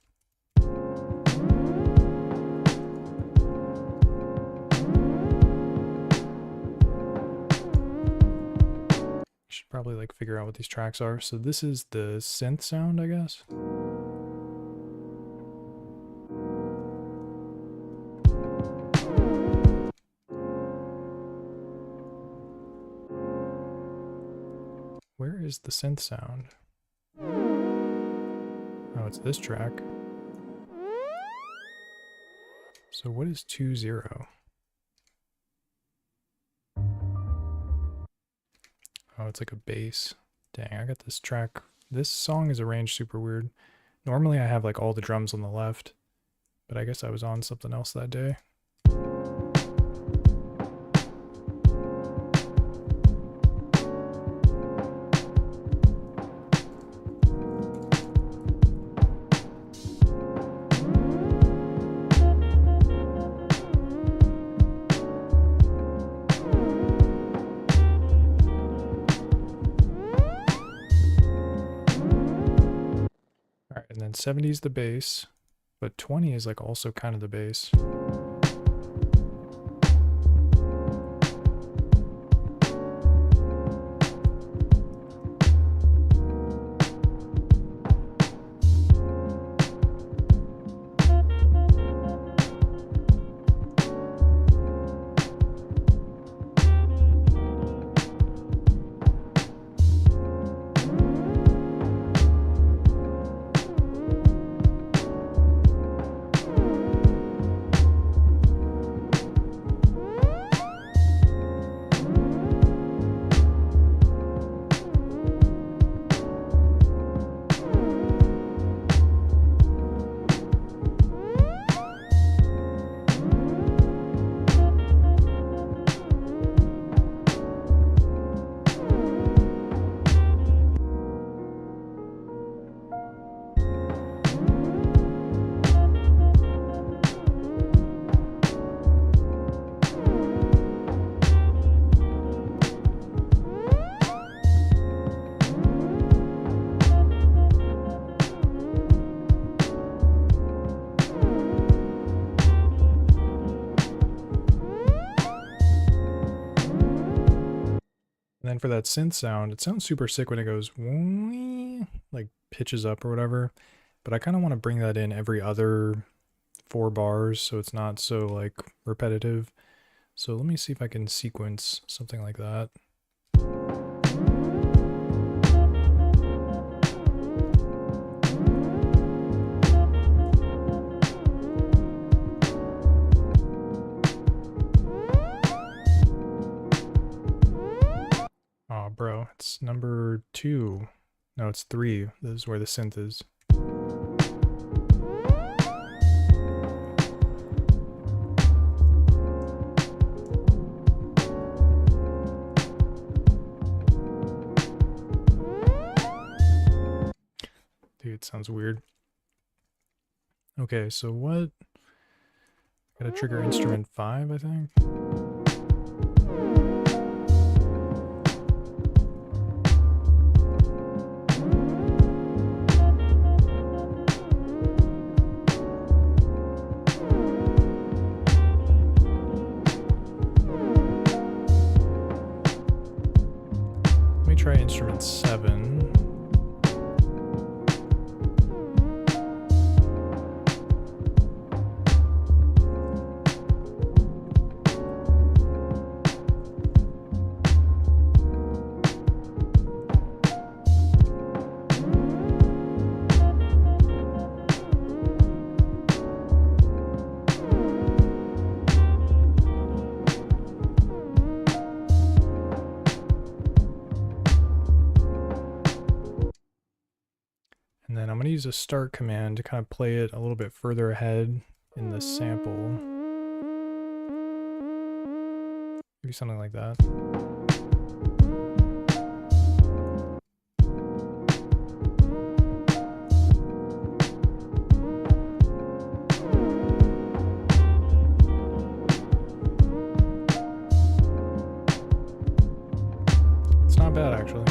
Should probably like figure out what these tracks are. So this is the synth sound, I guess. Where is the synth sound? Oh, it's this track. So what is 2-0? Oh, it's like a bass. Dang, I got this track. This song is arranged super weird. Normally I have like all the drums on the left, but I guess I was on something else that day. And then 70 is the bass, but 20 is like also kind of the bass. And for that synth sound, it sounds super sick when it goes like pitches up or whatever. But I kind of want to bring that in every other 4 bars so it's not so like repetitive. So let me see if I can sequence something like that. Oh, bro, it's number 2. No, it's 3. This is where the synth is. Dude, it sounds weird. Okay, so what? Gotta trigger instrument 5, I think. Let me try instrument 7. And then I'm going to use a start command to kind of play it a little bit further ahead in the sample. Maybe something like that. It's not bad, actually.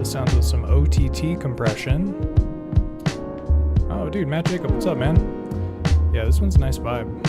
Sounds with some OTT compression. Oh, dude, Matt Jacob, what's up, man? Yeah, this one's a nice vibe.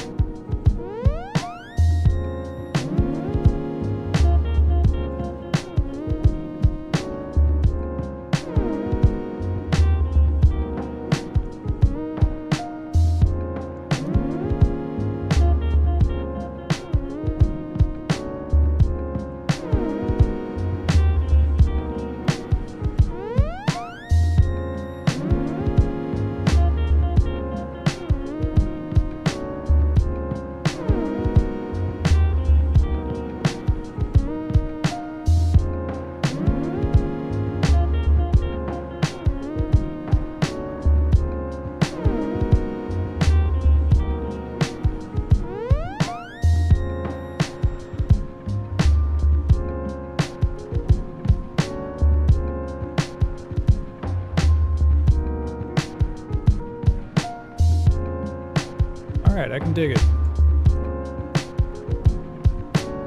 Alright, I can dig it.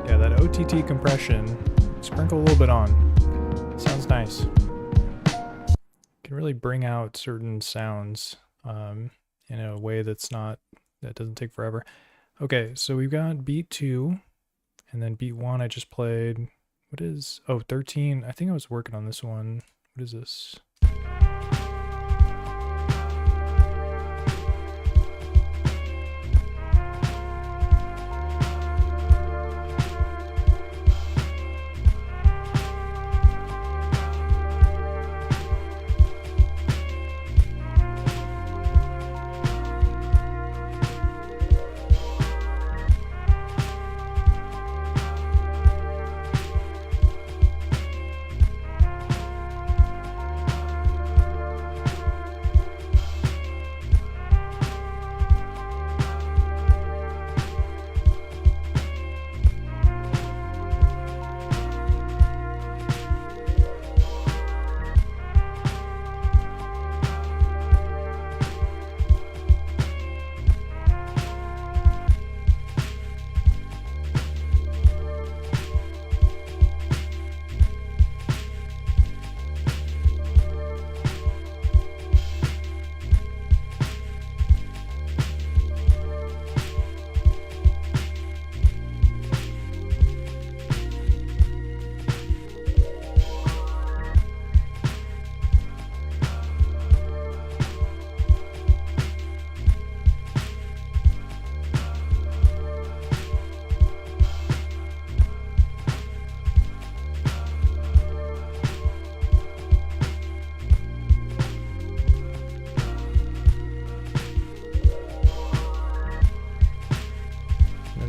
Yeah, that OTT compression, sprinkle a little bit on. Sounds nice. Can really bring out certain sounds in a way that doesn't take forever. Okay, so we've got beat 2, and then beat 1 I just played. What is, 13. I think I was working on this one. What is this?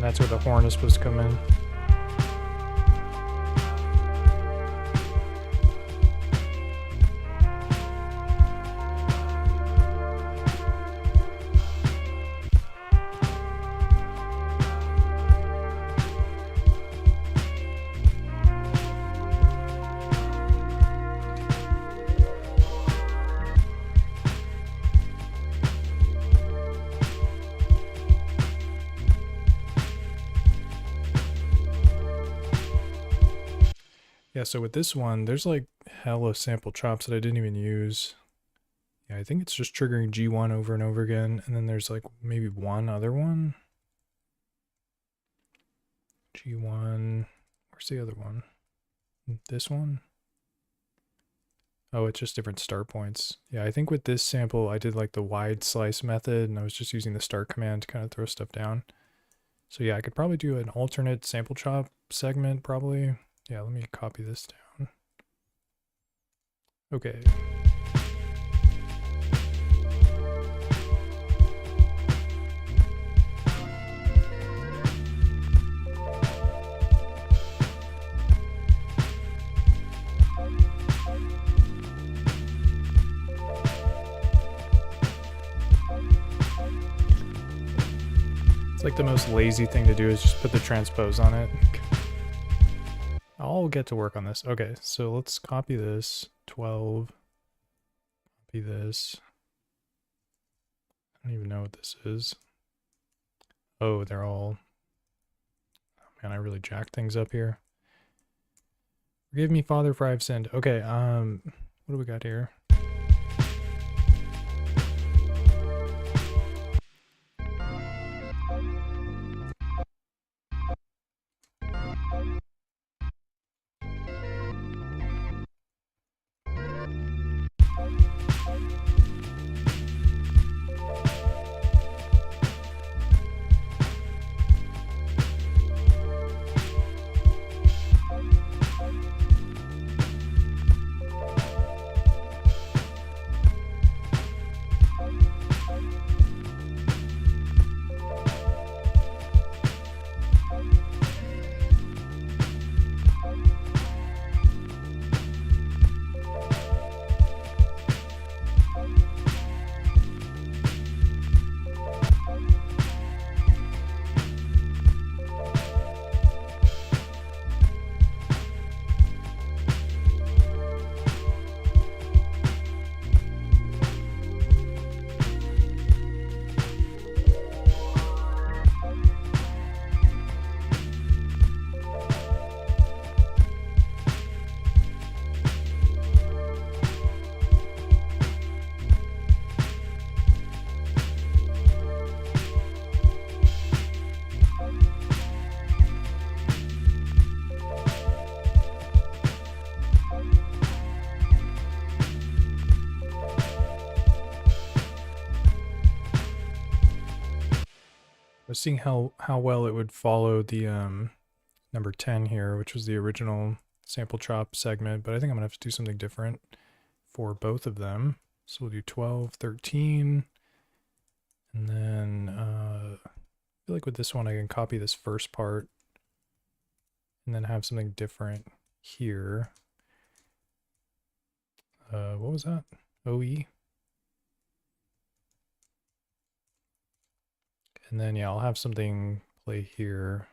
That's where the horn is supposed to come in. Yeah, so with this one, there's like hella sample chops that I didn't even use. Yeah, I think it's just triggering G1 over and over again, and then there's like maybe one other one. G1, where's the other one? This one? Oh, it's just different start points. Yeah, I think with this sample, I did like the wide slice method, and I was just using the start command to kind of throw stuff down. So yeah, I could probably do an alternate sample chop segment, probably. Yeah, let me copy this down. Okay. It's like the most lazy thing to do is just put the transpose on it. I'll get to work on this. Okay, so let's copy this. 12. Copy this. I don't even know what this is. Oh, they're all... Oh, man, I really jacked things up here. Forgive me, Father, for I've sinned. Okay, what do we got here? was seeing how well it would follow the number 10 here, which was the original sample chop segment, but I think I'm gonna have to do something different for both of them. So we'll do 12, 13, and then I feel like with this one I can copy this first part and then have something different here. What was that? OE. And then yeah, I'll have something play here.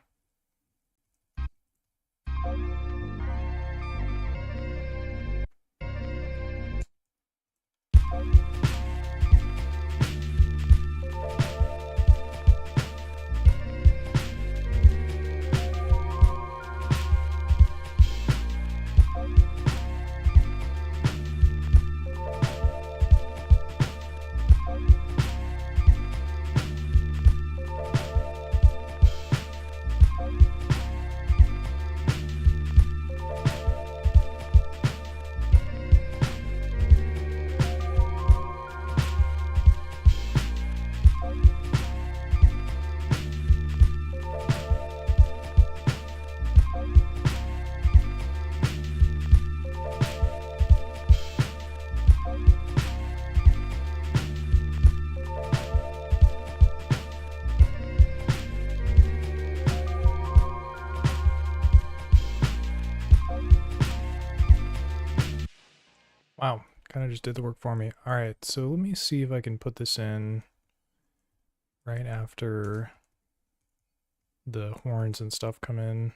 Wow, kind of just did the work for me. All right, so let me see if I can put this in right after the horns and stuff come in.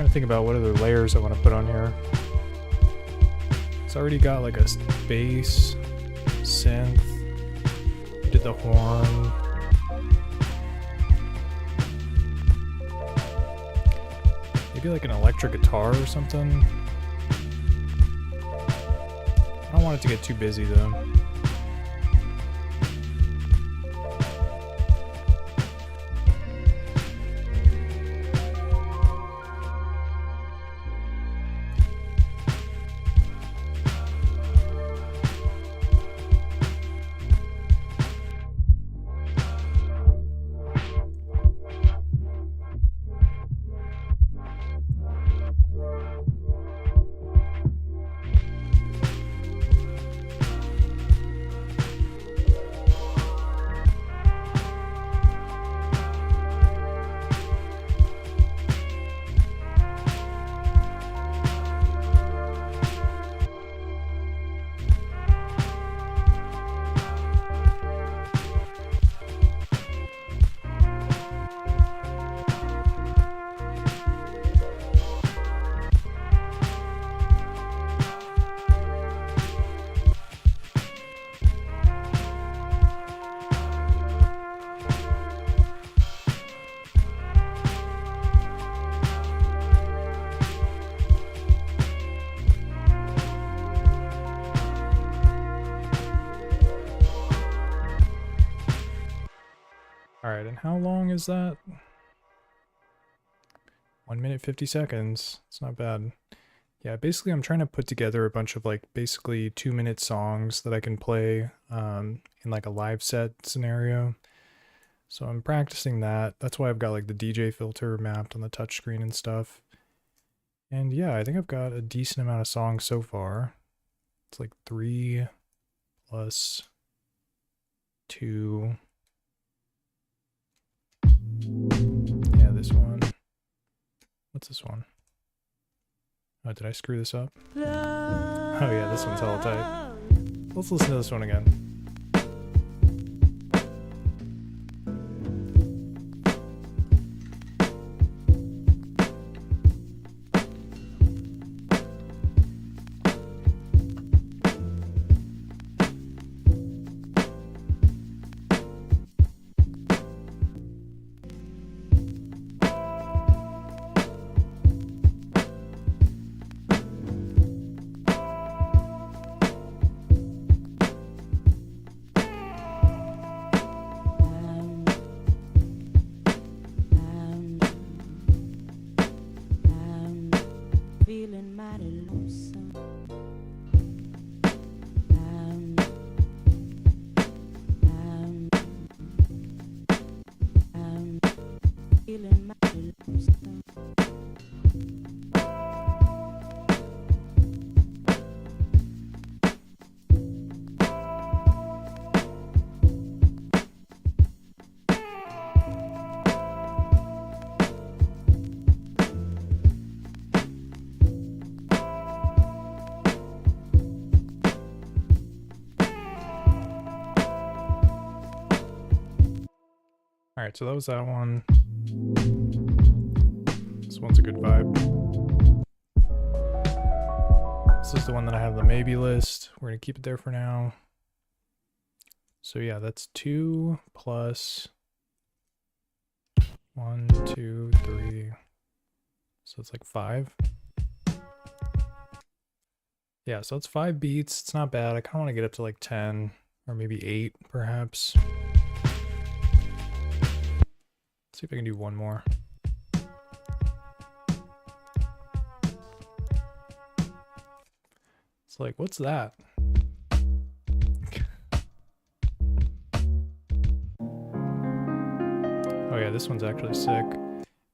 to think about what other layers I want to put on here. It's already got like a bass, synth, did the horn. Maybe like an electric guitar or something. I don't want it to get too busy though. how long is that? 1 minute 50 seconds. It's not bad. Yeah, basically I'm trying to put together a bunch of like basically 2-minute songs that I can play in like a live set scenario. So I'm practicing that. That's why I've got like the DJ filter mapped on the touchscreen and stuff. And yeah, I think I've got a decent amount of songs so far. It's like 3 plus 2. Yeah, this one. What's this one? Oh, did I screw this up? Oh yeah, this one's hella tight. Let's listen to this one again. Feeling mighty lonesome. I'm feeling mighty lonesome. Alright, so that was that one. This one's a good vibe. This is the one that I have the maybe list. We're going to keep it there for now. So yeah, that's 2 plus 1, 2, 3. So it's like 5. Yeah, so it's 5 beats. It's not bad. I kind of want to get up to like 10 or maybe 8 perhaps. See if I can do one more. It's like, what's that? Oh yeah, this one's actually sick.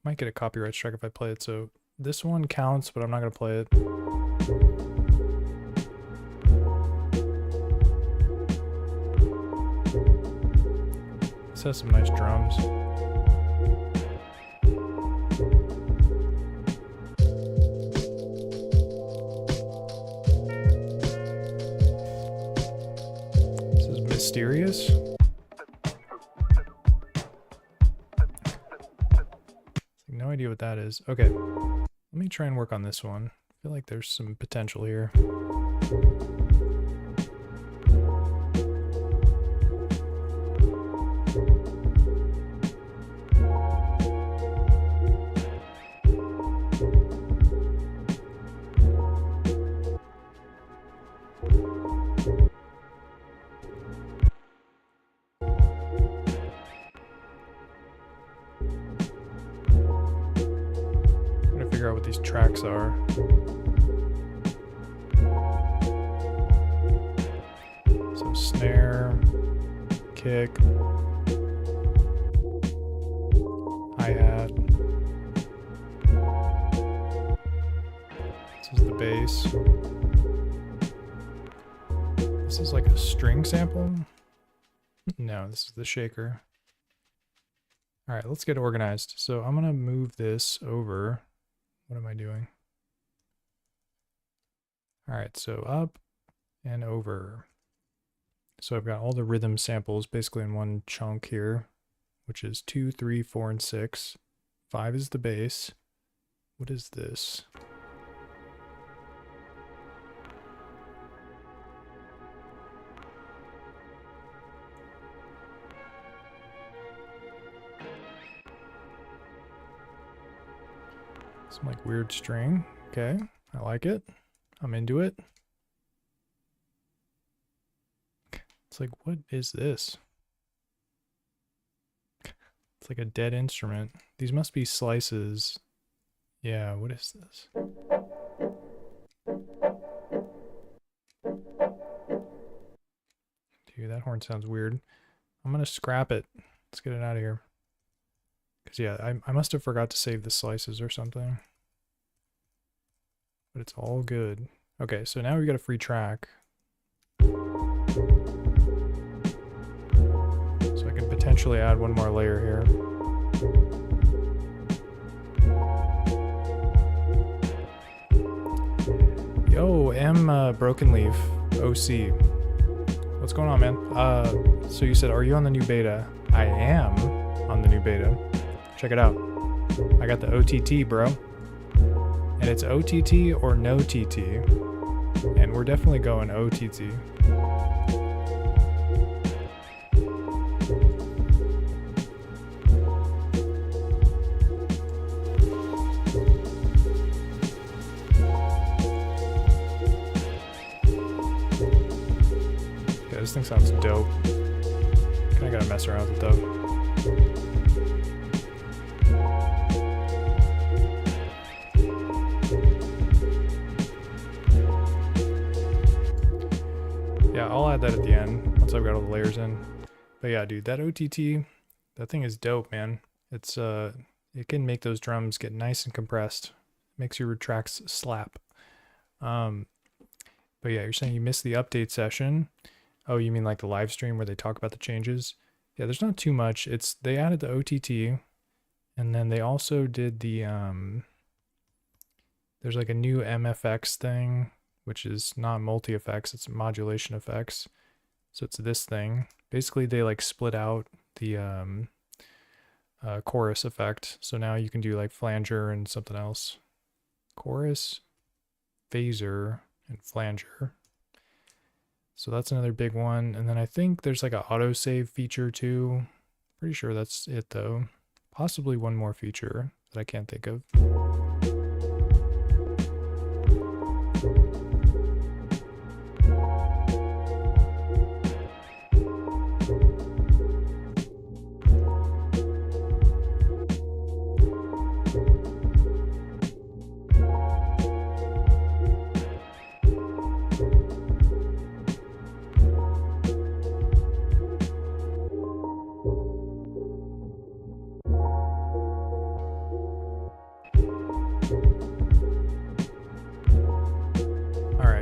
Might get a copyright strike if I play it, so this one counts, but I'm not gonna play it. This has some nice drums. Mysterious. No idea what that is. Okay, let me try and work on this one. I feel like there's some potential here. Figure out what these tracks are. So snare, kick, hi-hat. This is the bass. This is like a string sample? No, this is the shaker. Alright, let's get organized. So I'm gonna move this over. What am I doing? Alright, so up and over. So I've got all the rhythm samples basically in one chunk here, which is 2, 3, 4, and 6. 5 is the bass. What is this? Some like weird string. Okay, I like it. I'm into it. It's like, what is this? It's like a dead instrument. These must be slices. Yeah, what is this? Dude, that horn sounds weird. I'm gonna scrap it. Let's get it out of here. Because yeah, I must have forgot to save the slices or something. But it's all good. Okay, so now we got a free track. So I can potentially add one more layer here. Yo, Broken Leaf, OC. What's going on, man? So you said, are you on the new beta? I am on the new beta. Check it out. I got the OTT, bro. And it's OTT or no TT. And we're definitely going OTT. Yeah, this thing sounds dope. Kinda gotta mess around with it though. Yeah, I'll add that at the end once I've got all the layers in. But yeah, dude, that OTT, that thing is dope, man. It's it can make those drums get nice and compressed. Makes your tracks slap. But yeah, you're saying you missed the update session. Oh, you mean like the live stream where they talk about the changes? Yeah, there's not too much. They added the OTT, and then they also did the there's like a new MFX thing, which is not multi-effects, it's modulation effects. So it's this thing. Basically, they like split out the chorus effect. So now you can do like flanger and something else. Chorus, phaser, and flanger. So that's another big one. And then I think there's like an autosave feature too. Pretty sure that's it though. Possibly one more feature that I can't think of.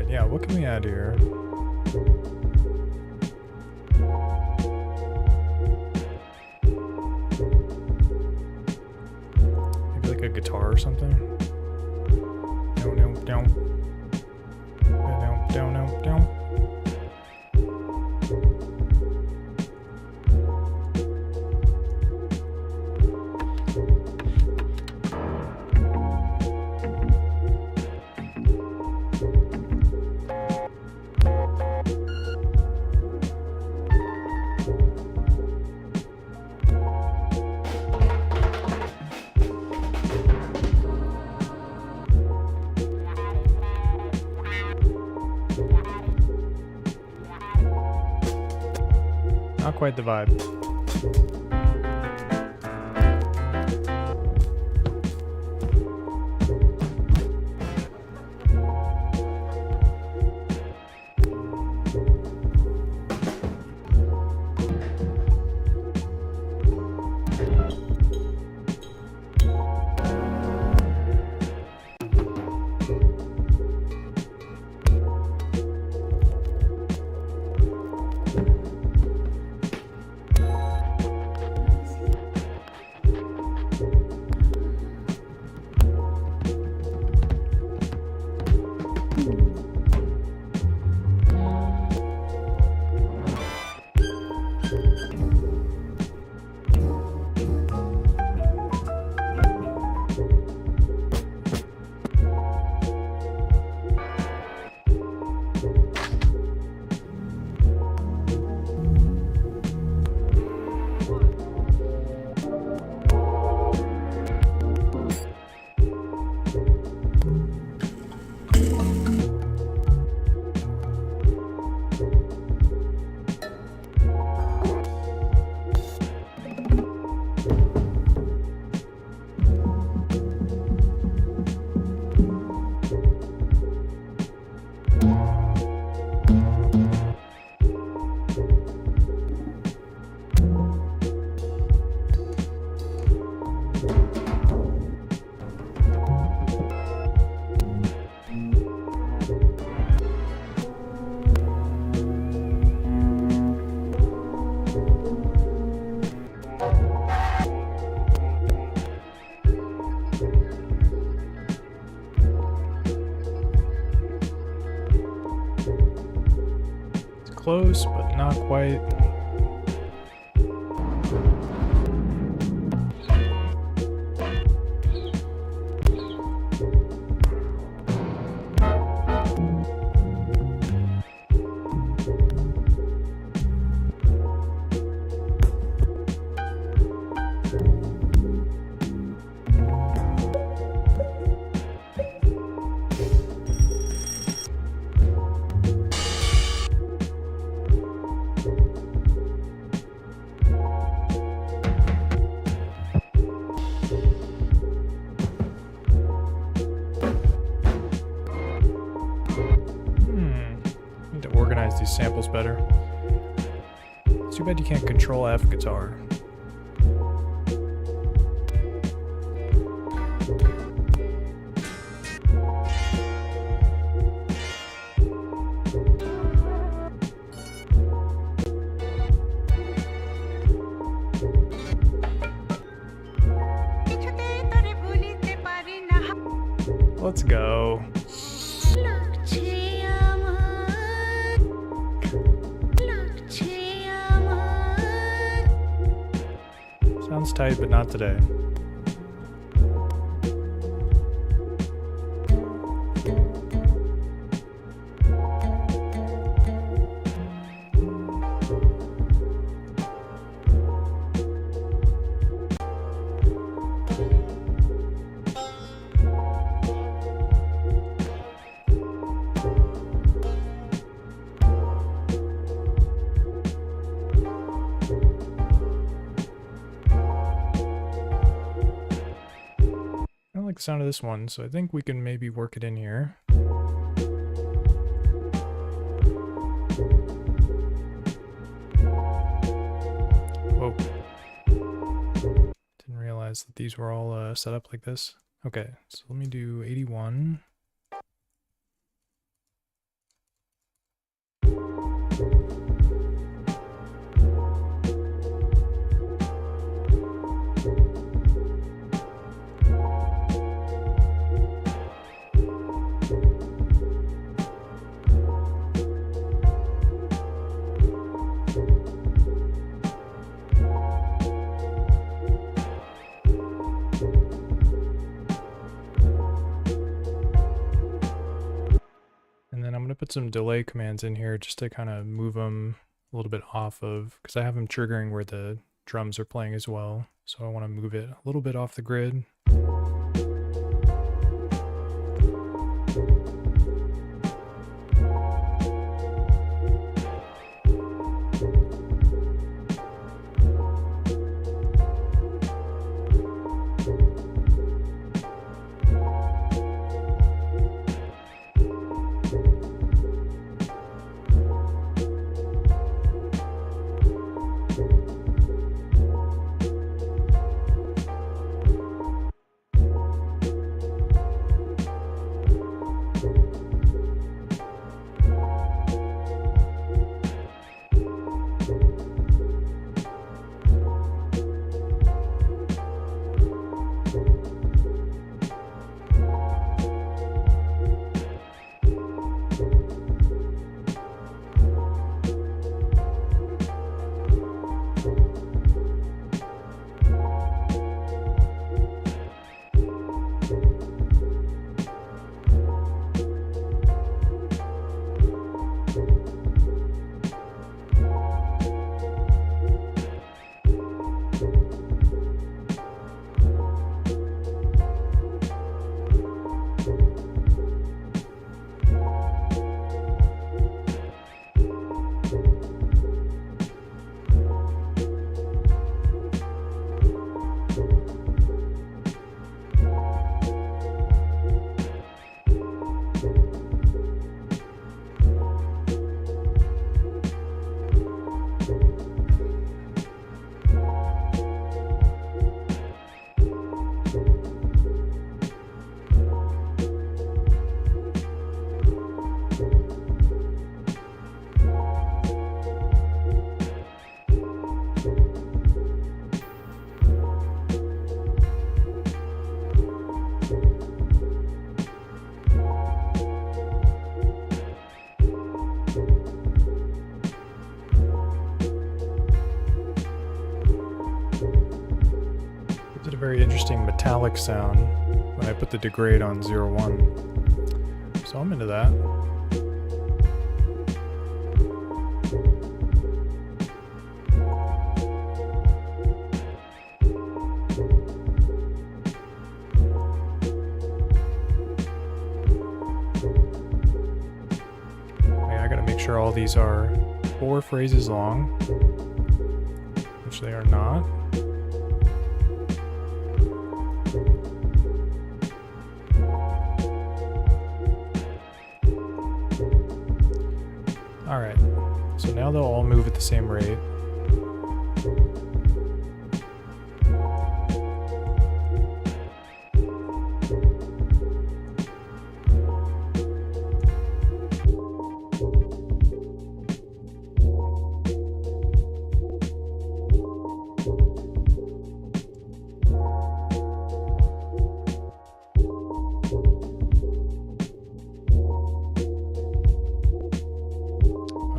Yeah, what can we add here? Maybe like a guitar or something? Down. Not quite the vibe. close, but not quite. Need to organize these samples better. It's too bad you can't control F guitar. Let's go. Sounds tight, but not today. I like the sound of this one, so I think we can maybe work it in here. Whoa. Didn't realize that these were all set up like this. Okay, so let me do 81. Put some delay commands in here just to kind of move them a little bit off of, because I have them triggering where the drums are playing as well. So I want to move it a little bit off the grid. interesting metallic sound when I put the degrade on 0-1. So I'm into that. I gotta make sure all these are 4 phrases long, which they are not. Alright, so now they'll all move at the same rate.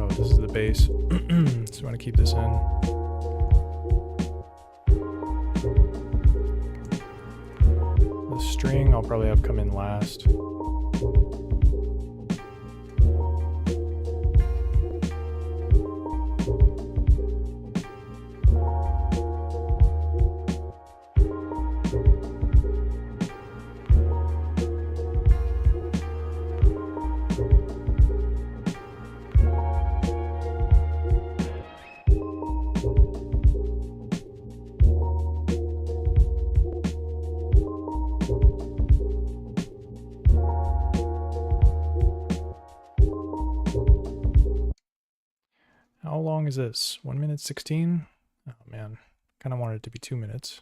This is the bass, so I want to keep this in. The string I'll probably have come in last. How long is this? 1 minute 16? Oh man, kind of wanted it to be 2 minutes.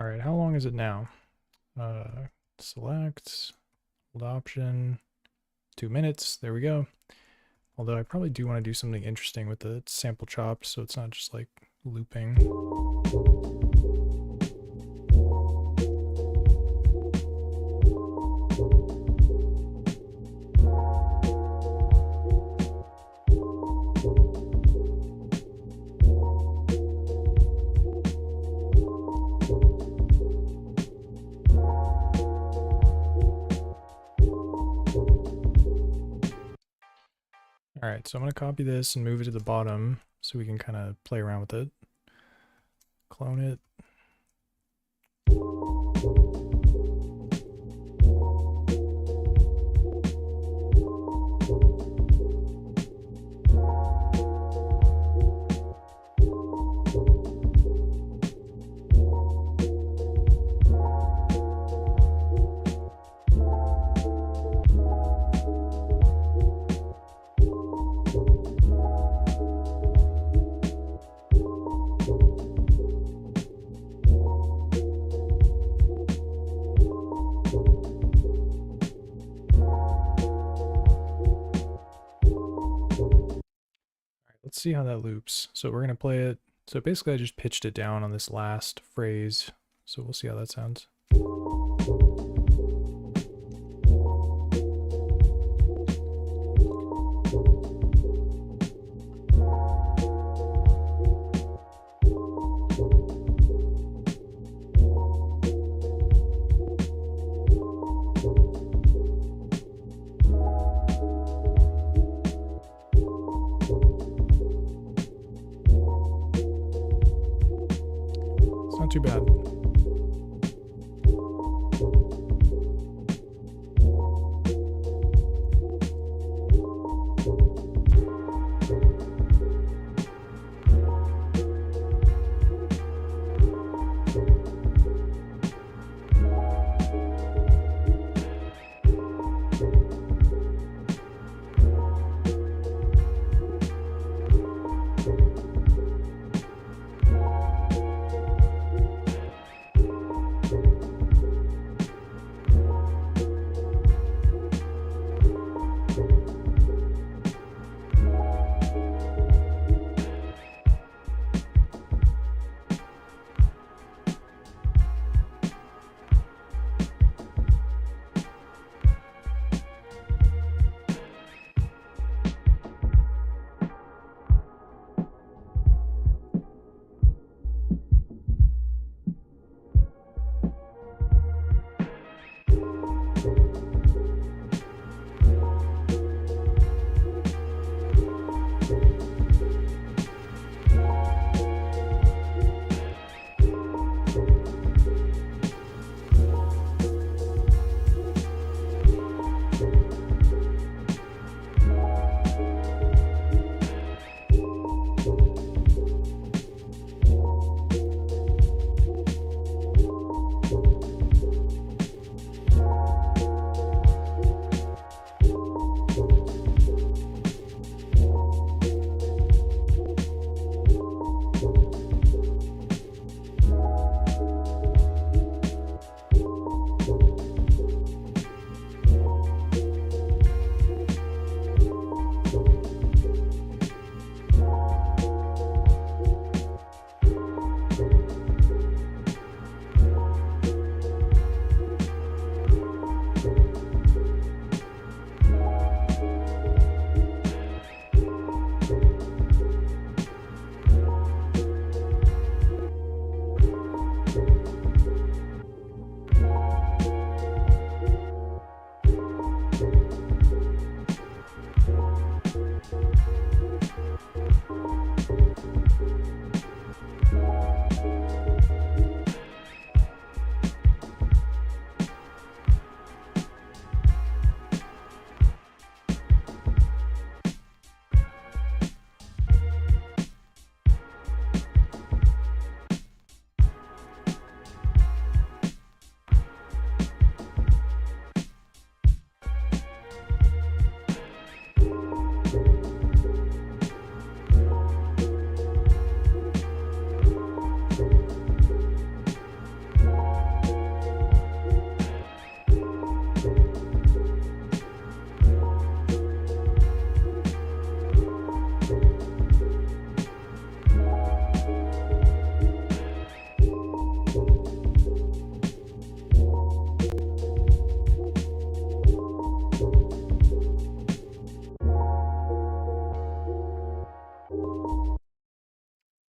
All right, how long is it now? Select, hold option, 2 minutes, there we go. Although I probably do want to do something interesting with the sample chops so it's not just like looping. Alright, so I'm going to copy this and move it to the bottom so we can kind of play around with it. Clone it. Let's see how that loops. So we're going to play it. So basically I just pitched it down on this last phrase. So we'll see how that sounds. too bad.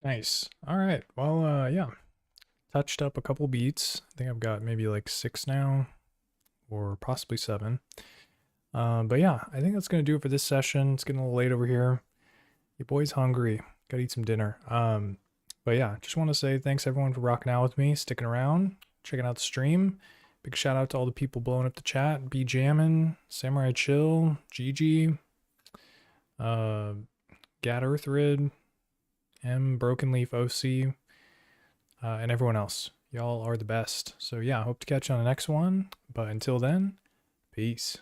Nice. All right. Well, yeah. Touched up a couple beats. I think I've got maybe like 6 now, or possibly 7. But yeah, I think that's gonna do it for this session. It's getting a little late over here. Your boy's hungry. Gotta eat some dinner. But yeah, just want to say thanks everyone for rocking out with me, sticking around, checking out the stream. Big shout out to all the people blowing up the chat. B Jammin, Samurai Chill, Gigi, Gat Earthrid, M Broken Leaf OC, and everyone else. Y'all are the best. So yeah, hope to catch you on the next one. But until then, peace.